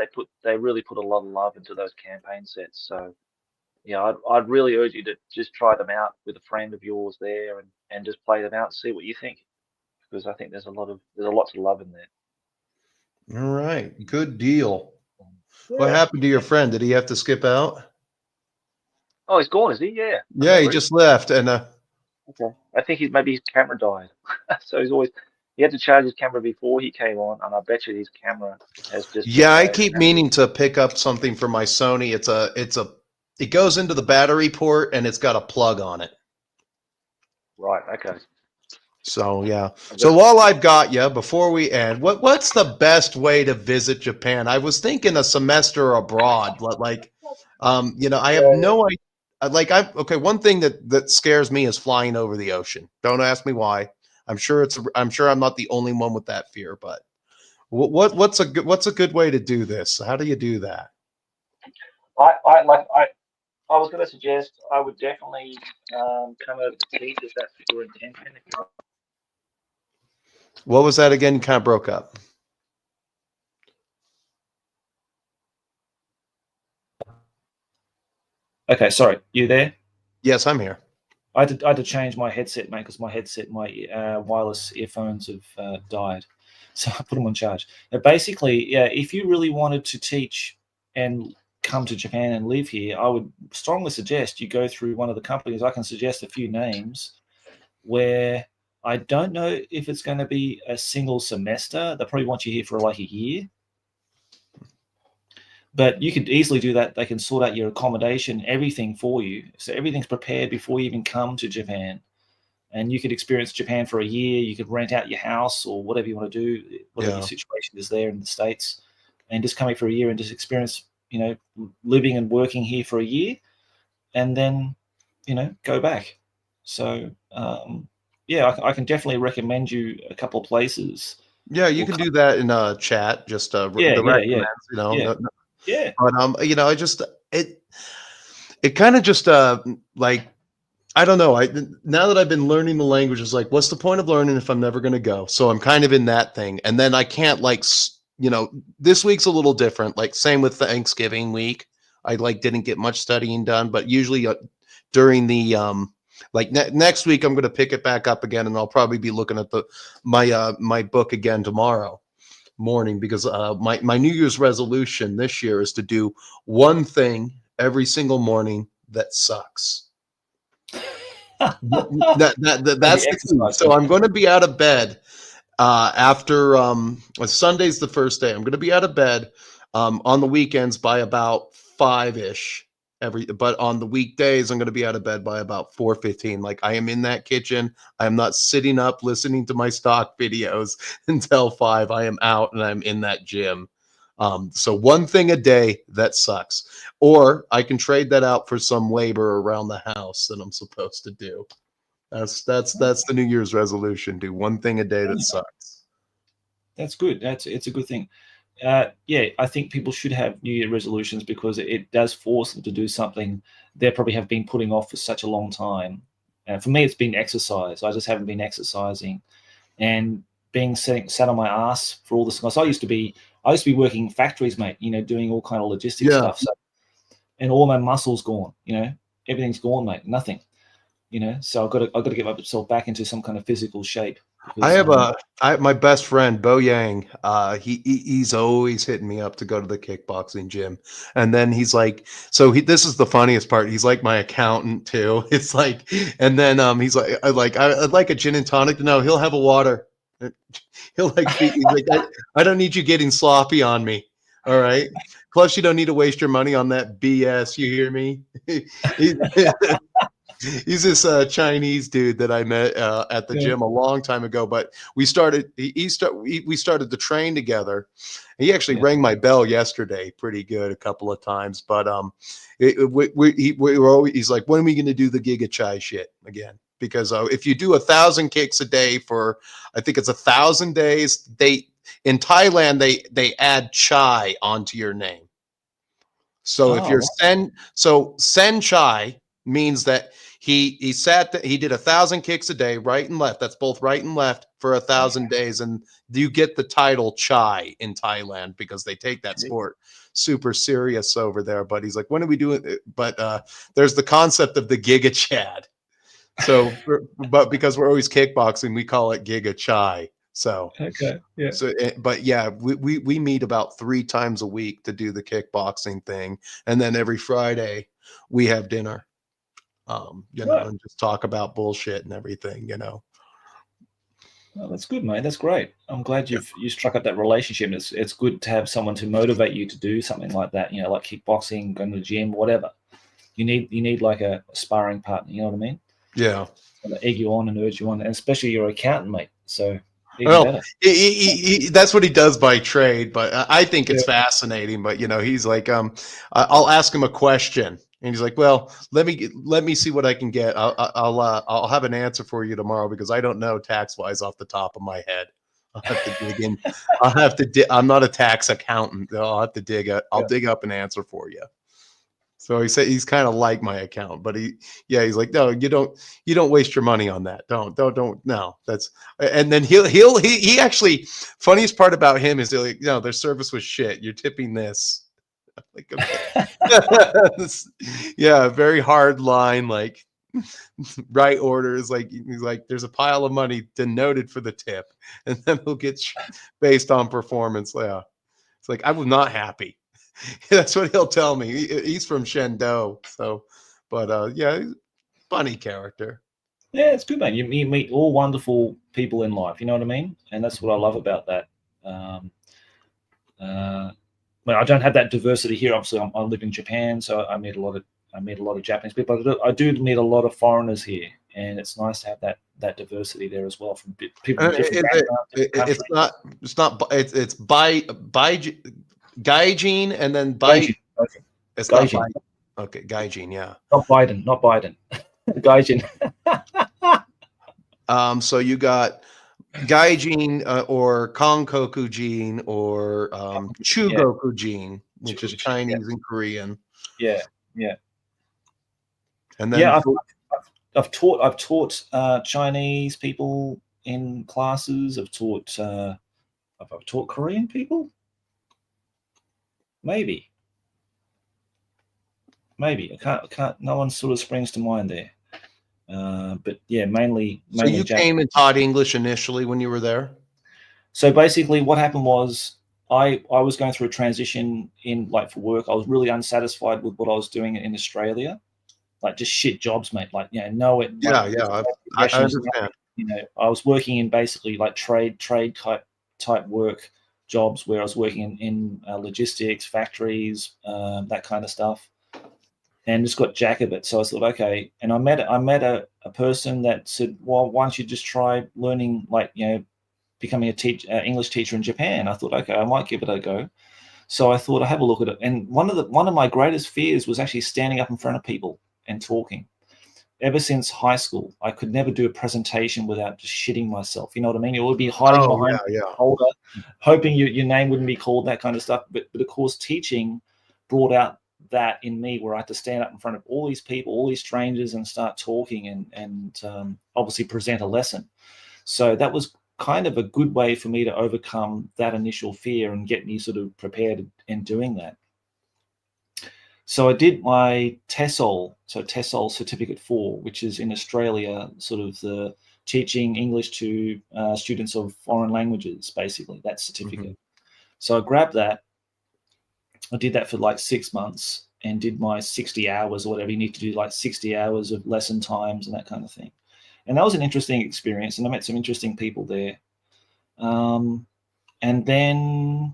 They really put a lot of love into those campaign sets. So, I'd really urge you to just try them out with a friend of yours there, and just play them out and see what you think, because I think there's a lot to love in there. All right, good deal. Yeah. What happened to your friend? Did he have to skip out? Oh, he's gone, is he? Yeah. Yeah, he just left, and okay. I think maybe his camera died. So he had to charge his camera before he came on, and I bet you his camera has just. Yeah, I keep meaning to pick up something for my Sony. It goes into the battery port, and it's got a plug on it. Right. Okay. So yeah. So while I've got you, before we end, what's the best way to visit Japan? I was thinking a semester abroad, but I have no idea. One thing that scares me is flying over the ocean. Don't ask me why. I'm sure I'm not the only one with that fear, but what's a good way to do this? How do you do that? I was going to suggest I would definitely come over to Deets if that's your intention. What was that again? Kind of broke up. Okay, sorry. You there? Yes, I'm here. I had to change my headset, mate, because my wireless earphones have died. So I put them on charge. But basically, if you really wanted to teach and come to Japan and live here, I would strongly suggest you go through one of the companies. I can suggest a few names where I don't know if it's going to be a single semester. They'll probably want you here for like a year. But you could easily do that. They can sort out your accommodation, everything for you. So everything's prepared before you even come to Japan. And you could experience Japan for a year. You could rent out your house or whatever you want to do, whatever your situation is there in the States, and just come here for a year and just experience, living and working here for a year, and then, go back. So, I can definitely recommend you a couple of places. Yeah, you can do that in chat. Just the recommends, Yeah. But I just it kind of just like, I don't know. Now that I've been learning the language, it's like, what's the point of learning if I'm never going to go? So I'm kind of in that thing, and then I can't this week's a little different. Like same with Thanksgiving week, I didn't get much studying done, but usually during the next week I'm going to pick it back up again, and I'll probably be looking at my book again tomorrow morning, because my New Year's resolution this year is to do one thing every single morning that sucks. That's the key. So I'm going to be out of bed after Sunday's the first day. I'm going to be out of bed on the weekends by about 5-ish but on the weekdays I'm going to be out of bed by about 4:15. Like, I am in that kitchen. I am not sitting up listening to my stock videos until 5. I am out and I'm in that gym. So one thing a day that sucks, or I can trade that out for some labor around the house that I'm supposed to do. That's the New Year's resolution. Do one thing a day that sucks. That's good. It's a good thing. I think people should have New Year resolutions, because it does force them to do something they probably have been putting off for such a long time. For me, it's been exercise. I just haven't been exercising, and being sat on my ass for all this. So I used to be working factories, mate. Doing all kind of logistics stuff. So, and all my muscles gone. Everything's gone, mate. Nothing. So I've got to get myself back into some kind of physical shape. Because, I have my best friend Bo Yang. He's always hitting me up to go to the kickboxing gym, and then he's like, this is the funniest part. He's like my accountant too. It's like, and then he's like, I'd like a gin and tonic. No, he'll have a water. He'll he's like, I don't need you getting sloppy on me. All right. Plus, you don't need to waste your money on that BS. You hear me? He's this Chinese dude that I met at the gym a long time ago, but we started to train together. He actually rang my bell yesterday pretty good a couple of times, but he's like, when are we going to do the Giga Chai shit again? Because if you do 1,000 kicks a day for, I think it's 1,000 days, in Thailand they add chai onto your name. So if you're Sen Chai means that he did 1,000 kicks a day, right and left. That's both right and left for 1,000 days, and you get the title Chai in Thailand, because they take that sport super serious over there. But he's like, when are we doing it? But there's the concept of the Giga Chad. So, but because we're always kickboxing, we call it Giga Chai. So So, but yeah, we meet about 3 times a week to do the kickboxing thing, and then every Friday we have dinner. And just talk about bullshit and everything. Well, that's good, mate. That's great. I'm glad you struck up that relationship. It's good to have someone to motivate you to do something like that. Like kickboxing, going to the gym, whatever. You need like a sparring partner. You know what I mean? Yeah. To egg you on and urge you on, and especially your accountant, mate. So. Well, that's what he does by trade, but I think it's fascinating. But he's like, I'll ask him a question, and he's like, well, let me see what I can get. I'll have an answer for you tomorrow, because I don't know tax wise off the top of my head. I'll have to dig in. I'm not a tax accountant. I'll have to dig up an answer for you. So he said he's kind of like my account, but he's like, no, you don't waste your money on that. Don't. No, that's, and then he actually, funniest part about him is they're like, no, their service was shit. You're tipping this. Like, okay. Yeah, very hard line, like right orders. Like, he's like, there's a pile of money denoted for the tip, and then he'll get based on performance. Yeah, it's like, I was not happy. That's what he'll tell me. He's from Shendo, so, but he's a funny character. Yeah, it's good, man. You meet all wonderful people in life. You know what I mean? And that's what I love about that. Well, I don't have that diversity here. Obviously, I live in Japan, so I meet a lot of Japanese people. I do meet a lot of foreigners here, and it's nice to have that diversity there as well from people from different backgrounds, different countries. It's by gaijin and then by. Gaijin. Okay. It's Gaijin. not by. Okay, gaijin. Yeah. Not Biden. Gaijin. So you got gaijin or konkokujin or chugokujin, which is Chinese and Korean. Yeah. And then I've taught Chinese people in classes. I've taught Korean people. Maybe. I can't. No one sort of springs to mind there. But yeah, mainly. So you came and taught English initially when you were there? So basically, what happened was I was going through a transition for work. I was really unsatisfied with what I was doing in Australia, like just shit jobs, mate. I understand. I was working in basically like trade type work jobs where I was working in logistics, factories, that kind of stuff. And just got jack of it. So I thought, okay. And I met a person that said, well, why don't you just try learning, becoming a English teacher in Japan? I thought, okay, I might give it a go. So I thought, I have a look at it. And one of my greatest fears was actually standing up in front of people and talking. Ever since high school, I could never do a presentation without just shitting myself. You know what I mean? You would be hiding behind a holder, hoping your name wouldn't be called, that kind of stuff. But of course, teaching brought out that in me, where I had to stand up in front of all these people, all these strangers, and start talking and obviously present a lesson. So that was kind of a good way for me to overcome that initial fear and get me sort of prepared in doing that. So I did my TESOL, Certificate 4, which is in Australia, sort of the teaching English to students of foreign languages, basically, that certificate. Mm-hmm. So I grabbed that. I did that for like 6 months and did my 60 hours or whatever. You need to do like 60 hours of lesson times and that kind of thing. And that was an interesting experience. And I met some interesting people there. And then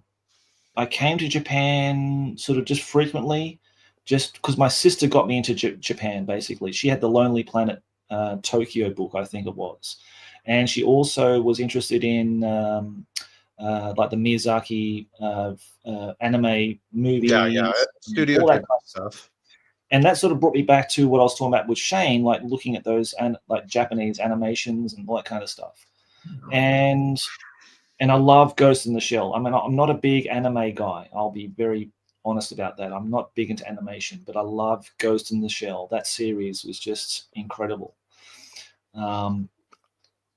I came to Japan sort of just frequently, just because my sister got me into Japan, basically. She had the Lonely Planet Tokyo book, I think it was. And she also was interested in like the Miyazaki anime movies, studio all that kind of stuff. And that sort of brought me back to what I was talking about with Shane, like looking at those like Japanese animations and all that kind of stuff. And I love Ghost in the Shell. I mean, I'm not a big anime guy. I'll be very honest about that. I'm not big into animation, but I love Ghost in the Shell. That series was just incredible.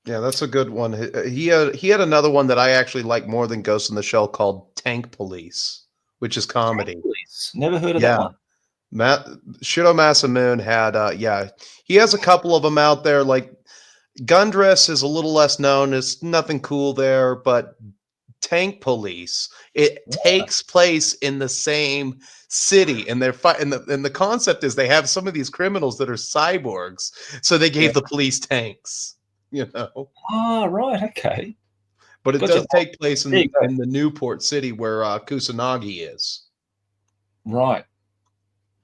Yeah, that's a good one. He had another one that I actually like more than Ghost in the Shell called Tank Police, which is comedy. Tank Police. Never heard of that one. Shido Masamune had he has a couple of them out there. Like Gundress is a little less known. It's nothing cool there, but Tank Police, it takes place in the same city, and they're fighting. And the concept is they have some of these criminals that are cyborgs, so they gave the police tanks. You know. Ah, right, okay. But it does take place in the Newport City where Kusanagi is. Right.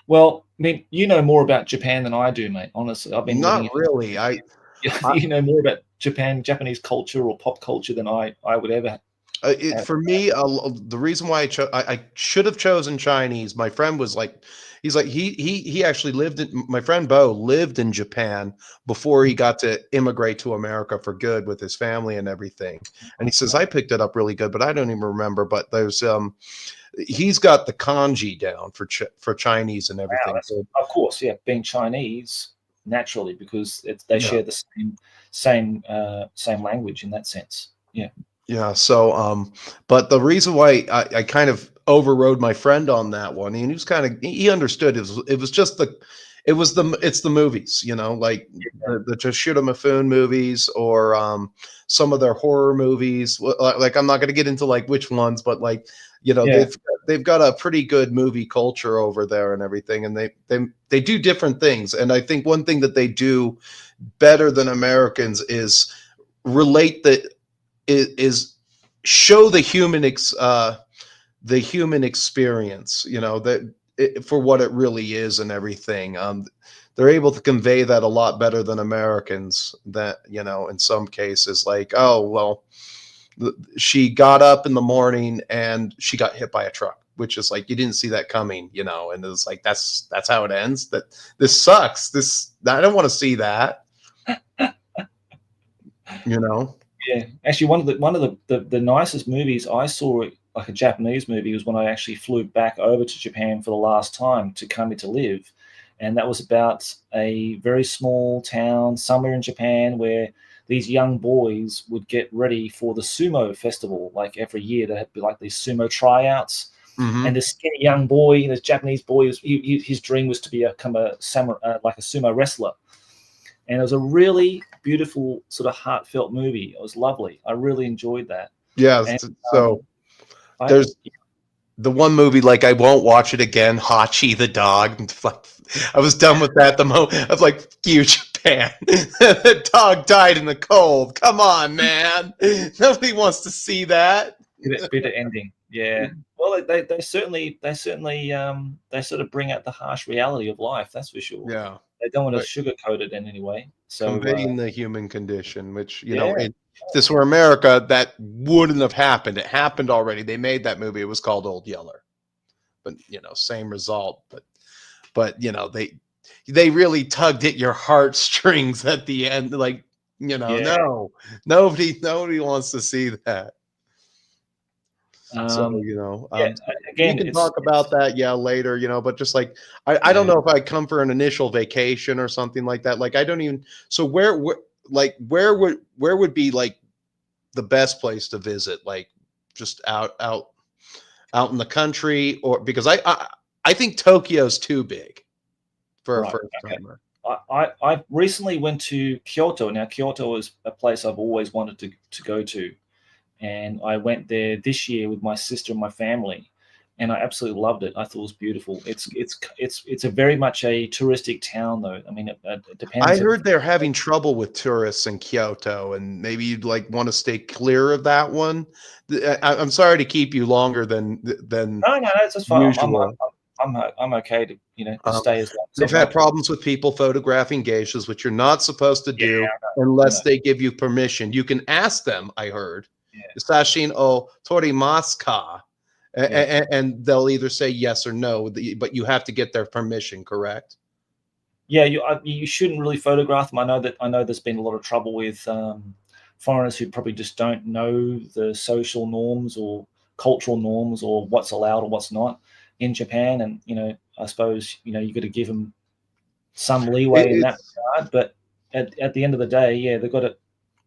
Well, I mean, you know more about Japan than I do, mate. Honestly, I've been not really. You know more about Japanese culture or pop culture than I would ever. For me, the reason why I should have chosen Chinese. My friend was like, he actually lived in. My friend Bo lived in Japan before he got to immigrate to America for good with his family and everything. And he says I picked it up really good, but I don't even remember. But there's he's got the kanji down for Chinese and everything. Wow, of course, yeah, being Chinese naturally because they share the same language in that sense. Yeah. Yeah. So, but the reason why I kind of overrode my friend on that one, and he was he understood it's the movies, you know, like the Toshiro Mifune movies or some of their horror movies. Like I'm not going to get into like which ones, but like, you know, they've got a pretty good movie culture over there and everything, and they do different things. And I think one thing that they do better than Americans is relate is show the the human experience, you know, for what it really is and everything. They're able to convey that a lot better than Americans. That, you know, in some cases, like, oh well, she got up in the morning and she got hit by a truck, which is like, you didn't see that coming, you know, and it's like, that's how it ends. That this sucks. I don't want to see that. You know? Yeah, actually, one of the nicest movies I saw, like a Japanese movie, was when I actually flew back over to Japan for the last time to come here to live, and that was about a very small town somewhere in Japan where these young boys would get ready for the sumo festival. Like every year, there had be like these sumo tryouts, and this skinny young boy, this Japanese boy, his dream was to become a like a sumo wrestler. And it was a really beautiful, sort of heartfelt movie. It was lovely. I really enjoyed that. Yeah. And, so there's the one movie, like, I won't watch it again, Hachi the dog. Like, I was done with that the moment. I was like, you, Japan. The dog died in the cold. Come on, man. Nobody wants to see that. Bitter ending. Yeah. Well, they certainly they sort of bring out the harsh reality of life. That's for sure. Yeah. They don't want to sugarcoat it in any way. So conveying the human condition, which, you know, if this were America, that wouldn't have happened. It happened already. They made that movie. It was called Old Yeller, but, you know, same result. But you know, they really tugged at your heartstrings at the end. Like, you know, no, nobody wants to see that. So, you know, again, we can talk about that, later, you know, but just like, I don't know if I come for an initial vacation or something like that. Like, I don't even, so where would be like the best place to visit? Like, just out in the country, or because I think Tokyo's too big for a first timer. I recently went to Kyoto. Now, Kyoto is a place I've always wanted to go to. And I went there this year with my sister and my family, and I absolutely loved it. I thought it was beautiful. It's a very much a touristic town, though. I mean, it depends. I heard they're having trouble with tourists in Kyoto, and maybe you'd like want to stay clear of that one. I'm sorry to keep you longer than No, it's just fine. Usual. I'm okay to, you know, to stay as long. They've had problems with people photographing geishas, which you're not supposed to do unless they give you permission. You can ask them, I heard. Sashin o torimasu ka, and they'll either say yes or no, but you have to get their permission, correct? Yeah, you shouldn't really photograph them. I know there's been a lot of trouble with foreigners who probably just don't know the social norms or cultural norms or what's allowed or what's not in Japan. And, you know, I suppose, you know, you got to give them some leeway in that regard. But at the end of the day, they've got to.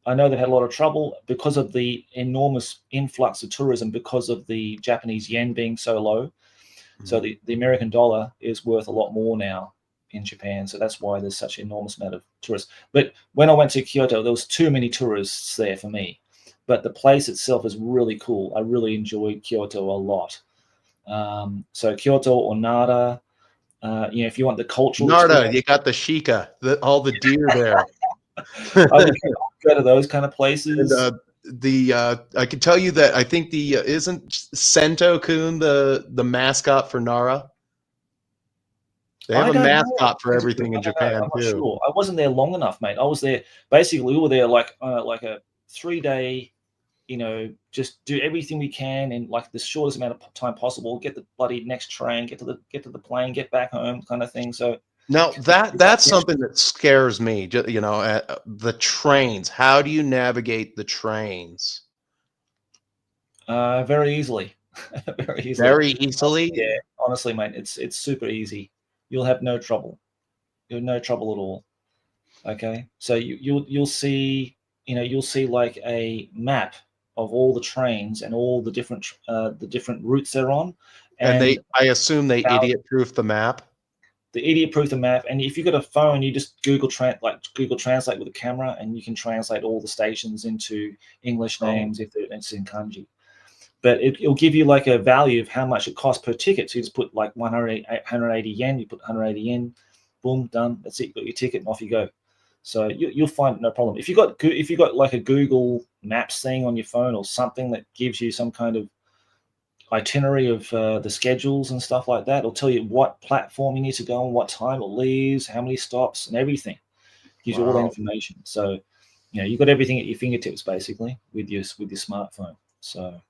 I know they've had a lot of trouble because of the enormous influx of tourism, because of the Japanese yen being so low. So the American dollar is worth a lot more now in Japan. So that's why there's such an enormous amount of tourists. But when I went to Kyoto, there was too many tourists there for me. But the place itself is really cool. I really enjoyed Kyoto a lot. So Kyoto or Nara, you know, if you want the cultural Nara, you got the Shika, all the deer there. I would go to those kind of places. And, I can tell you that I think isn't Sento-kun the mascot for Nara? They have a mascot for everything in Japan I'm not too. Sure. I wasn't there long enough, mate. I was there basically. We were there like a 3-day, you know, just do everything we can in like the shortest amount of time possible. Get the bloody next train, get to the plane, get back home, kind of thing. So. Now that's something that scares me. You know, the trains. How do you navigate the trains? Very easily. Very easily. Very easily. Yeah, honestly, mate, it's super easy. You'll have no trouble. You'll have no trouble at all. Okay, so you'll see, you know, you'll see like a map of all the trains and all the different routes they're on. And I assume they idiot-proof the map. The idiot-proof the map, and if you've got a phone, you just Google Translate with a camera, and you can translate all the stations into English names if it's in kanji. But it'll give you like a value of how much it costs per ticket. So you just put like 180 yen. You put 180 yen, boom, done. That's it. You got your ticket, and off you go. So you'll find no problem. If you got like a Google Maps thing on your phone or something that gives you some kind of itinerary of the schedules and stuff like that. It'll tell you what platform you need to go on, what time it leaves, how many stops, and everything. Gives you all the information. So, you've got everything at your fingertips basically with your smartphone. So,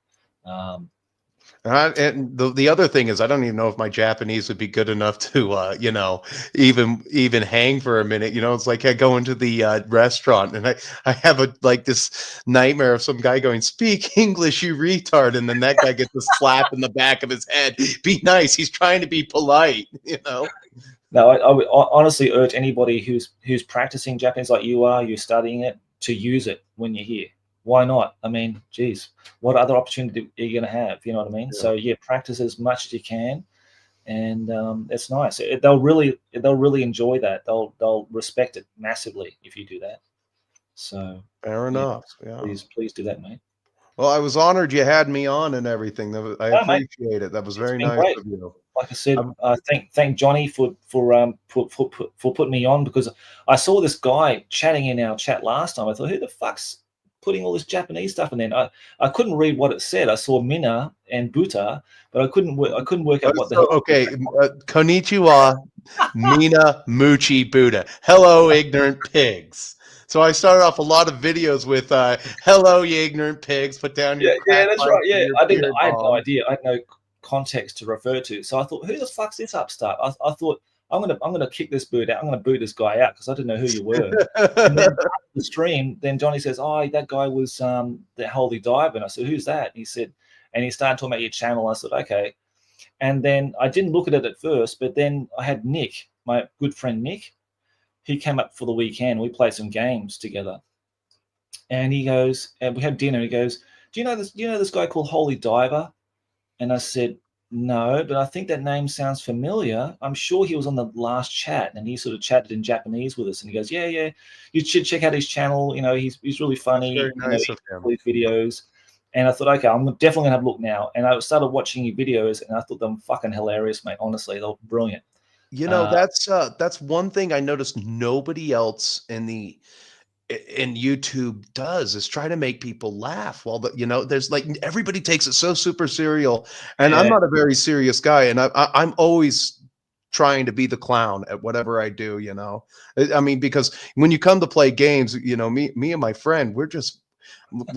and the other thing is, I don't even know if my Japanese would be good enough to, even hang for a minute. It's like I go into the restaurant and I have this nightmare of some guy going, "Speak English, you retard," and then that guy gets a slap in the back of his head. Be nice. He's trying to be polite. No, I would honestly urge anybody who's practicing Japanese like you are, you're studying it, to use it when you're here. Why not? I mean, geez, what other opportunity are you going to have? You know what I mean? Yeah. So practice as much as you can, and it's nice. They'll really enjoy that. They'll respect it massively if you do that. So fair enough. Yeah. Please do that, mate. Well, I was honored you had me on and everything. I appreciate it. That was very nice great. of you. Like I said, thank Jonny for putting me on, because I saw this guy chatting in our chat last time. I thought, who the fuck's putting all this Japanese stuff in there? I couldn't read what it said. I saw Mina and Buta, but I couldn't work out what the hell. Okay, konnichiwa, Mina, Muchi, Buddha. Hello, ignorant pigs. So I started off a lot of videos with "Hello, you ignorant pigs. Put down your that's right. Yeah, I had no idea. I had no context to refer to. So I thought, who the fuck's this upstart? I thought, I'm gonna kick this bird out. I'm gonna boot this guy out because I didn't know who you were. And then after the stream, then Jonny says, "Oh, that guy was the Holy Diver." And I said, "Who's that?" And he said, and he started talking about your channel. I said, "Okay." And then I didn't look at it at first, but then I had Nick, my good friend Nick. He came up for the weekend. We played some games together, and he goes, and we had dinner. He goes, "Do you know this? You know this guy called Holy Diver?" And I said, "No, but I think that name sounds familiar. I'm sure he was on the last chat," and he sort of chatted in Japanese with us. And he goes, "Yeah, you should check out his channel. He's really funny. Very nice of him. His videos." And I thought, okay, I'm definitely gonna have a look now. And I started watching your videos, and I thought them fucking hilarious, mate. Honestly, they're brilliant. That's one thing I noticed nobody else in YouTube does, is try to make people laugh. While there's everybody takes it so super serial, and I'm not a very serious guy, and I'm always trying to be the clown at whatever I do. I mean, because when you come to play games, me and my friend, we're just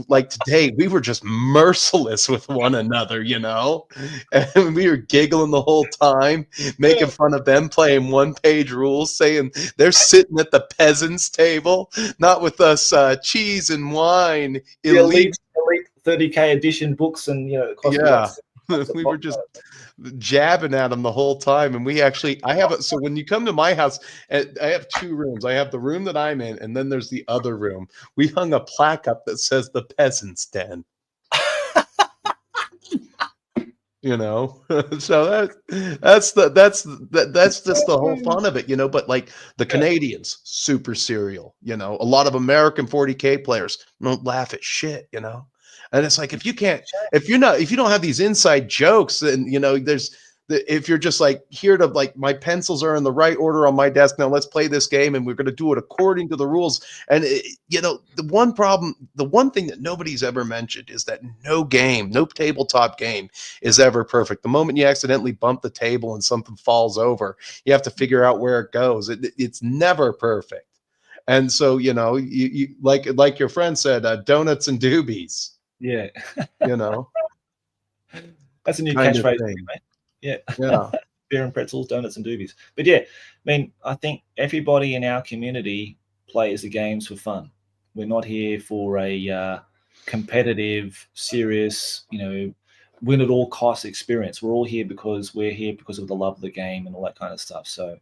like today, we were just merciless with one another, and we were giggling the whole time, making fun of them playing one-page rules, saying they're sitting at the peasants' table, not with us cheese and wine, elite 30K edition books, and we were just jabbing at them the whole time. And so when you come to my house, I have two rooms. I have the room that I'm in, and then there's the other room. We hung a plaque up that says the peasants' den. So that's just the whole fun of it, but like the Canadians, super serial, a lot of American 40K players don't laugh at shit, and it's like, if you don't have these inside jokes, then if you're just like here to like, my pencils are in the right order on my desk, now let's play this game and we're going to do it according to the rules. And the one thing that nobody's ever mentioned is that no tabletop game is ever perfect. The moment you accidentally bump the table and something falls over, you have to figure out where it goes. It's never perfect. And so you like your friend said, donuts and doobies. Yeah. That's a new Kind catchphrase, mate. Yeah. Beer and pretzels, donuts and doobies. But yeah, I mean, I think everybody in our community plays the games for fun. We're not here for a competitive, serious, win at all costs experience. We're all here because of the love of the game and all that kind of stuff. So,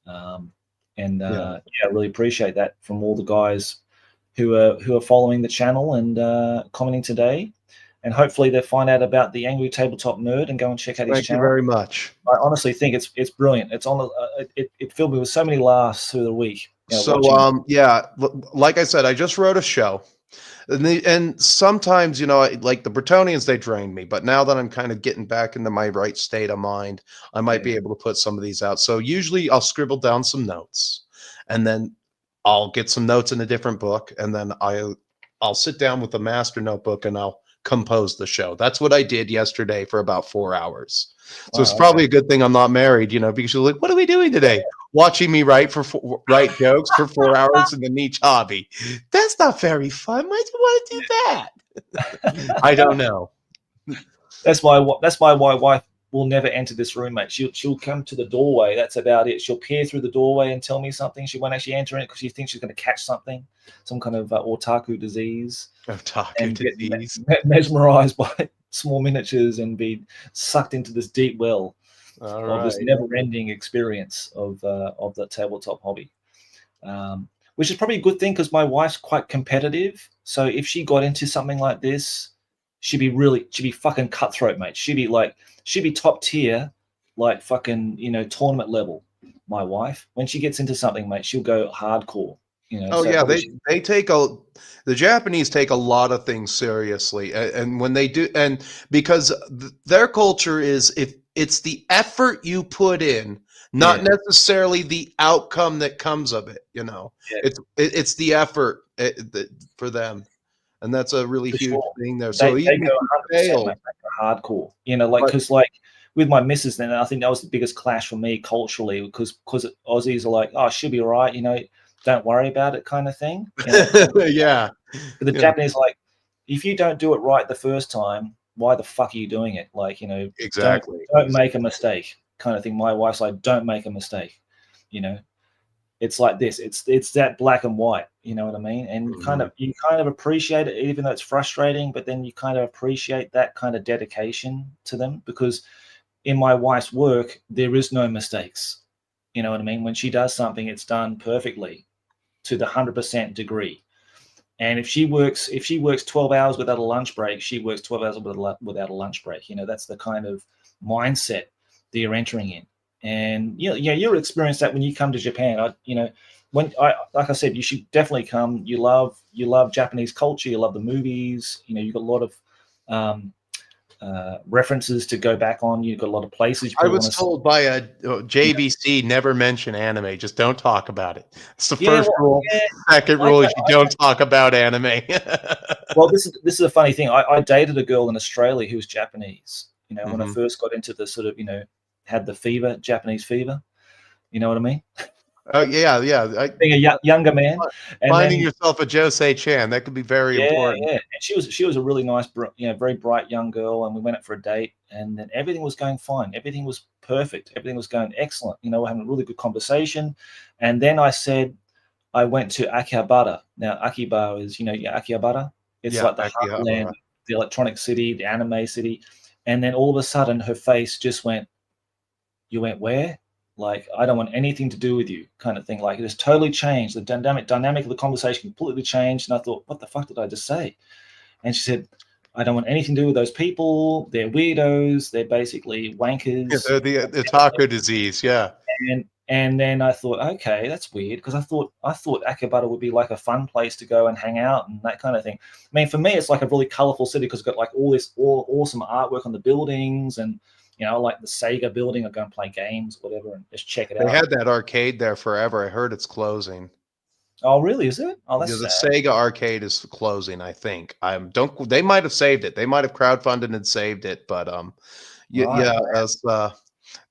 I really appreciate that from all the guys who are following the channel and commenting today, and hopefully they'll find out about the Angry Tabletop Nerd and go and check out his channel. Thank you very much. I honestly think it's brilliant. It's on it filled me with so many laughs through the week. Like I said, I just wrote a show, and sometimes like the Bretonians, they drain me, but now that I'm kind of getting back into my right state of mind, I might be able to put some of these out. So usually I'll scribble down some notes, and then I'll get some notes in a different book, and then I'll sit down with a master notebook and I'll compose the show. That's what I did yesterday for about 4 hours. So Wow, it's probably a good thing I'm not married, you know, because you're like, what are we doing today? Watching me write write jokes for 4 hours in the niche hobby. That's not very fun. Why do you want to do that? I don't know. That's why my wife will never enter this room, mate. She'll come to the doorway. That's about it. She'll peer through the doorway and tell me something. She won't actually enter it because she thinks she's going to catch something, some kind of otaku disease. Otaku disease. Get mesmerized by small miniatures and be sucked into this deep well of this never-ending experience of the tabletop hobby. Which is probably a good thing because my wife's quite competitive. So if she got into something like this, she'd be fucking cutthroat, mate. She'd be top tier, like fucking, you know, tournament level. My wife, when she gets into something, mate, she'll go hardcore. You know. Oh so yeah, the Japanese take a lot of things seriously, and when they do, and because their culture is, if it's the effort you put in, not necessarily the outcome that comes of it. You know, it's the effort for them. And that's a really huge thing there. So they go 100%, mate, hardcore. You know, like because like with my missus, then I think that was the biggest clash for me culturally because Aussies are like, oh, she'll be all right, you know, don't worry about it, kind of thing. You know? Yeah. But the Japanese, like, if you don't do it right the first time, why the fuck are you doing it? Like, you know, exactly. Don't make a mistake, kind of thing. My wife's like, don't make a mistake. You know, it's like this. It's that black and white. You know what I mean? And you kind of appreciate it, even though it's frustrating. But then you kind of appreciate that kind of dedication to them because in my wife's work there is no mistakes. You know what I mean? When she does something, it's done perfectly to the 100% degree. And if she works 12 hours without a lunch break, she works 12 hours without a lunch break. You know, that's the kind of mindset that you're entering in. And you'll experience that when you come to Japan. Like I said, you should definitely come. You love Japanese culture. You love the movies. You know, you've got a lot of references to go back on. You've got a lot of places. I was told by a JVC, never mention anime. Just don't talk about it. It's the first rule. Second rule is you don't talk about anime. Well, this is a funny thing. I dated a girl in Australia who was Japanese. You know, when I first got into the sort of, you know, had the fever, Japanese fever. You know what I mean? Oh yeah. Being a younger man, finding yourself a Josei Chan, that could be very important. Yeah, and she was a really nice, very bright young girl, and we went out for a date, and then everything was going fine. Everything was perfect. Everything was going excellent. You know, we're having a really good conversation, and then I went to Akihabara. Now, Akihabara is, you know, Akihabara. It's like the heartland, the electronic city, the anime city, and then all of a sudden, her face just went. You went where? Like, I don't want anything to do with you, kind of thing. Like, it has totally changed. The dynamic of the conversation completely changed. And I thought, what the fuck did I just say? And she said, I don't want anything to do with those people. They're weirdos. They're basically wankers. Yeah, they're the otaku disease. Yeah. And then I thought, okay, that's weird because I thought Akihabara would be like a fun place to go and hang out and that kind of thing. I mean, for me, it's like a really colorful city because it's got like all this awesome artwork on the buildings and. You know, like the Sega building, I go and play games, whatever, and just check it out. They had that arcade there forever. I heard it's closing. Oh, really? Is it? Oh, that's the sad. Sega arcade is closing. I think. They might have saved it. They might have crowdfunded and saved it, but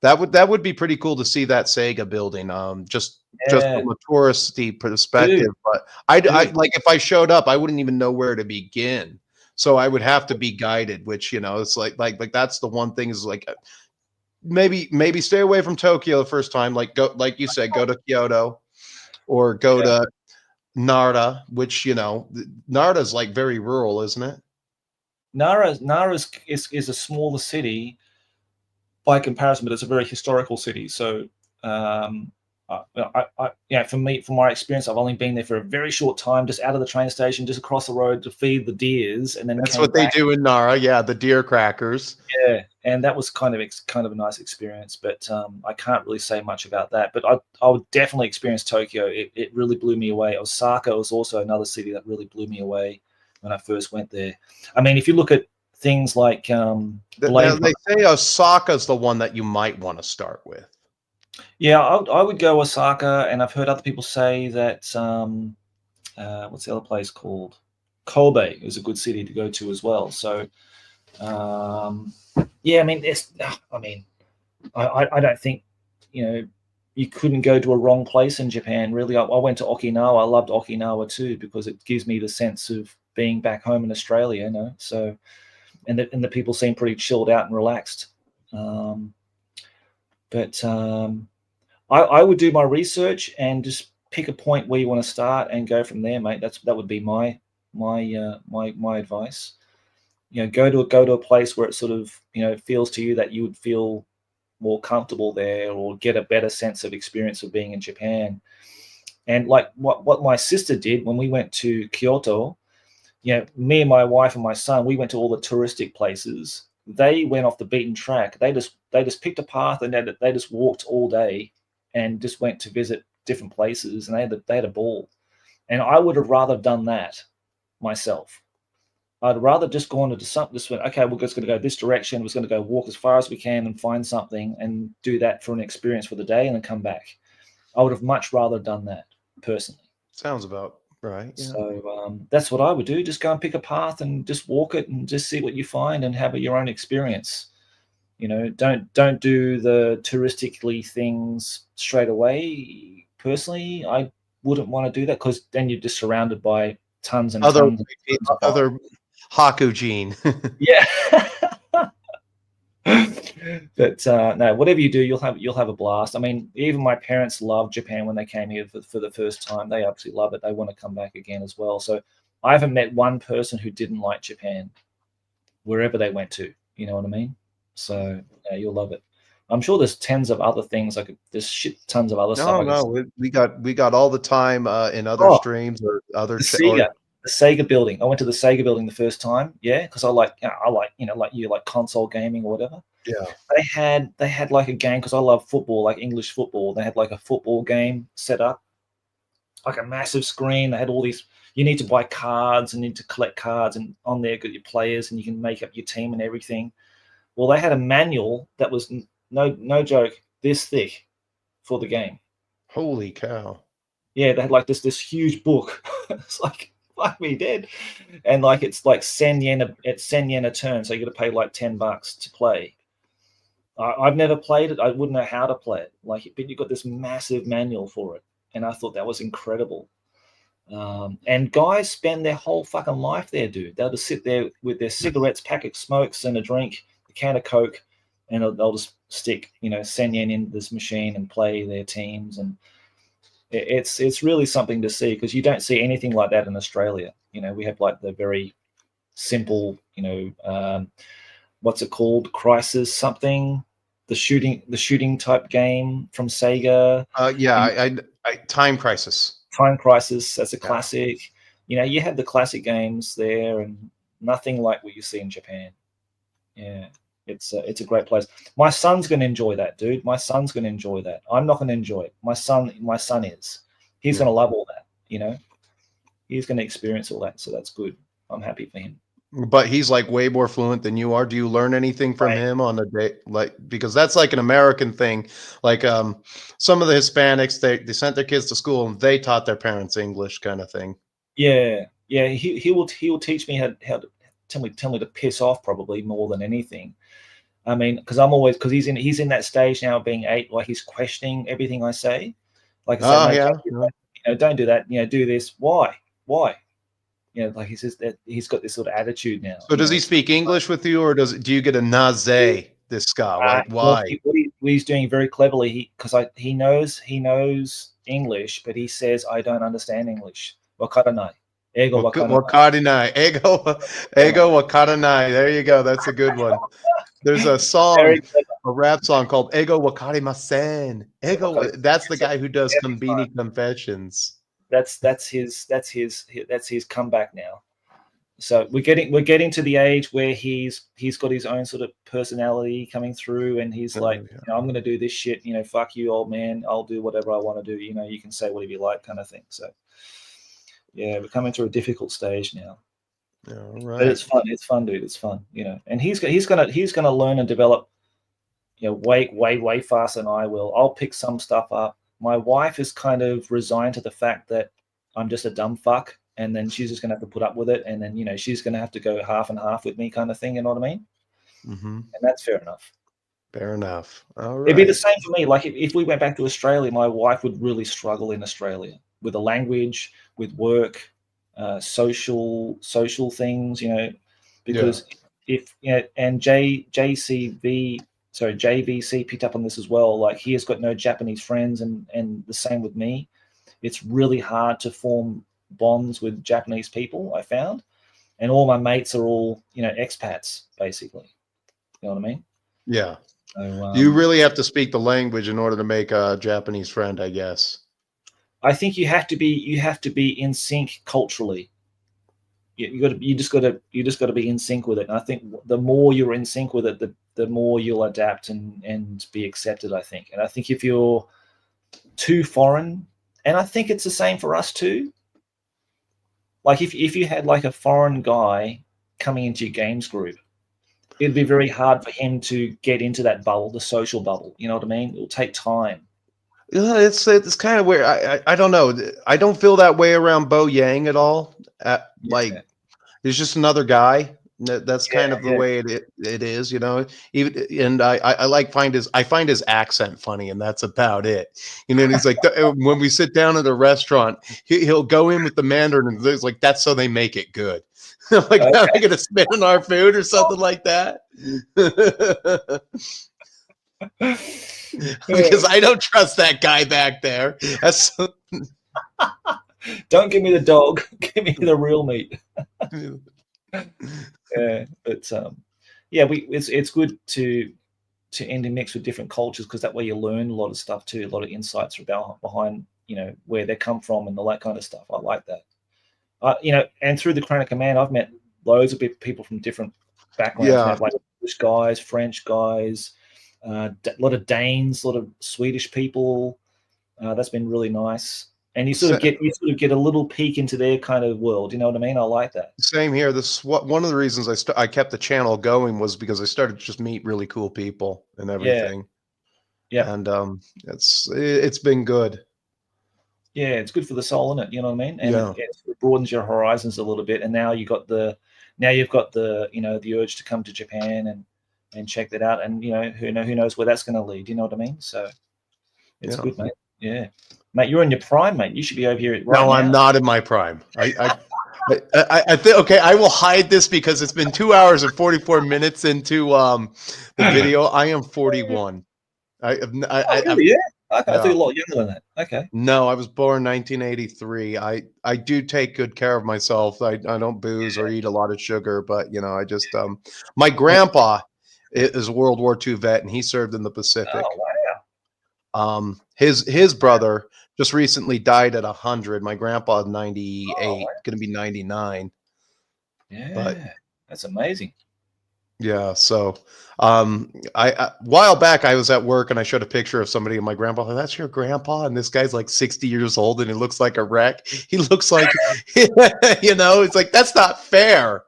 that would be pretty cool to see that Sega building. Just from a touristy perspective. Dude. But I like if I showed up, I wouldn't even know where to begin. So I would have to be guided, which, you know, it's like that's the one thing is like maybe stay away from Tokyo the first time. Like you said, go to Kyoto or go to Nara, which, you know, Nara's like very rural, isn't it? Nara is a smaller city by comparison, but it's a very historical city. So from my experience, I've only been there for a very short time, just out of the train station, just across the road to feed the deers, and then that's what they do in Nara. Yeah, the deer crackers. Yeah, and that was kind of a nice experience, but I can't really say much about that. But I would definitely experience Tokyo. It really blew me away. Osaka was also another city that really blew me away when I first went there. I mean, if you look at things like they say Osaka's the one that you might want to start with. Yeah, I would go Osaka, and I've heard other people say that what's the other place called? Kobe is a good city to go to as well. So, yeah, I mean, I don't think, you couldn't go to a wrong place in Japan. Really, I went to Okinawa. I loved Okinawa too because it gives me the sense of being back home in Australia. So, and the people seem pretty chilled out and relaxed. But I would do my research and just pick a point where you want to start and go from there, mate. That would be my advice. Go to a place where it sort of feels to you that you would feel more comfortable there or get a better sense of experience of being in Japan. And like what my sister did when we went to Kyoto, me and my wife and my son, we went to all the touristic places. They went off the beaten track. They just picked a path and they just walked all day and just went to visit different places, and they had a ball. And I would have rather done that myself. I'd rather just go on to something. Just went, okay, we're just going to go this direction. We're just going to go walk as far as we can and find something and do that for an experience for the day and then come back. I would have much rather done that personally. Sounds about right. Yeah. So that's what I would do. Just go and pick a path and just walk it and just see what you find and have your own experience. Don't do the touristically things straight away. Personally, I wouldn't want to do that because then you're just surrounded by tons and other Hakujin. Yeah. But no, whatever you do, you'll have a blast. I mean, even my parents loved Japan when they came here for the first time. They absolutely love it. They want to come back again as well. So I haven't met one person who didn't like Japan wherever they went to. You know what I mean? So yeah, you'll love it. I'm sure there's tons of other things. There's tons of other stuff. No, we got all the time in other streams or other. The Sega building. I went to the Sega building the first time. Yeah, because I like console gaming or whatever. Yeah. They had like a game because I love football, like English football. They had like a football game set up, like a massive screen. They had all these. You need to buy cards and need to collect cards, and on there got your players, and you can make up your team and everything. Well, they had a manual that was no joke, this thick for the game. Holy cow! Yeah, they had like this huge book. It's like, fuck me dead. And like it's like 10 yen a turn, so you got to pay like $10 to play. I've never played it. I wouldn't know how to play it. But you got this massive manual for it, and I thought that was incredible. And guys spend their whole fucking life there, dude. They'll just sit there with their cigarettes, packet of smokes, and a drink, a can of Coke, and they'll just stick 10 yen in this machine and play their teams. And it's really something to see because you don't see anything like that in Australia. We have like the very simple, what's it called? Crisis something, the shooting type game from Sega. Time Crisis. Time Crisis, that's a classic. You have the classic games there, and nothing like what you see in Japan. Yeah, it's a great place. My son's going to enjoy that, dude. My son's going to enjoy that. I'm not going to enjoy it. My son is. He's going to love all that. He's going to experience all that, so that's good. I'm happy for him. But he's like way more fluent than you are. Do you learn anything from him on a day? Because that's like an American thing. Like some of the Hispanics, they sent their kids to school and they taught their parents English, kind of thing. Yeah. He will teach me how to tell me to piss off probably more than anything. I mean, because he's in that stage now of being 8, like he's questioning everything I say. Like I say, don't do that. Do this. Why? Like he says that he's got this sort of attitude now. So does he speak English with you, or do you get a naze? This guy, like, why? What he's doing very cleverly, because he knows English, but he says I don't understand English. Wakaranai. Ego wakaranai. Ego wakaranai. There you go. That's a good one. There's a song, a rap song called Ego wakarimasen. That's the guy who does Konbini Confessions. That's his comeback now. So we're getting to the age where he's got his own sort of personality coming through, and he's like, I'm going to do this shit. Fuck you, old man. I'll do whatever I want to do. You can say whatever you like, kind of thing. So yeah, we're coming through a difficult stage now. Yeah, right. But it's fun. It's fun, dude. It's fun. And he's gonna learn and develop. Way faster than I will. I'll pick some stuff up. My wife is kind of resigned to the fact that I'm just a dumb fuck and then she's just going to have to put up with it, and then she's going to have to go half and half with me, kind of thing. You know what I mean? Mm-hmm. And that's fair enough. Fair enough. All right. It'd be the same for me. Like if we went back to Australia, my wife would really struggle in Australia with the language, with work, social things, because if and JVC picked up on this as well. Like he has got no Japanese friends, and the same with me. It's really hard to form bonds with Japanese people, I found, and all my mates are all expats basically. You know what I mean? Yeah. So, you really have to speak the language in order to make a Japanese friend, I guess. I think you have to be in sync culturally. You just got to be in sync with it. And I think the more you're in sync with it, the more you'll adapt and be accepted, I think. And I think if you're too foreign, and I think it's the same for us too. Like if you had like a foreign guy coming into your games group, it'd be very hard for him to get into that bubble, the social bubble. You know what I mean? It'll take time. It's kind of weird. I don't know. I don't feel that way around Bo Yang at all. Like he's just another guy. That's kind of the way it is, Even and I find his accent funny, and that's about it. And he's like when we sit down at a restaurant, he'll go in with the Mandarin, and it's like that's so they make it good. I'm like, am I gonna spit on our food or something like that? Because I don't trust that guy back there. Don't give me the dog. Give me the real meat. Yeah, but it's good to intermix with different cultures, because that way you learn a lot of stuff too, a lot of insights about behind where they come from and all that kind of stuff. I like that. And through the Crown of Command, I've met loads of people from different backgrounds. Yeah. Like English guys, French guys, a lot of Danes, a lot of Swedish people. That's been really nice. And you sort of get a little peek into their kind of world. You know what I mean? I like that. Same here. One of the reasons I kept the channel going was because I started to just meet really cool people and everything. Yeah. And it's been good. Yeah, it's good for the soul, isn't it? You know what I mean? And it broadens your horizons a little bit. And now you've got the the urge to come to Japan and check that out. And who knows where that's going to lead. You know what I mean? So it's good, mate. Yeah, mate, you're in your prime, mate. You should be over here right now. No, I'm not in my prime. I think okay. I will hide this because it's been 2 hours and 44 minutes into the video. I am 41. I thought you were a lot younger than that. Okay. No, I was born 1983. I do take good care of myself. I don't booze or eat a lot of sugar, but I just my grandpa is a World War II vet, and he served in the Pacific. Oh wow. His brother just recently died at 100. My grandpa is 98, going to be 99. Yeah, but that's amazing. Yeah, so a while back I was at work and I showed a picture of somebody and my grandpa. That's your grandpa, and this guy's like 60 years old and he looks like a wreck. He looks like it's like that's not fair.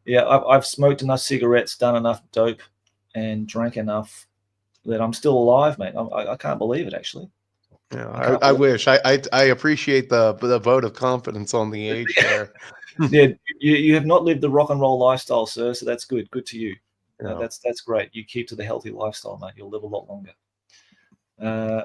Yeah. I've smoked enough cigarettes, done enough dope, and drank enough that I'm still alive, mate. I can't believe it, actually. Yeah, I wish. I appreciate the vote of confidence on the age there. Yeah, you have not lived the rock and roll lifestyle, sir. So that's good. Good to you. Yeah. That's great. You keep to the healthy lifestyle, mate. You'll live a lot longer.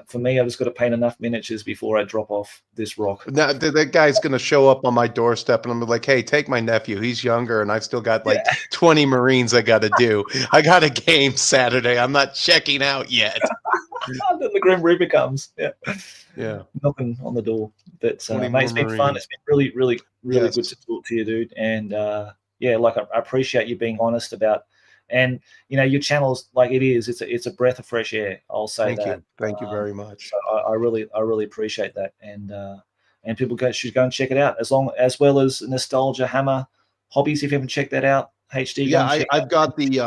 For me, I've just got to paint enough miniatures before I drop off this rock. Now, that guy's going to show up on my doorstep, and I'm like, hey, take my nephew. He's younger, and I've still got like 20 Marines I got to do. I got a game Saturday. I'm not checking out yet. Then the Grim Reaper comes. Yeah. Knocking on the door. But, mate, it's been fun. It's been really, really, really good to talk to you, dude. And, I appreciate you being honest about. And your channel's like it is. It's a breath of fresh air. I'll say that. Thank you very much. So I really appreciate that. And people should go and check it out. As well as Nostalgia Hammer Hobbies. If you haven't checked that out, HD. Yeah, I've got the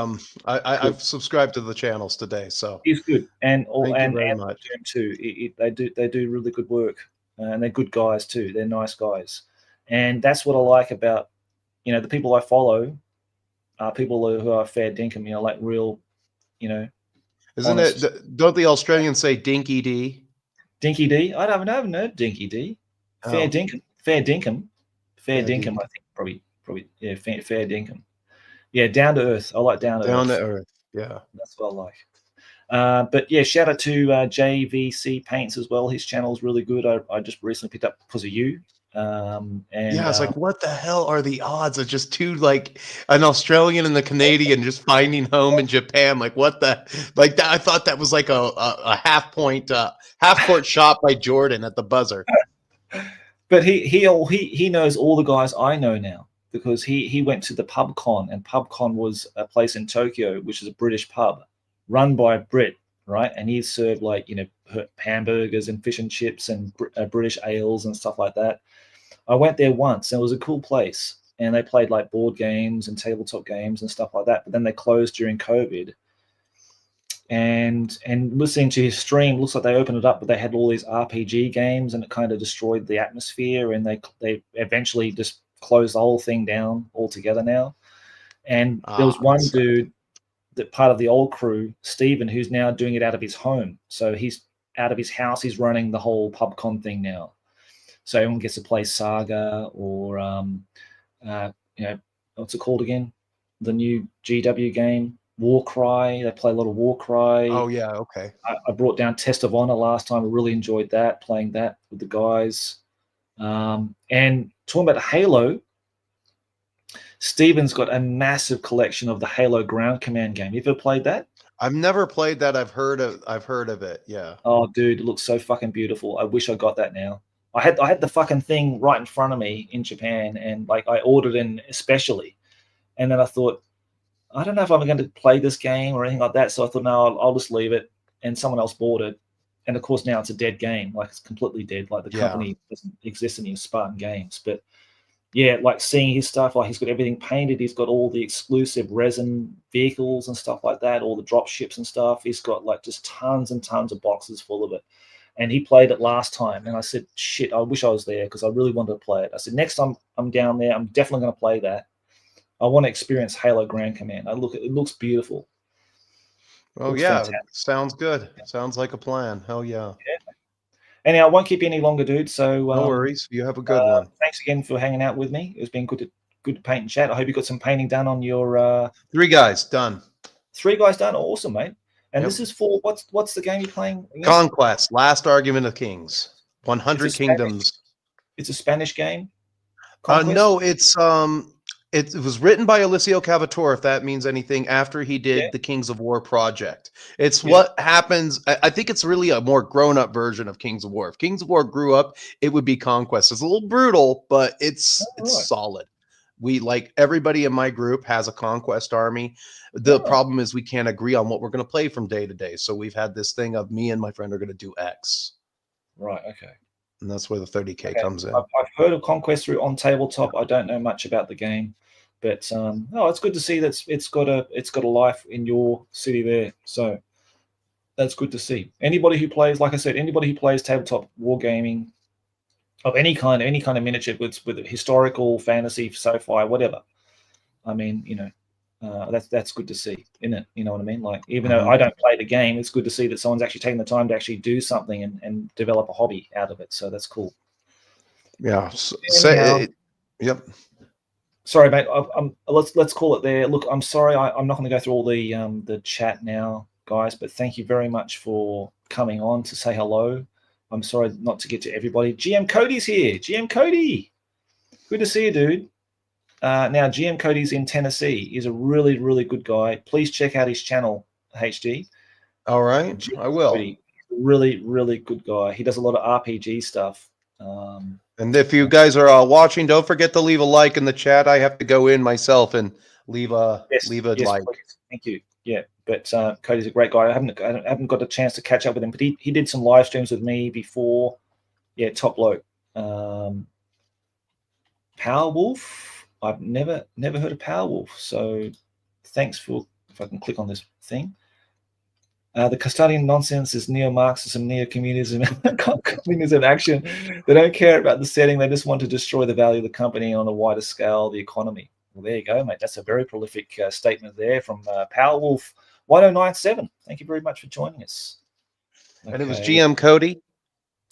I've subscribed to the channels today. So it's good. And thank you very much. Too. They do really good work, and they're good guys too. They're nice guys, and that's what I like about the people I follow. People who are fair dinkum, like real, Isn't honest. Don't the Australians say dinky D? Dinky D. I haven't heard Dinky D. Fair Oh. Dinkum. Fair Dinkum. I think probably. Yeah, fair Dinkum. Yeah, down to earth. I like down to Down earth. to earth. Yeah. That's what I like. But yeah, shout out to JVC Paints as well. His channel is really good. I just recently picked up because of you. And Yeah, it's like, what the hell are the odds of just two, like an Australian and the Canadian just finding home in Japan? Like, what the, like that? I thought that was like a half court shot by Jordan at the buzzer. But he knows all the guys I know now because he went to the PubCon, and PubCon was a place in Tokyo, which is a British pub run by a Brit, right? And he served like, you know, hamburgers and fish and chips and British ales and stuff like that. I went there once, and it was a cool place. And they played like board games and tabletop games and stuff like that. But then they closed during COVID. And listening to his stream, looks like they opened it up, but they had all these RPG games, and it kind of destroyed the atmosphere. And they eventually just closed the whole thing down altogether now. And there was one dude, that part of the old crew, Stephen, who's now doing it out of his home. So he's out of his house. He's running the whole PubCon thing now. So everyone gets to play Saga or, you know, what's it called again? The new GW game, Warcry. They play a lot of Warcry. Oh, yeah. Okay. I brought down Test of Honor last time. I really enjoyed that, playing that with the guys. And talking about Halo, Steven's got a massive collection of the Halo Ground Command game. You ever played that? I've never played that. I've heard of it. Yeah. Oh, dude, it looks so fucking beautiful. I wish I got that now. I had the fucking thing right in front of me in Japan, and like I ordered in especially, and then I thought, I don't know if I'm going to play this game or anything like that. So I thought, no, I'll just leave it. And someone else bought it, and of course now it's a dead game. Like it's completely dead. Like the company doesn't exist anymore, Spartan Games. But yeah, like seeing his stuff, like he's got everything painted. He's got all the exclusive resin vehicles and stuff like that, all the drop ships and stuff. He's got like just tons and tons of boxes full of it. And he played it last time, and I said, shit, I wish I was there because I really wanted to play it. I said, next time I'm down there, I'm definitely going to play that. I want to experience Halo Grand Command. It looks beautiful. Oh, yeah. Fantastic. Sounds good. Sounds like a plan. Hell yeah. Anyhow, I won't keep you any longer, dude. So no worries. You have a good one. Thanks again for hanging out with me. It's been good to paint and chat. I hope you got some painting done on your 3 guys done. 3 guys done. Awesome, mate. And this is for what's the game you're playing again? Conquest, Last Argument of Kings. 100 Kingdoms. It's a Spanish game? No, it's it was written by Alessio Cavatore, if that means anything, after he did the Kings of War project. It's what happens. I think it's really a more grown-up version of Kings of War. If Kings of War grew up, it would be Conquest. It's a little brutal, but it's solid. We, like, everybody in my group has a Conquest army. The problem is we can't agree on what we're going to play from day to day. So we've had this thing of me and my friend are going to do X. Right. Okay. And that's where the 30K comes in. I've heard of Conquest through on Tabletop. I don't know much about the game, but it's good to see that it's got a life in your city there. So that's good to see. Anybody who plays, like I said, anybody who plays tabletop wargaming of any kind of miniature, with historical, fantasy, sci-fi, whatever. I mean, you know, that's good to see, isn't it? You know what I mean? Like, even though I don't play the game, it's good to see that someone's actually taking the time to actually do something and develop a hobby out of it. So that's cool. Yeah. Yep. Sorry, mate. Let's call it there. Look, I'm sorry. I'm not going to go through all the chat now, guys. But thank you very much for coming on to say hello. I'm sorry not to get to everybody. GM Cody's here. GM Cody, good to see you, dude. Now, GM Cody's in Tennessee. He's a really, really good guy. Please check out his channel, HD. All right, GM I will. Cody, really, really good guy. He does a lot of RPG stuff. And if you guys are watching, don't forget to leave a like in the chat. I have to go in myself and leave a like. Please. Thank you. Yeah, but Cody's a great guy. I haven't got a chance to catch up with him, but he did some live streams with me before. Yeah, top bloke. Power Wolf. I've never heard of Power Wolf. So thanks for, if I can click on this thing. The Custodian nonsense is neo-Marxism, neo-communism, communism action. They don't care about the setting. They just want to destroy the value of the company on a wider scale, the economy. Well, there you go, mate. That's a very prolific statement there from Powerwolf 1097. Thank you very much for joining us. Okay. And it was GM Cody.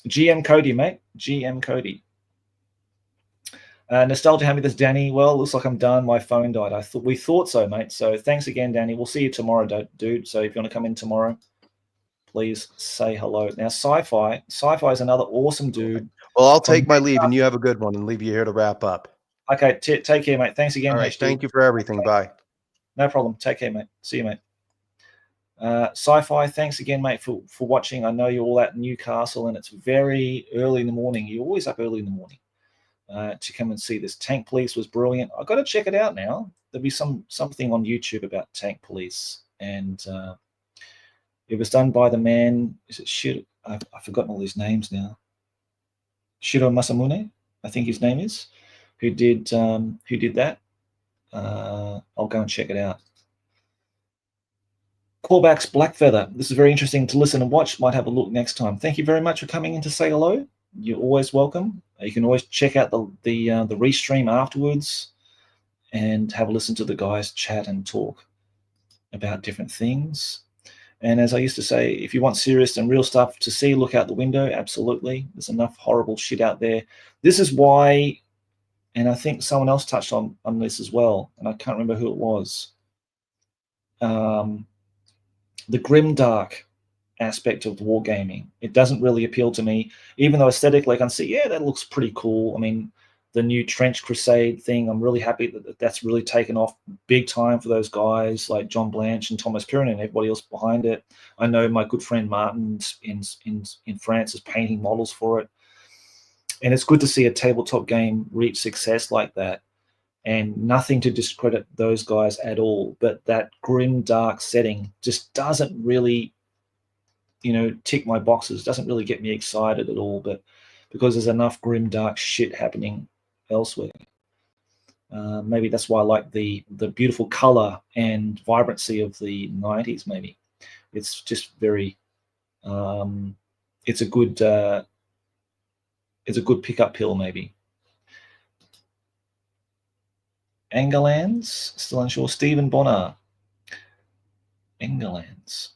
GM Cody, mate. GM Cody. Nostalgia Hammy, this Danny. Well, looks like I'm done. My phone died. We thought so, mate. So thanks again, Danny. We'll see you tomorrow, dude. So if you want to come in tomorrow, please say hello. Now, Sci-Fi is another awesome dude. Well, I'll take my leave, and you have a good one, and leave you here to wrap up. Okay, take care, mate. Thanks again. All right, HD. thank you for everything. Bye. No problem. Take care, mate. See you, mate. Sci-Fi, thanks again, mate, for watching. I know you're all at Newcastle, and it's very early in the morning. You're always up early in the morning to come and see this. Tank Police was brilliant. I've got to check it out now. There'll be something on YouTube about Tank Police, and it was done by the man. Is it Shiro? I've forgotten all his names now. Shiro Masamune, I think his name is, who did that. I'll go and check it out. Callbacks Blackfeather. This is very interesting to listen and watch. Might have a look next time. Thank you very much for coming in to say hello. You're always welcome. You can always check out the restream afterwards and have a listen to the guys chat and talk about different things. And as I used to say, if you want serious and real stuff to see, look out the window. Absolutely. There's enough horrible shit out there. This is why, and I think someone else touched on this as well, and I can't remember who it was. The grimdark aspect of wargaming, it doesn't really appeal to me, even though aesthetically I can see, yeah, that looks pretty cool. I mean, the new Trench Crusade thing, I'm really happy that that's really taken off big time for those guys like John Blanche and Thomas Pirin and everybody else behind it. I know my good friend Martin in France is painting models for it, and it's good to see a tabletop game reach success like that. And nothing to discredit those guys at all, but that grim, dark setting just doesn't really, tick my boxes. Doesn't really get me excited at all. But because there's enough grim, dark shit happening elsewhere, maybe that's why I like the beautiful color and vibrancy of the 90s. Maybe it's just very, it's a good pickup pill, maybe. Angerlands, still unsure. Stephen Bonner. Angerlands.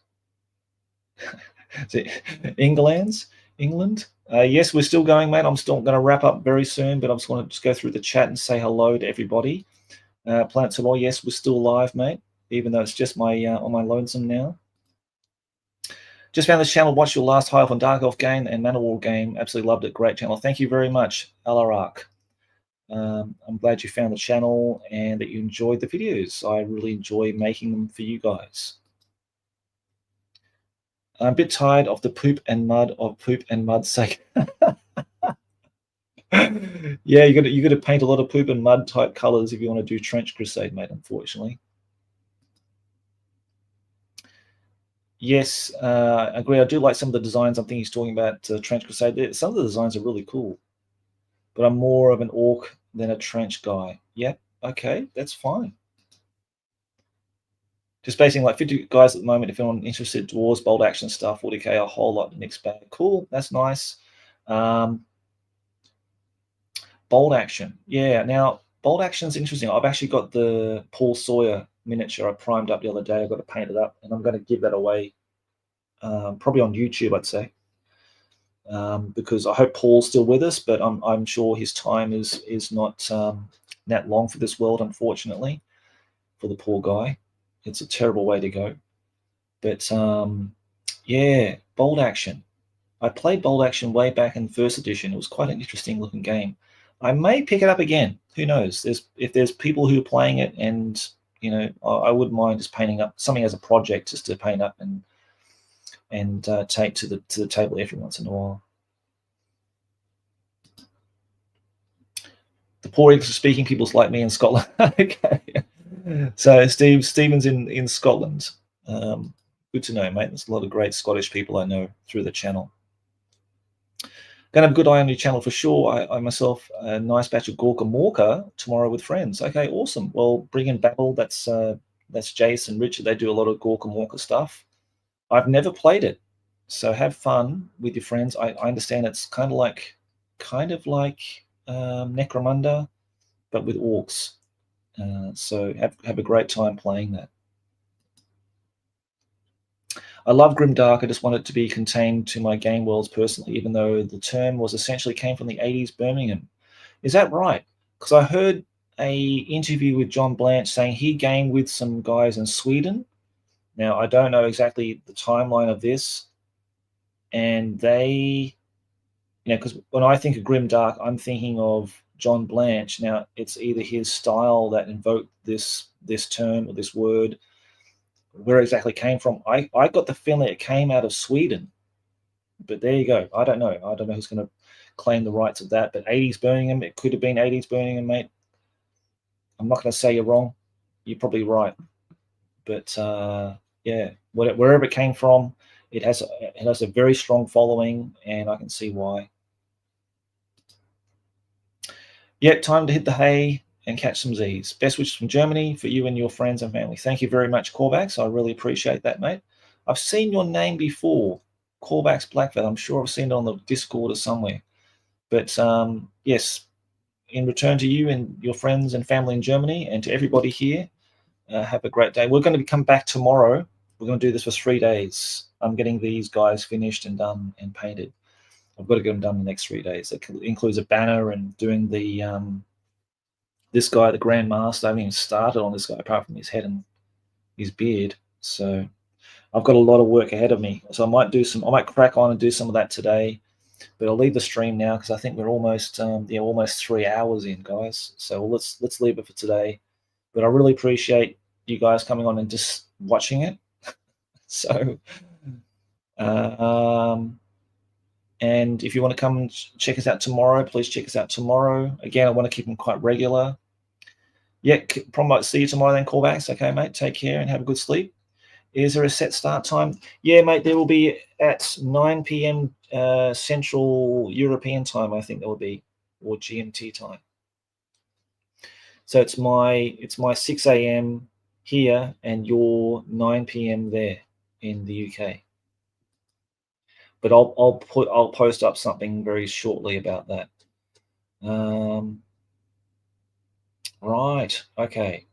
England? Yes, we're still going, mate. I'm still going to wrap up very soon, but I just want to go through the chat and say hello to everybody. Planet Tomorrow, yes, we're still live, mate, even though it's just my on my lonesome now. Just found this channel. Watch your last High Elf and Dark Elf game and Mana War game. Absolutely loved it. Great channel. Thank you very much, Alarak. I'm glad you found the channel and that you enjoyed the videos. I really enjoy making them for you guys. I'm a bit tired of the poop and mud's sake. Yeah, you got to paint a lot of poop and mud type colors if you want to do Trench Crusade, mate, unfortunately. Yes, I agree. I do like some of the designs. I think he's talking about Trench Crusade. Some of the designs are really cool, but I'm more of an orc than a trench guy. Yeah, okay, that's fine. Just basing like 50 guys at the moment. If anyone interested, dwarves, bold action stuff, 40k, a whole lot mixed bag. Cool, that's nice. Bold action, yeah. Now bold action is interesting. I've actually got the Paul Sawyer miniature I primed up the other day. I've got to paint it up, and I'm going to give that away, probably on YouTube, I'd say, because I hope Paul's still with us, but I'm sure his time is not that long for this world, unfortunately, for the poor guy. It's a terrible way to go. But yeah, bold action. I played bold action way back in first edition. It was quite an interesting looking game. I may pick it up again. Who knows? If there's people who are playing it, and I wouldn't mind just painting up something as a project, just to paint up and take to the table every once in a while. The poor English-speaking people's like me in Scotland. Okay. So Stephen's in Scotland. Good to know, mate. There's a lot of great Scottish people I know through the channel. Gonna have a good eye on your channel for sure. I myself, a nice batch of Gorka Morka tomorrow with friends. Okay, awesome. Well, bring in Battle. That's Jace and Richard. They do a lot of Gorka Morka stuff. I've never played it, so have fun with your friends. I understand it's kind of like Necromunda, but with orcs. So have a great time playing that. I love grimdark. I just want it to be contained to my game worlds personally, even though the term was essentially came from the 80s Birmingham. Is that right? Because I heard a interview with John Blanche saying he gamed with some guys in Sweden. Now, I don't know exactly the timeline of this. And they, because when I think of grimdark, I'm thinking of John Blanche. Now, it's either his style that invoked this term or this word. Where exactly it came from, I got the feeling it came out of Sweden. But there you go. I don't know. I don't know who's going to claim the rights of that. But 80s Birmingham, it could have been 80s Birmingham, mate. I'm not going to say you're wrong. You're probably right. But yeah, wherever it came from, it has a very strong following, and I can see why. Yeah, time to hit the hay and catch some Z's. Best wishes from Germany for you and your friends and family. Thank you very much, Corvax. I really appreciate that, mate. I've seen your name before, Corvax Blackfeather. I'm sure I've seen it on the Discord or somewhere. But yes, in return to you and your friends and family in Germany, and to everybody here, have a great day. We're going to come back tomorrow. We're going to do this for 3 days. I'm getting these guys finished and done and painted. I've got to get them done in the next 3 days. It includes a banner and doing the this guy, the Grand Master. I haven't even started on this guy apart from his head and his beard. So I've got a lot of work ahead of me. So I might crack on and do some of that today. But I'll leave the stream now because I think we're almost almost 3 hours in, guys. So let's leave it for today. But I really appreciate you guys coming on and just watching it. So, and if you want to come and check us out tomorrow, please check us out tomorrow. Again, I want to keep them quite regular. Yeah, probably might see you tomorrow then, callbacks. Okay, mate, take care and have a good sleep. Is there a set start time? Yeah, mate, there will be at 9 p.m. Central European time, I think there will be, or GMT time. So it's my 6 a.m. here and your 9 p.m. there in the UK. But I'll post up something very shortly about that. Right. Okay.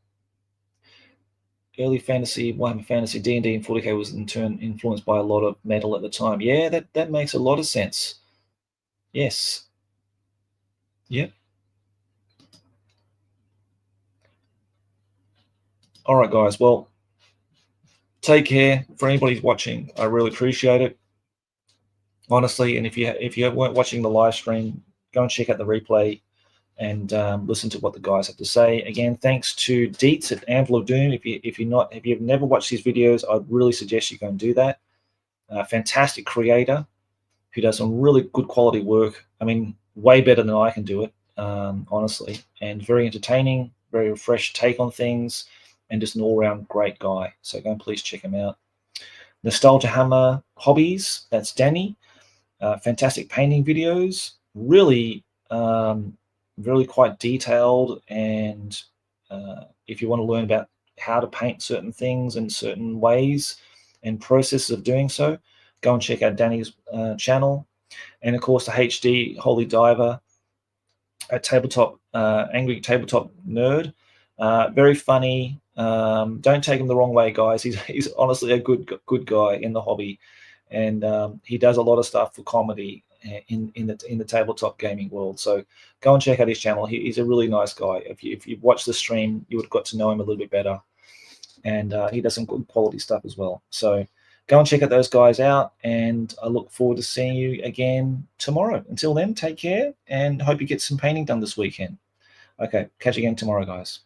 Early fantasy, Warhammer Fantasy, D&D and 40k was in turn influenced by a lot of metal at the time. Yeah, that makes a lot of sense. Yes. Yep. All right, guys. Well, take care. For anybody who's watching, I really appreciate it. Honestly, and if you weren't watching the live stream, go and check out the replay and listen to what the guys have to say. Again, thanks to Deets at Anvil of Doom. If you've never watched these videos, I'd really suggest you go and do that. Fantastic creator who does some really good quality work. I mean, way better than I can do it, honestly, and very entertaining, very fresh take on things, and just an all-round great guy. So go and please check him out. Nostalgia Hammer Hobbies, that's Danny. Fantastic painting videos, really quite detailed, and if you want to learn about how to paint certain things in certain ways and processes of doing so, go and check out Danny's channel. And of course the HD Holy Diver at Tabletop, Angry Tabletop Nerd, very funny. Don't take him the wrong way, guys. He's honestly a good guy in the hobby, and he does a lot of stuff for comedy in the tabletop gaming world. So go and check out his channel. He's a really nice guy. If you've watched the stream, you would have got to know him a little bit better, and he does some good quality stuff as well. So go and check out those guys out, and I look forward to seeing you again tomorrow. Until then, take care, and hope you get some painting done this weekend. Okay, catch you again tomorrow, guys.